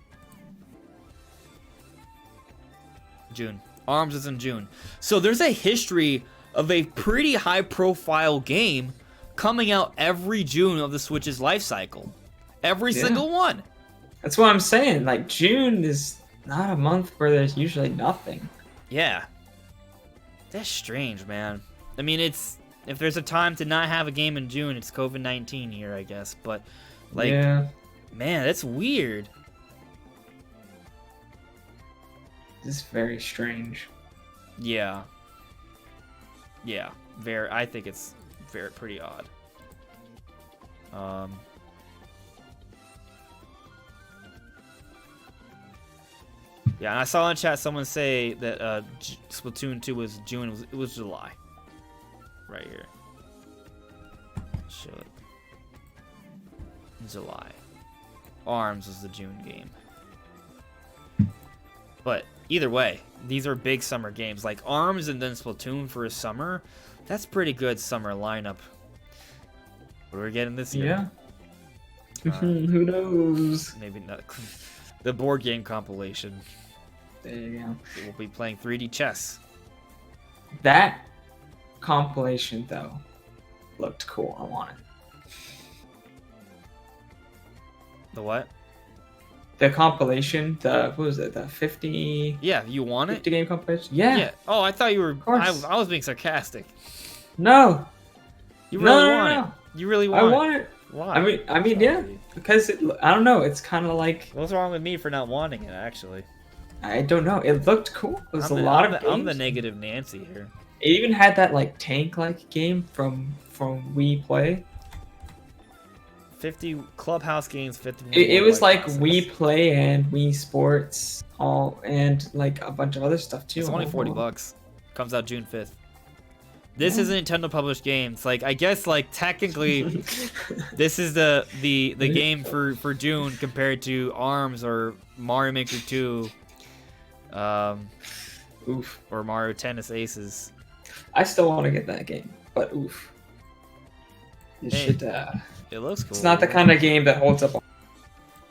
June. ARMS is in June. So there's a history of a pretty high-profile game coming out every June of the Switch's life cycle. Every single one. That's what I'm saying. Like, June is not a month where there's usually nothing. Yeah. That's strange, man. I mean, if there's a time to not have a game in June, it's COVID-19 here, I guess. But, like, man, that's weird. This is very strange. Yeah. Yeah. I think it's pretty odd. Yeah, and I saw in chat someone say that Splatoon 2 was June. It was July. Right here. Show it. July. ARMS was the June game. But either way, these are big summer games. Like ARMS and then Splatoon for a summer. That's pretty good summer lineup. What are we getting this year? Yeah. Who knows? Maybe not. The board game compilation. There you go. We'll be playing 3D chess. That compilation, though, looked cool. I want it. The what? The compilation, what was it? The 50... Yeah, you want 50 it? game compilation? Yeah. Oh, I thought you were... Of course. I was being sarcastic. No. You really want No. it. You really want I it. want it. Why? I mean, yeah. Because, I don't know. It's kind of like... What's wrong with me for not wanting it, actually? I don't know. It looked cool. It was I'm the negative Nancy here. It even had that, like, tank-like game from Wii Play. 50 Clubhouse games, 50. It was like classes. Wii Play and Wii Sports, and like a bunch of other stuff too. It's only $40. Comes out June 5th. This is a Nintendo published game. It's like, I guess, like, technically, this is the game for June compared to ARMS or Mario Maker 2, Oof. or Mario Tennis Aces. I still want to get that game, but oof. It should. It looks cool. It's not the kind of game that holds up.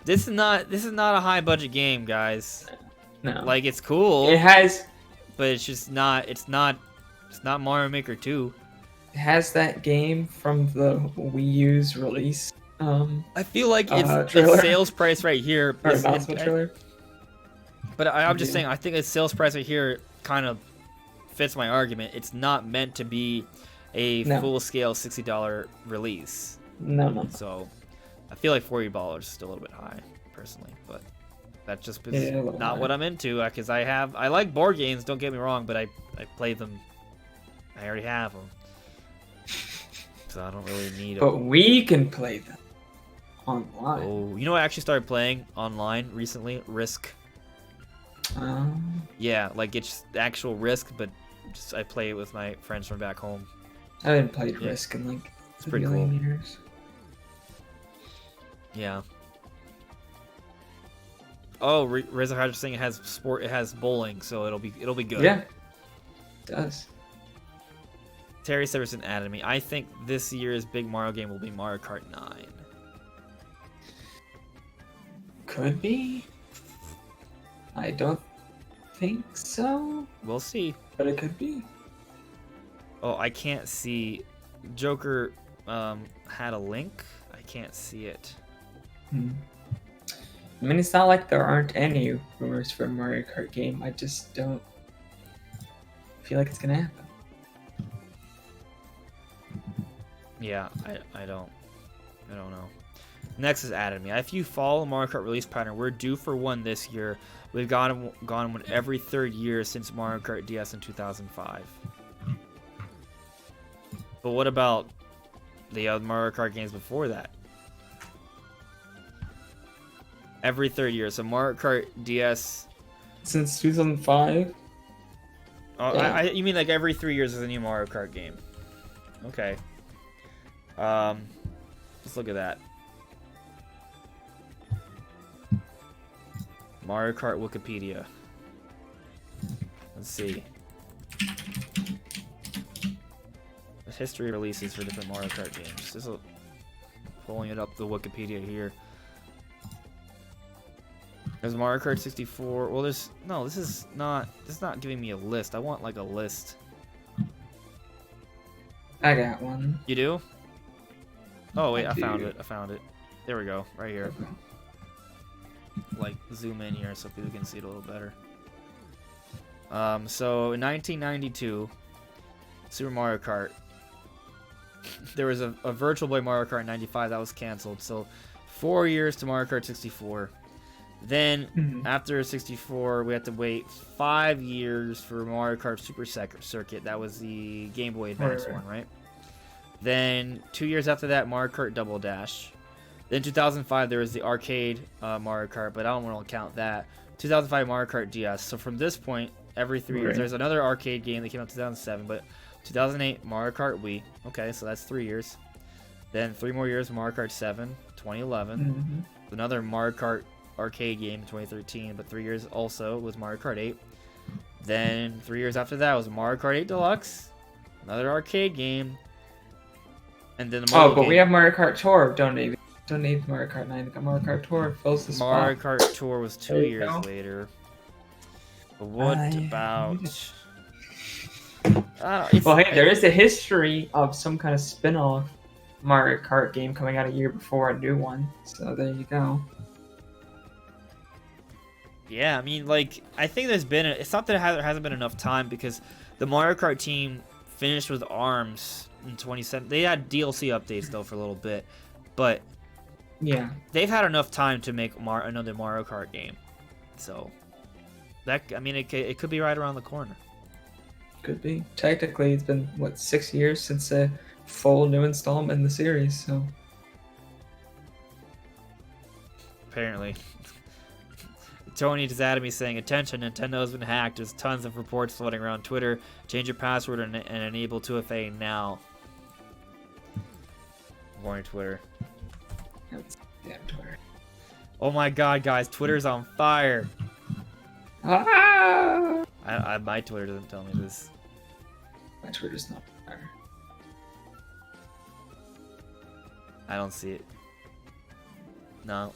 This is not a high budget game, guys. No. Like, it's cool. It has. But it's just not. It's not Mario Maker 2. It has that game from the Wii U's release. I feel like its sales price right here. Or announcement trailer. But I'm just saying, I think its sales price right here kind of fits my argument. It's not meant to be a full-scale $60 release. No. So, I feel like $40 is still a little bit high, personally. But that just is not what I'm into. Because I like board games. Don't get me wrong, but I play them. I already have them, so I don't really need them. But we can play them online. Oh, you know what I actually started playing online recently? Risk. Yeah, like it's actual Risk, but I play it with my friends from back home. I haven't played Risk in like it's pretty cool. Years. Yeah. Oh, Razor Hydra saying it has sport. It has bowling, so it'll be good. Yeah, it does. Terry Severson added me. I think this year's big Mario game will be Mario Kart 9. Could be. I don't think so. We'll see. But it could be. Oh, I can't see. Joker had a link. I can't see it. I mean, it's not like there aren't any rumors for a Mario Kart game. I just don't feel like it's gonna happen. Yeah, I don't know. Next is added me. If you follow Mario Kart release pattern, we're due for one this year. We've gone one every third year since Mario Kart DS in 2005. But what about the other Mario Kart games before that? Every third year. So Mario Kart DS since 2005. Oh, yeah. You mean like every 3 years is a new Mario Kart game? Okay. Let's look at that. Mario Kart Wikipedia. Let's see. The history of releases for different Mario Kart games. This is pulling it up the Wikipedia here. There's Mario Kart 64. Well, this is not giving me a list. I want like a list. I got one. You do? Oh wait, I found it. There we go, right here. Okay. Like zoom in here so people can see it a little better. So in 1992, Super Mario Kart. There was a Virtual Boy Mario Kart in 95 that was canceled. So 4 years to Mario Kart 64. Then after 64, we had to wait 5 years for Mario Kart Super Circuit. That was the Game Boy Advance one, right? Then 2 years after that, Mario Kart Double Dash. Then 2005, there was the arcade Mario Kart, but I don't want to count that. 2005 Mario Kart DS. So from this point, every 3 years, there's another arcade game that came out in 2007, but 2008 Mario Kart Wii. Okay, so that's 3 years. Then 3 more years Mario Kart 7, 2011. Another Mario Kart arcade game in 2013, but 3 years also was Mario Kart 8. Then 3 years after that was Mario Kart 8 Deluxe, another arcade game, and then the mobile game. We have Mario Kart Tour. Don't need Mario Kart 9. Mario Kart Tour fills the spot. Mario Kart Tour was 2 years later. But what about? Well, hey, there is a history of some kind of spin-off Mario Kart game coming out a year before a new one. So there you go. Yeah, I mean, like, I think it's not that there hasn't been enough time, because the Mario Kart team finished with ARMS in 2017. They had DLC updates, though, for a little bit. But yeah, they've had enough time to make another Mario Kart game. So, it could be right around the corner. Could be. Technically, it's been, 6 years since a full new installment in the series, so. Apparently. Tony Zadamy saying, attention, Nintendo's been hacked. There's tons of reports floating around Twitter. Change your password and enable 2FA now. Warning Twitter. Damn Twitter. Oh my god, guys, Twitter's on fire. Ah! My Twitter doesn't tell me this. My Twitter's not on fire. I don't see it. No.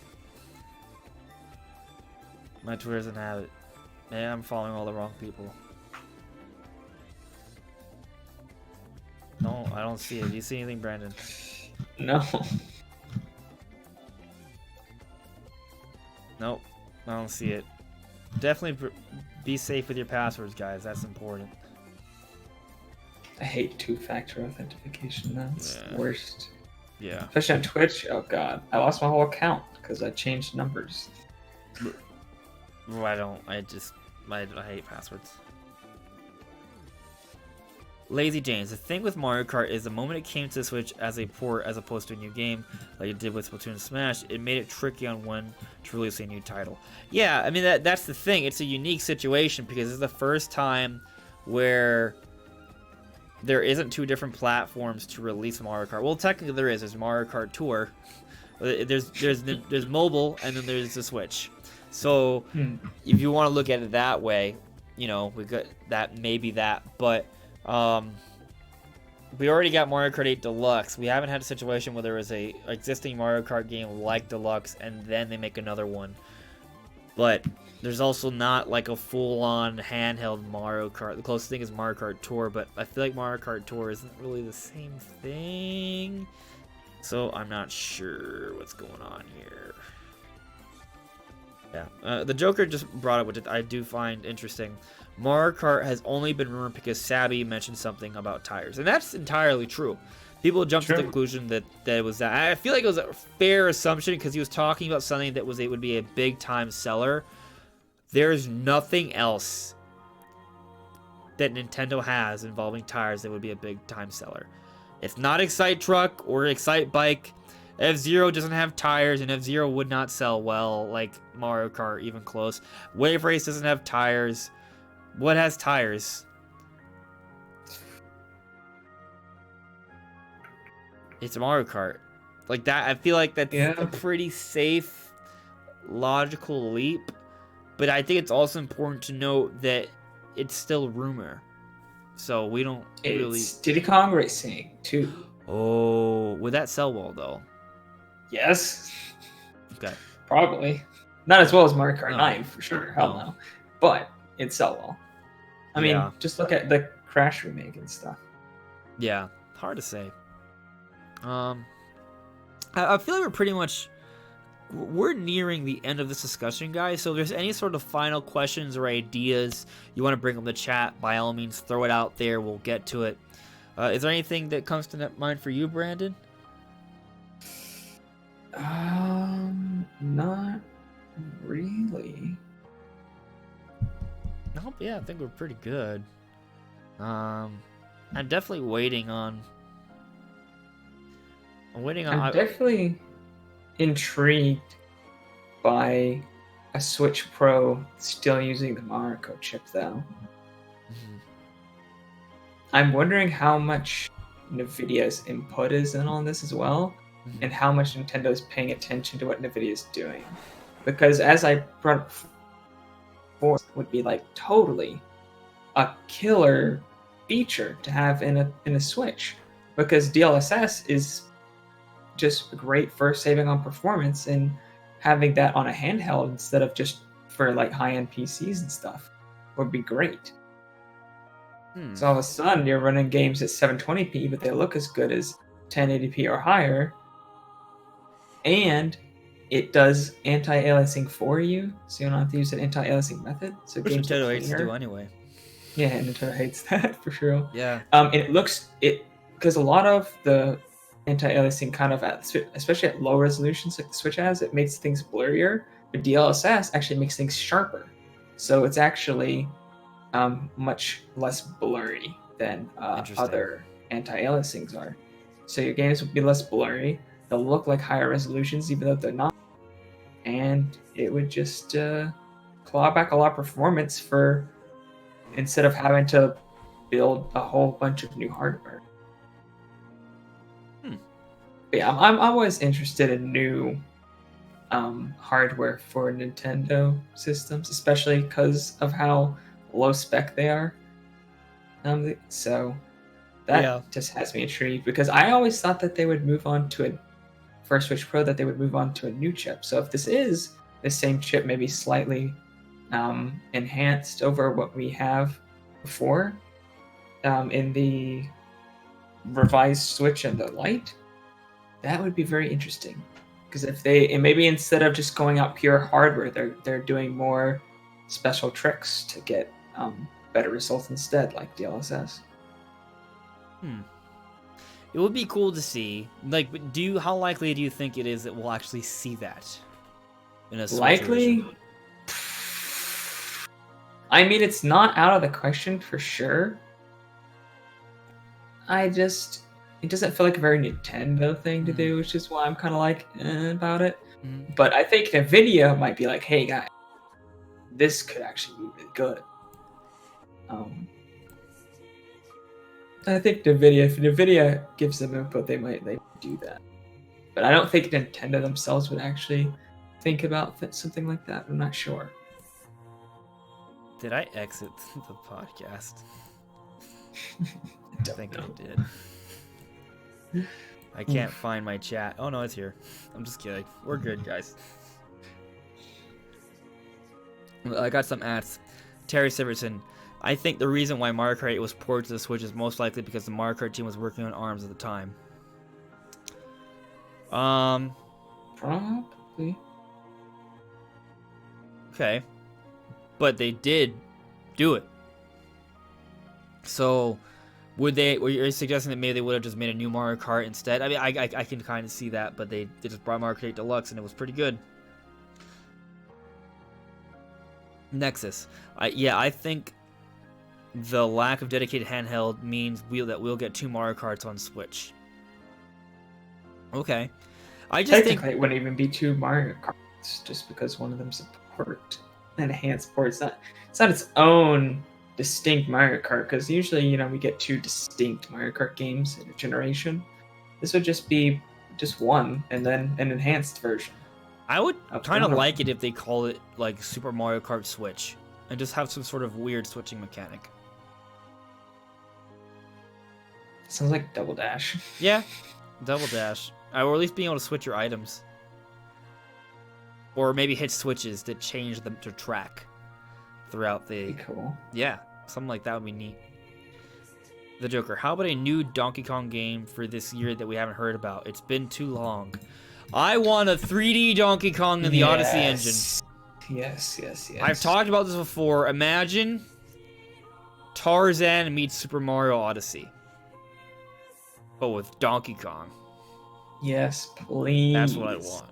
My Twitter doesn't have it. Man, I'm following all the wrong people. No, I don't see it. Do you see anything, Brandon? No. Nope. I don't see it. Definitely be safe with your passwords, guys. That's important. I hate two-factor authentication. That's the worst. Yeah. Especially on Twitch. Oh god, I lost my whole account because I changed numbers. Well, I hate passwords. Lazy James. The thing with Mario Kart is the moment it came to the Switch as a port as opposed to a new game, like it did with Splatoon and Smash, it made it tricky on when to release a new title. Yeah, I mean, that's the thing. It's a unique situation because it's the first time where there isn't 2 different platforms to release Mario Kart. Well, technically there is. There's Mario Kart Tour. There's mobile, and then there's the Switch. So if you want to look at it that way, we got that, maybe that, but we already got Mario Kart 8 Deluxe. We haven't had a situation where there was a existing Mario Kart game like Deluxe and then they make another one. But there's also not like a full-on handheld Mario Kart. The closest thing is Mario Kart Tour, but I feel like Mario Kart Tour isn't really the same thing. So I'm not sure what's going on here. Yeah, the Joker just brought up, which I do find interesting. Mario Kart has only been rumored because Sabby mentioned something about tires, and that's entirely true. People jumped to the conclusion that it was that. I feel like it was a fair assumption because he was talking about something that it would be a big time seller. There's nothing else that Nintendo has involving tires that would be a big time seller. It's not Excite Truck or Excite Bike. F-Zero doesn't have tires, and F-Zero would not sell well like Mario Kart, even close. Wave Race doesn't have tires. What has tires? it's Mario Kart. Like that, I feel like that's Yeah. a pretty safe, logical leap. But I think it's also important to note that it's still rumor. So we don't really... It's Diddy Kong Racing 2. Oh, would that sell well, though? Yes. Okay. Probably. Not as well as Mario Kart No. 9, for sure. Hell no. But it sell well. I Yeah. mean, just look at the Crash remake and stuff. Yeah, hard to say. I feel like we're nearing the end of this discussion, guys. So if there's any sort of final questions or ideas you want to bring up in the chat, by all means, throw it out there. We'll get to it. Is there anything that comes to mind for you, Brandon? Not really. Nope. Yeah, I think we're pretty good. I'm definitely waiting on. I'm definitely intrigued by a Switch Pro still using the Mario chip, though. Mm-hmm. I'm wondering how much NVIDIA's input is in on this as well, and how much Nintendo's paying attention to what NVIDIA's doing. Because as I brought up before, would be like totally a killer feature to have in a Switch. Because DLSS is just great for saving on performance, and having that on a handheld instead of just for like high-end PCs and stuff would be great. So all of a sudden you're running games at 720p, but they look as good as 1080p or higher, and it does anti-aliasing for you, so you don't have to use an anti-aliasing method. So which games Nintendo hates to do anyway. Yeah, Nintendo hates that for sure. Yeah. And it looks because a lot of the anti-aliasing kind of especially at low resolutions like the Switch has, it makes things blurrier, but DLSS actually makes things sharper, so it's actually much less blurry than other anti-aliasings are. So your games will be less blurry, they'll look like higher resolutions even though they're not, and it would just claw back a lot of performance for instead of having to build a whole bunch of new hardware. But yeah, I'm always interested in new hardware for Nintendo systems, especially because of how low spec they are. So that just has me intrigued, because I always thought that they would move on to for Switch Pro, that they would move on to a new chip. So if this is the same chip, maybe slightly enhanced over what we have before in the revised Switch and the Lite, that would be very interesting. Because if and maybe instead of just going out pure hardware, they're doing more special tricks to get better results instead, like DLSS. It would be cool to see. Like, how likely do you think it is that we'll actually see that in a Switch likely version? I mean, it's not out of the question for sure. It doesn't feel like a very Nintendo thing to do, which is why I'm kind of like about it. But I think NVIDIA might be like, hey guys, this could actually be really good. I think if NVIDIA gives them input, they might do that. But I don't think Nintendo themselves would actually think about something like that. I'm not sure. Did I exit the podcast? I think I did. I can't find my chat. Oh no, it's here. I'm just kidding. We're good, guys. I got some ads. Terry Siverson. I think the reason why Mario Kart 8 was ported to the Switch is most likely because the Mario Kart team was working on ARMS at the time. Probably. Okay. But they did do it. So, were you suggesting that maybe they would have just made a new Mario Kart instead? I mean, I can kind of see that, but they just brought Mario Kart 8 Deluxe, and it was pretty good. Nexus. I think the lack of dedicated handheld means we'll get 2 Mario Karts on Switch. Okay. I just think it wouldn't even be 2 Mario Karts, just because one of them's a port, an enhanced port. It's not its own distinct Mario Kart, because usually we get 2 distinct Mario Kart games in a generation. This would just be just one, and then an enhanced version. I would kind of down. like it if they call it like Super Mario Kart Switch, and just have some sort of weird switching mechanic. Sounds like Double Dash. Yeah, Double Dash, or at least being able to switch your items, or maybe hit switches that change them to track throughout the. Be cool. Yeah, something like that would be neat. The Joker. How about a new Donkey Kong game for this year that we haven't heard about? It's been too long. I want a 3D Donkey Kong in the Odyssey engine. Yes. I've talked about this before. Imagine Tarzan meets Super Mario Odyssey, but with Donkey Kong. Yes, please. That's what I want.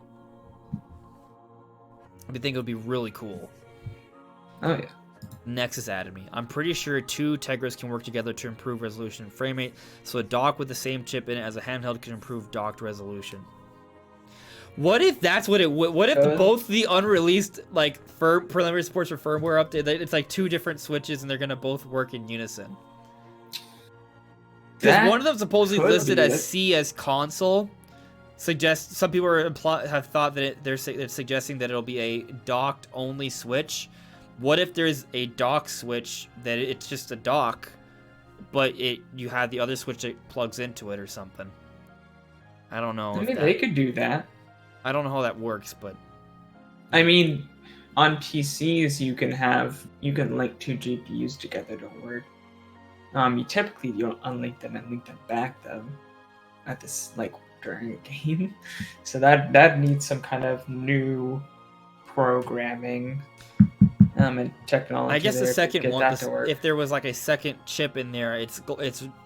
I think it would be really cool. Oh, yeah. Nexus added me. I'm pretty sure two Tegras can work together to improve resolution and frame rate, so a dock with the same chip in it as a handheld can improve docked resolution. What if that's what it would? What if both the unreleased like preliminary reports for firmware update? It's like two different switches and they're gonna both work in unison. Because one of them supposedly listed as C as console. Some people have thought that they're suggesting that it'll be a docked only switch. What if there's a dock switch that it's just a dock, but you have the other switch that plugs into it or something? I don't know. I mean, they could do that. I don't know how that works, but I mean, on PCs you can link two GPUs together to work. You typically don't unlink them and link them back though. At this during a game, so that needs some kind of new programming and technology. I guess the second one, if there was like a second chip in there, its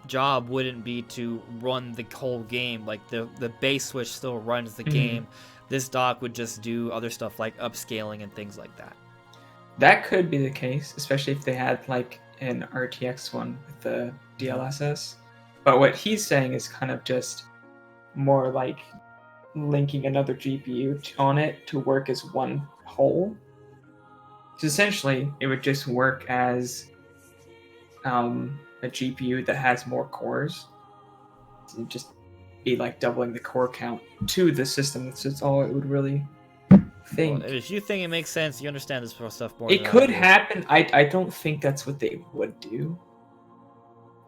job wouldn't be to run the whole game. Like the base switch still runs the game. This dock would just do other stuff like upscaling and things like that. That could be the case, especially if they had like an RTX one with the DLSS. But what he's saying is kind of just more like linking another GPU on it to work as one whole. So essentially, it would just work as a GPU that has more cores. It'd just be like doubling the core count to the system. That's all it would really think. Well, if you think it makes sense, you understand this stuff more. It could happen. I don't think that's what they would do.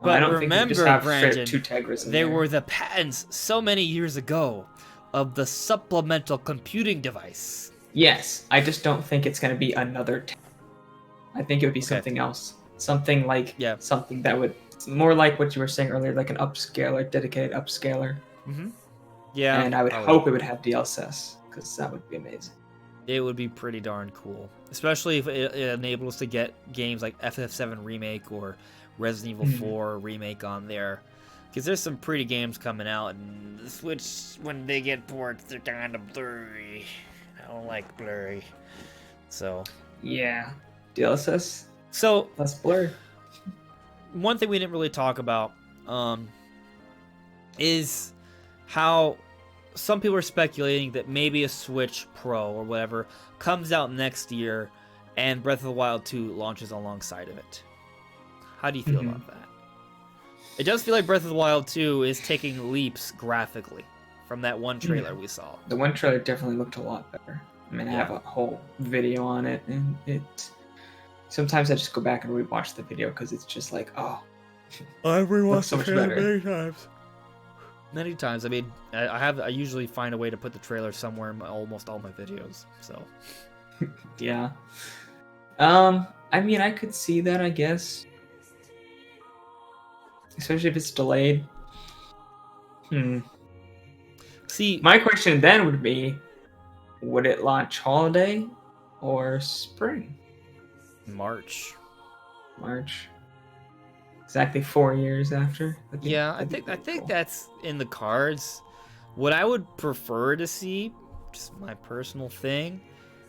But I don't remember, think have Brandon, two Tegras in there were the patents so many years ago of the supplemental computing device. Yes, I just don't think it's going to be another I think it would be something else. Something like something that would more like what you were saying earlier, like an upscaler, dedicated upscaler. Mm-hmm. Yeah. And I would hope it would have DLSS, because that would be amazing. It would be pretty darn cool, especially if it enables us to get games like FF7 Remake or Resident Evil 4 Remake on there. Because there's some pretty games coming out, and the Switch, when they get ports, they're kind of blurry. I don't like blurry. So. Yeah. DLSS? So. Less blur. One thing we didn't really talk about is how some people are speculating that maybe a Switch Pro or whatever comes out next year and Breath of the Wild 2 launches alongside of it. How do you feel about that? It does feel like Breath of the Wild 2 is taking leaps graphically from that one trailer we saw. The one trailer definitely looked a lot better. I mean, I have a whole video on it, and sometimes I just go back and rewatch the video because it's just like, oh, I've rewatched so much better. Many times. Many times. I mean, I usually find a way to put the trailer somewhere in almost all my videos. So. Yeah. I mean, I could see that, I guess. Especially if it's delayed. See, my question then would be, would it launch holiday or spring? March. Exactly 4 years after. I think that's in the cards. What I would prefer to see, just my personal thing,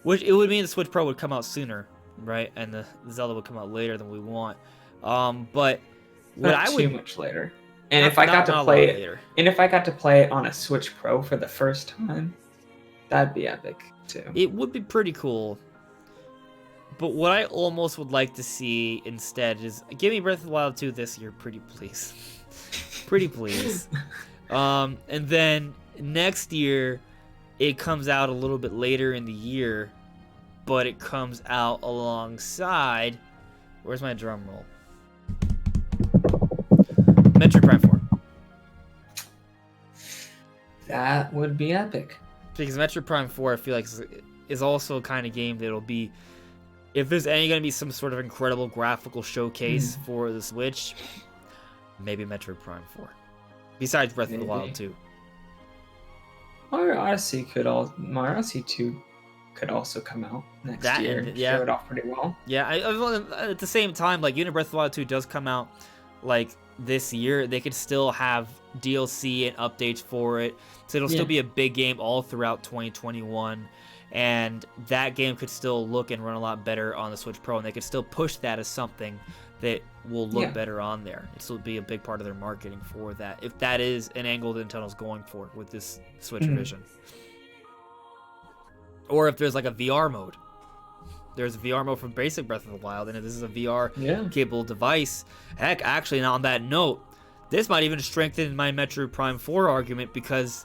which it would mean the Switch Pro would come out sooner, right? And the Zelda would come out later than we want. But what I would too much later. And if I got to play it, and if I got to play it on a Switch Pro for the first time, that'd be epic too. It would be pretty cool. But what I almost would like to see instead is give me Breath of the Wild 2 this year, pretty please. Pretty please. And then next year, it comes out a little bit later in the year, but it comes out alongside. Where's my drum roll? Metroid Prime 4. That would be epic. Because Metroid Prime 4, I feel like, is also a kind of game that'll be, if there's any going to be some sort of incredible graphical showcase for the Switch, maybe Metroid Prime 4. Besides Breath of the Wild 2. Mario Odyssey 2 could also come out next year. Show it off pretty well. Yeah, at the same time, like, even if Breath of the Wild 2 does come out, like, this year, they could still have DLC and updates for it. So it'll still be a big game all throughout 2021. And that game could still look and run a lot better on the Switch Pro. And they could still push that as something that will look better on there. It'll be a big part of their marketing for that. If that is an angle that Nintendo's going for with this Switch revision. Or if there's like a VR mode. There's a VR mode from basic Breath of the Wild, and if this is a VR-capable device, heck, actually, now on that note, this might even strengthen my Metroid Prime 4 argument, because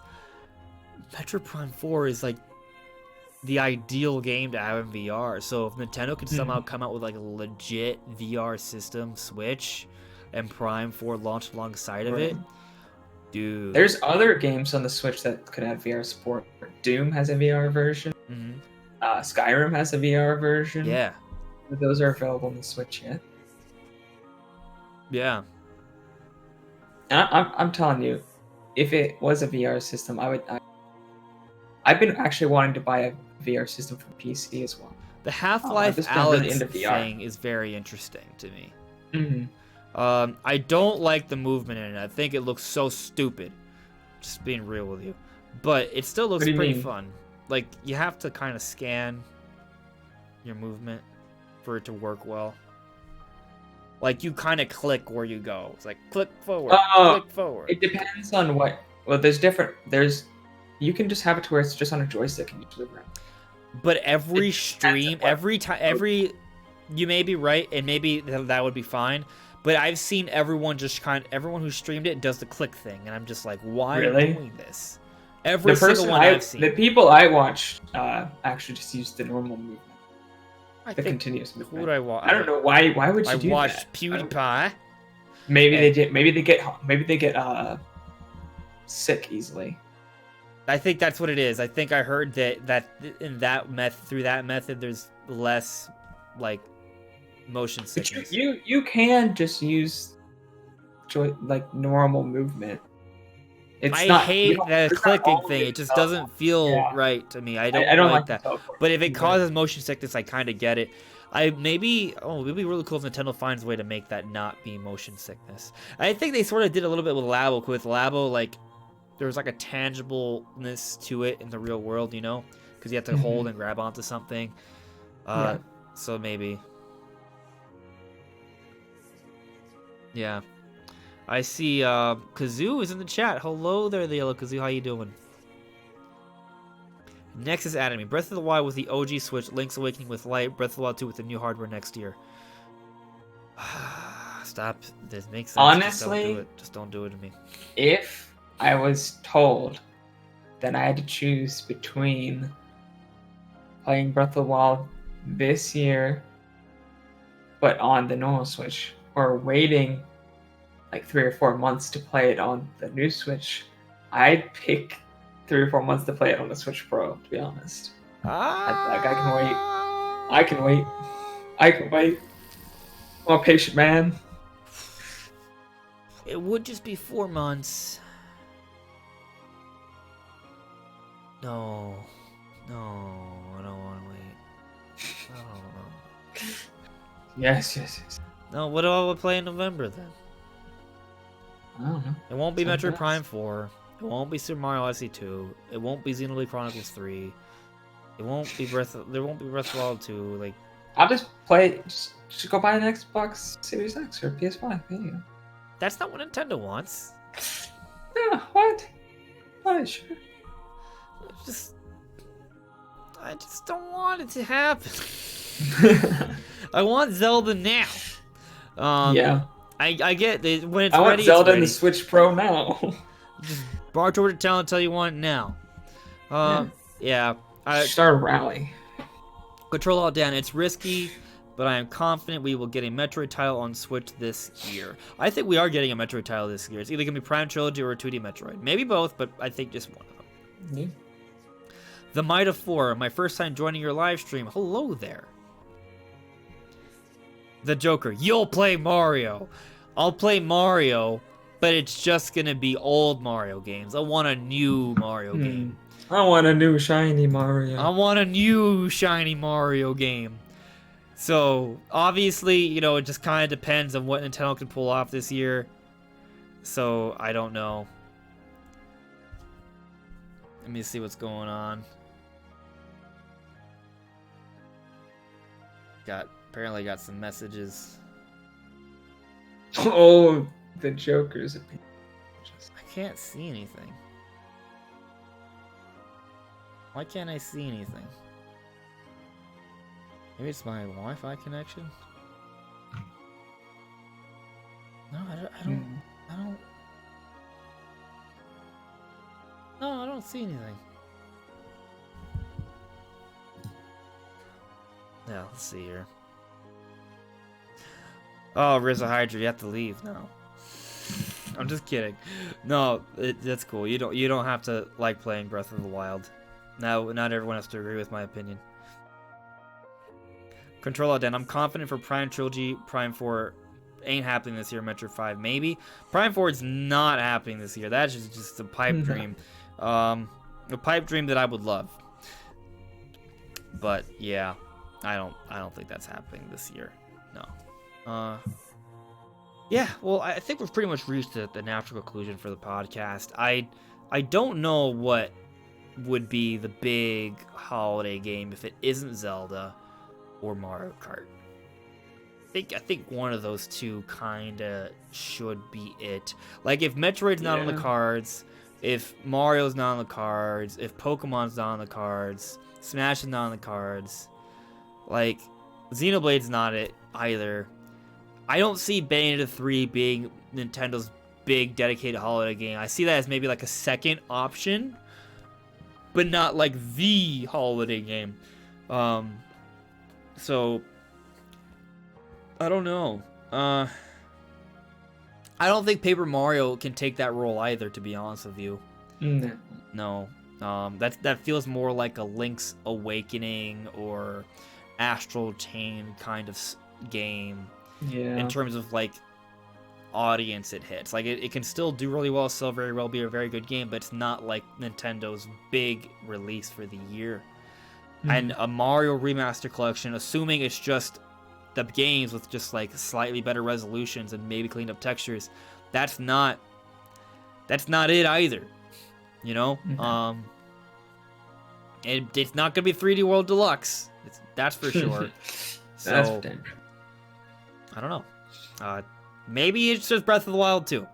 Metroid Prime 4 is, like, the ideal game to have in VR. So if Nintendo could somehow come out with, like, a legit VR system, Switch, and Prime 4 launched alongside of it, dude. There's other games on the Switch that could have VR support. Doom has a VR version. Skyrim has a VR version. Yeah. Those are available on the Switch yet. Yeah. And I'm telling you, if it was a VR system, I've been actually wanting to buy a VR system for PC as well. The Half-Life Alyx thing is very interesting to me. I don't like the movement in it. I think it looks so stupid. Just being real with you. But it still looks pretty fun. Like, you have to kind of scan your movement for it to work well. Like, you kind of click where you go. It's like, click forward, click forward. It depends on what... Well, you can just have it to where it's just on a joystick and you just move around. But every stream, you may be right, and maybe that would be fine. But I've seen everyone who streamed it does the click thing, and I'm just like, why are you doing this? Every single one I've seen. The people I watched actually just used the normal movement. The continuous movement. Who would I watch? I don't know why. Why would you do that? I watched PewDiePie. Maybe they get sick easily. I think that's what it is. I think I heard that through that method, there's less like motion sickness. You can just use normal movement. I hate that clicking thing. It just doesn't feel right to me. I don't like that. But if it causes motion sickness, I kind of get it. It would be really cool if Nintendo finds a way to make that not be motion sickness. I think they sort of did a little bit with Labo. With Labo, like, there was like a tangibleness to it in the real world, you know? Because you have to hold and grab onto something. So maybe. Yeah. I see Kazoo is in the chat. Hello there, the Yellow Kazoo. How you doing? Nexus Anime. Breath of the Wild with the OG Switch. Link's Awakening with Light. Breath of the Wild 2 with the new hardware next year. Stop. This makes sense. Honestly, just don't do it to me. If I was told that I had to choose between playing Breath of the Wild this year, but on the normal Switch, or waiting like 3 or 4 months to play it on the new Switch, I'd pick 3 or 4 months to play it on the Switch Pro, to be honest. I can wait. I'm a patient man. It would just be 4 months. No, I don't want to wait. I don't know. Yes. No, what do I play in November then? I don't know. It won't be Metroid Prime 4. It won't be Super Mario Odyssey 2. It won't be Xenoblade Chronicles 3. It won't be there won't be Breath of the Wild 2. Like, I'll just play. Just go buy an Xbox Series X or PS5. There you go. That's not what Nintendo wants. Yeah, what? Why? Sure. I just don't want it to happen. I want Zelda now. Yeah. I get it when it's I ready. want Zelda in the Switch Pro now. Just barge over to town and tell you want it now. Yeah. Start a rally. Control Alt Dan. It's risky, but I am confident we will get a Metroid title on Switch this year. I think we are getting a Metroid title this year. It's either going to be Prime Trilogy or a 2D Metroid. Maybe both, but I think just one of them. Yeah. The Might of 4. My first time joining your live stream. Hello there. The Joker. You'll play Mario. I'll play Mario, but it's just going to be old Mario games. I want a new Mario game. I want a new shiny Mario. I want a new shiny Mario game. So, obviously, it just kind of depends on what Nintendo can pull off this year. So, I don't know. Let me see what's going on. Apparently got some messages. Oh, the Joker's opinion. I can't see anything. Why can't I see anything? Maybe it's my Wi-Fi connection? No, I don't... No, I don't see anything. Yeah, let's see here. Oh, Rizza Hydra, you have to leave now. I'm just kidding. No, that's cool. You don't have to like playing Breath of the Wild. No, not everyone has to agree with my opinion. Control Alt Dan. I'm confident for Prime Trilogy. Prime 4 ain't happening this year. Metroid 5 maybe. Prime 4 is not happening this year. That's just a pipe dream. A pipe dream that I would love. But yeah, I don't think that's happening this year. No. Yeah, well, I think we've pretty much reached the natural conclusion for the podcast. I don't know what would be the big holiday game if it isn't Zelda or Mario Kart. I think one of those two kinda should be it. Like, if Metroid's not on the cards, if Mario's not on the cards, if Pokemon's not on the cards, Smash is not on the cards, like, Xenoblade's not it either. I don't see Bayonetta 3 being Nintendo's big dedicated holiday game. I see that as maybe like a second option, but not like the holiday game. So I don't know. I don't think Paper Mario can take that role either, to be honest with you. No. That feels more like a Link's Awakening or Astral Chain kind of game. Yeah. In terms of like audience it hits. Like it can still do really well, still very well be a very good game, but it's not like Nintendo's big release for the year. And a Mario Remaster collection, assuming it's just the games with just like slightly better resolutions and maybe cleaned up textures, that's not it either. You know? It's not gonna be 3D World Deluxe. That's for sure. So That's for damn sure. I don't know. Maybe it's just Breath of the Wild 2.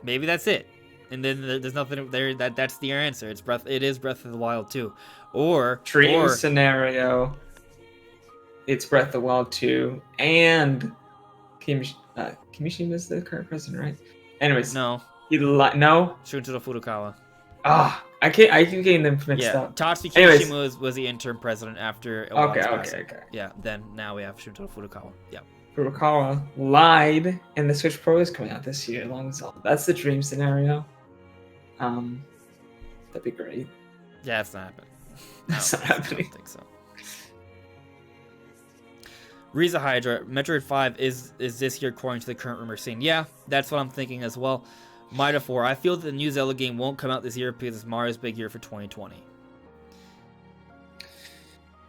Maybe that's it. And then there's nothing there. That's the answer. It is Breath of the Wild 2. Or dream scenario. It's Breath of the Wild 2 and Kimishima's the current president, right? Anyways, no. No. Shuntoru Furukawa. I keep getting them mixed up. Tatsuki Kimishima was the interim president after. Okay. Yeah. Then now we have Shuntoru Furukawa. Yeah. Furukawa lied, and the Switch Pro is coming out this year, along with Zelda. That's the dream scenario. That'd be great. Yeah, it's not happening. That's not happening. I don't think so. Riza Hydra, Metroid 5 is this year according to the current rumor scene. Yeah, that's what I'm thinking as well. Mida 4, I feel that the new Zelda game won't come out this year because it's Mario's big year for 2020.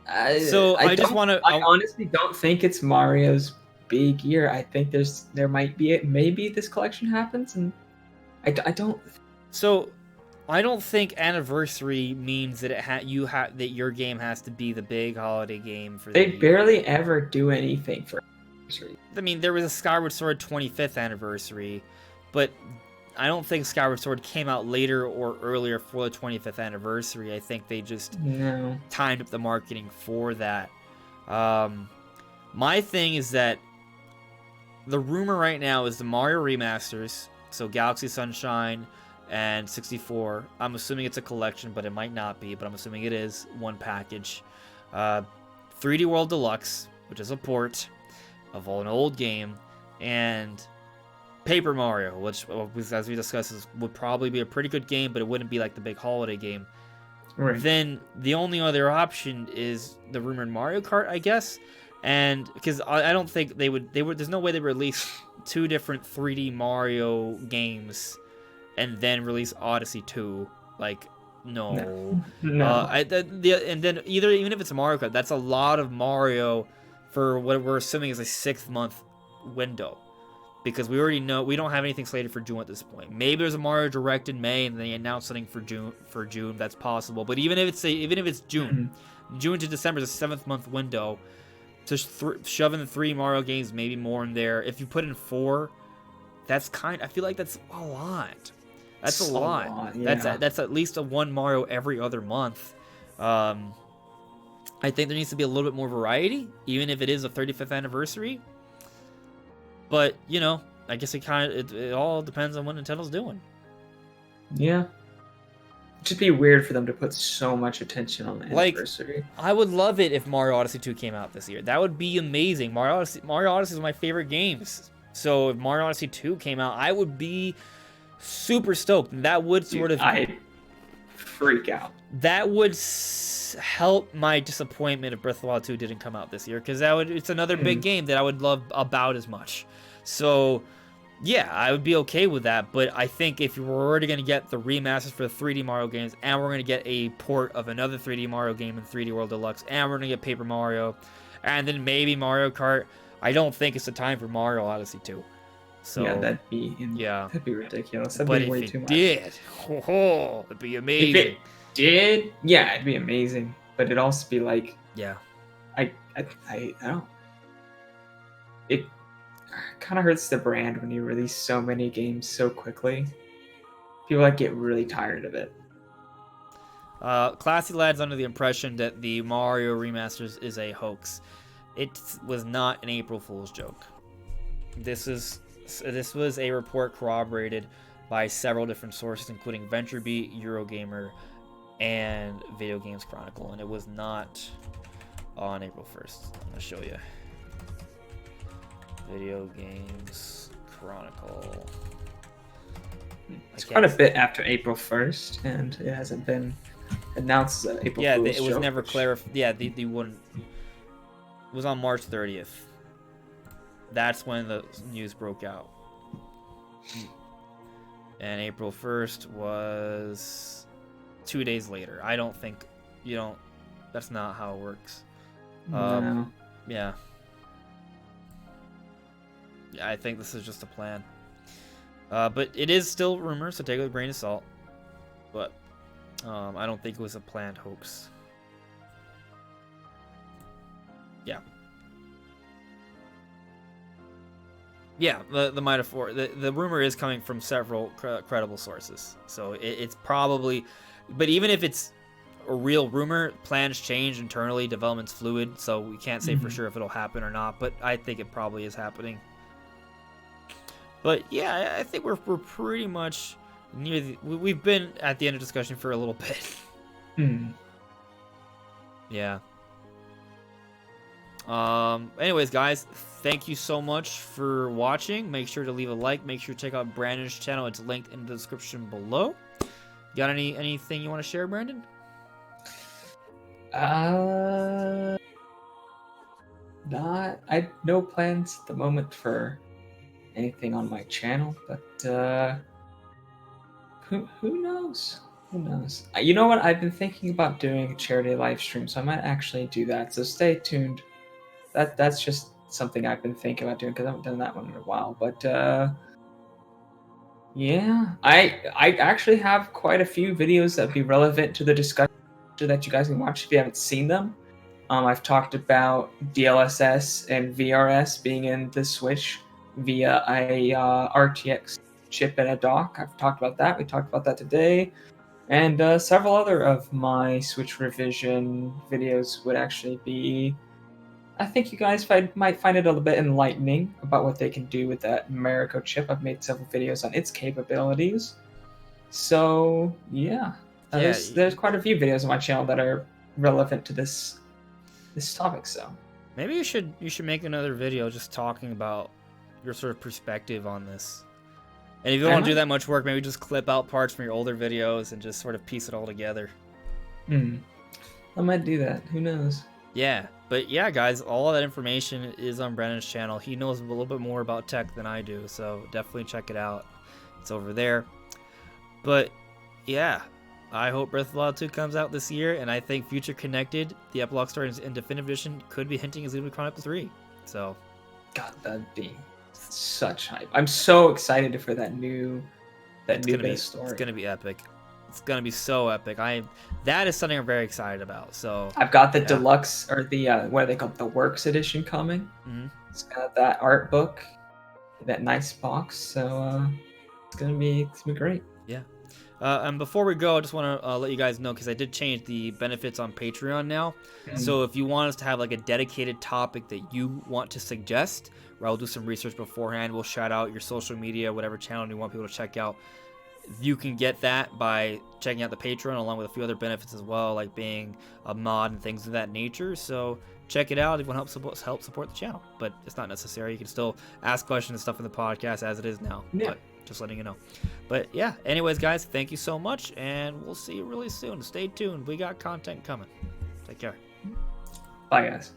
I honestly don't think it's Mario's big year. I think there might be it. Maybe this collection happens, and I don't. So, I don't think anniversary means that that your game has to be the big holiday game for. They barely ever do anything for anniversary. I mean, there was a Skyward Sword 25th anniversary, but I don't think Skyward Sword came out later or earlier for the 25th anniversary. I think they just timed up the marketing for that. My thing is that the rumor right now is the Mario remasters, so Galaxy Sunshine and 64. I'm assuming it's a collection, but it might not be, but I'm assuming it is one package. 3D World Deluxe, which is a port of an old game, and Paper Mario, which, as we discussed, would probably be a pretty good game, but it wouldn't be like the big holiday game. Right. Then the only other option is the rumored Mario Kart, I guess. And because I don't think they would, there's no way they release 2 different 3D Mario games and then release Odyssey 2. Like, no. No. And then even if it's Mario Kart, that's a lot of Mario for what we're assuming is a 6-month window. Because we already know we don't have anything slated for June at this point. Maybe there's a Mario Direct in May and they announce something for June. That's possible. But even if it's June, June to December is a 7-month window. To shove in the 3 Mario games, maybe more in there. If you put in 4, I feel like that's a lot. That's a lot. Yeah. That's at least a 1 Mario every other month. I think there needs to be a little bit more variety, even if it is a 35th anniversary. But, you know, I guess it all depends on what Nintendo's doing. Yeah. It'd just be weird for them to put so much attention on the anniversary. I would love it if Mario Odyssey 2 came out this year. That would be amazing. Mario Odyssey is one of my favorite games. So if Mario Odyssey 2 came out, I would be super stoked. That would I'd freak out. That would help my disappointment if Breath of the Wild 2 didn't come out this year, because it's another big game that I would love about as much. So yeah, I would be okay with that, but I think if we're already going to get the remasters for the 3D Mario games, and we're going to get a port of another 3D Mario game in 3D World Deluxe, and we're going to get Paper Mario, and then maybe Mario Kart, I don't think it's the time for Mario Odyssey 2. So yeah, that'd be ridiculous. That'd be way too much. It'd be amazing. If it did, yeah, it'd be amazing. But it'd also be like, yeah, I don't. It kind of hurts the brand when you release so many games so quickly. People get really tired of it. Classy Lad's under the impression that the Mario remasters is a hoax. It was not an April Fool's joke. This was a report corroborated by several different sources, including VentureBeat, Eurogamer, and Video Games Chronicle, and it was not on April 1st. I'm gonna show you. Video Games Chronicle. It's quite a bit after April 1st, and it hasn't been announced as April Fool's it was joke. never clarified. Yeah, the one it was on March 30th. That's when the news broke out. And April 1st was 2 days later. I don't think that's not how it works. No. Yeah. Yeah, I think this is just a plan. But it is still rumor, so take it with a grain of salt. But I don't think it was a planned hoax. Yeah. Yeah, the Might of 4. The rumor is coming from several credible sources. So it's probably... But even if it's a real rumor, plans change internally, development's fluid, so we can't say for sure if it'll happen or not, but I think it probably is happening. But yeah, I think we're pretty much near we've been at the end of discussion for a little bit. Yeah. Anyways, guys, thank you so much for watching. Make sure to leave a like. Make sure to check out Brandon's channel. It's linked in the description below. Got anything you want to share, Brandon? No plans at the moment for anything on my channel, but who knows? Who knows? You know what? I've been thinking about doing a charity live stream, so I might actually do that. So stay tuned. That's just something I've been thinking about doing because I haven't done that one in a while. But yeah, I actually have quite a few videos that'd be relevant to the discussion that you guys can watch if you haven't seen them. I've talked about DLSS and VRS being in the Switch via a RTX chip and a dock. I've talked about that. We talked about that today. And several other of my Switch revision videos would actually be... I think you guys might find it a little bit enlightening about what they can do with that Americo chip. I've made several videos on its capabilities. So yeah, Yeah, there's quite a few videos on my channel that are relevant to this topic. So maybe you should make another video just talking about your sort of perspective on this. And if you don't want to do that much work, maybe just clip out parts from your older videos and just sort of piece it all together. I might do that. Who knows? Yeah, but yeah, guys, all of that information is on Brennan's channel. He knows a little bit more about tech than I do, so definitely check it out. It's over there. But yeah, I hope Breath of the Wild 2 comes out this year, and I think Future Connected, the epilogue story in Definitive Edition, could be hinting at Xenoblade Chronicles 3. So, God, that'd be such hype. I'm so excited for that new base story. It's gonna be epic. It's gonna be so epic. That is something I'm very excited about. So I've got the deluxe or the what are they called, the Works edition coming. It's got that art book, that nice box. So it's gonna be great. Yeah. And before we go, I just want to let you guys know, because I did change the benefits on Patreon now. So if you want us to have like a dedicated topic that you want to suggest, where I'll do some research beforehand, we'll shout out your social media, whatever channel you want people to check out. You can get that by checking out the Patreon, along with a few other benefits as well, like being a mod and things of that nature. So check it out if you want to help support the channel. But it's not necessary. You can still ask questions and stuff in the podcast as it is now. Yeah. But just letting you know. But yeah, anyways, guys, thank you so much, and we'll see you really soon. Stay tuned. We got content coming. Take care. Bye, guys.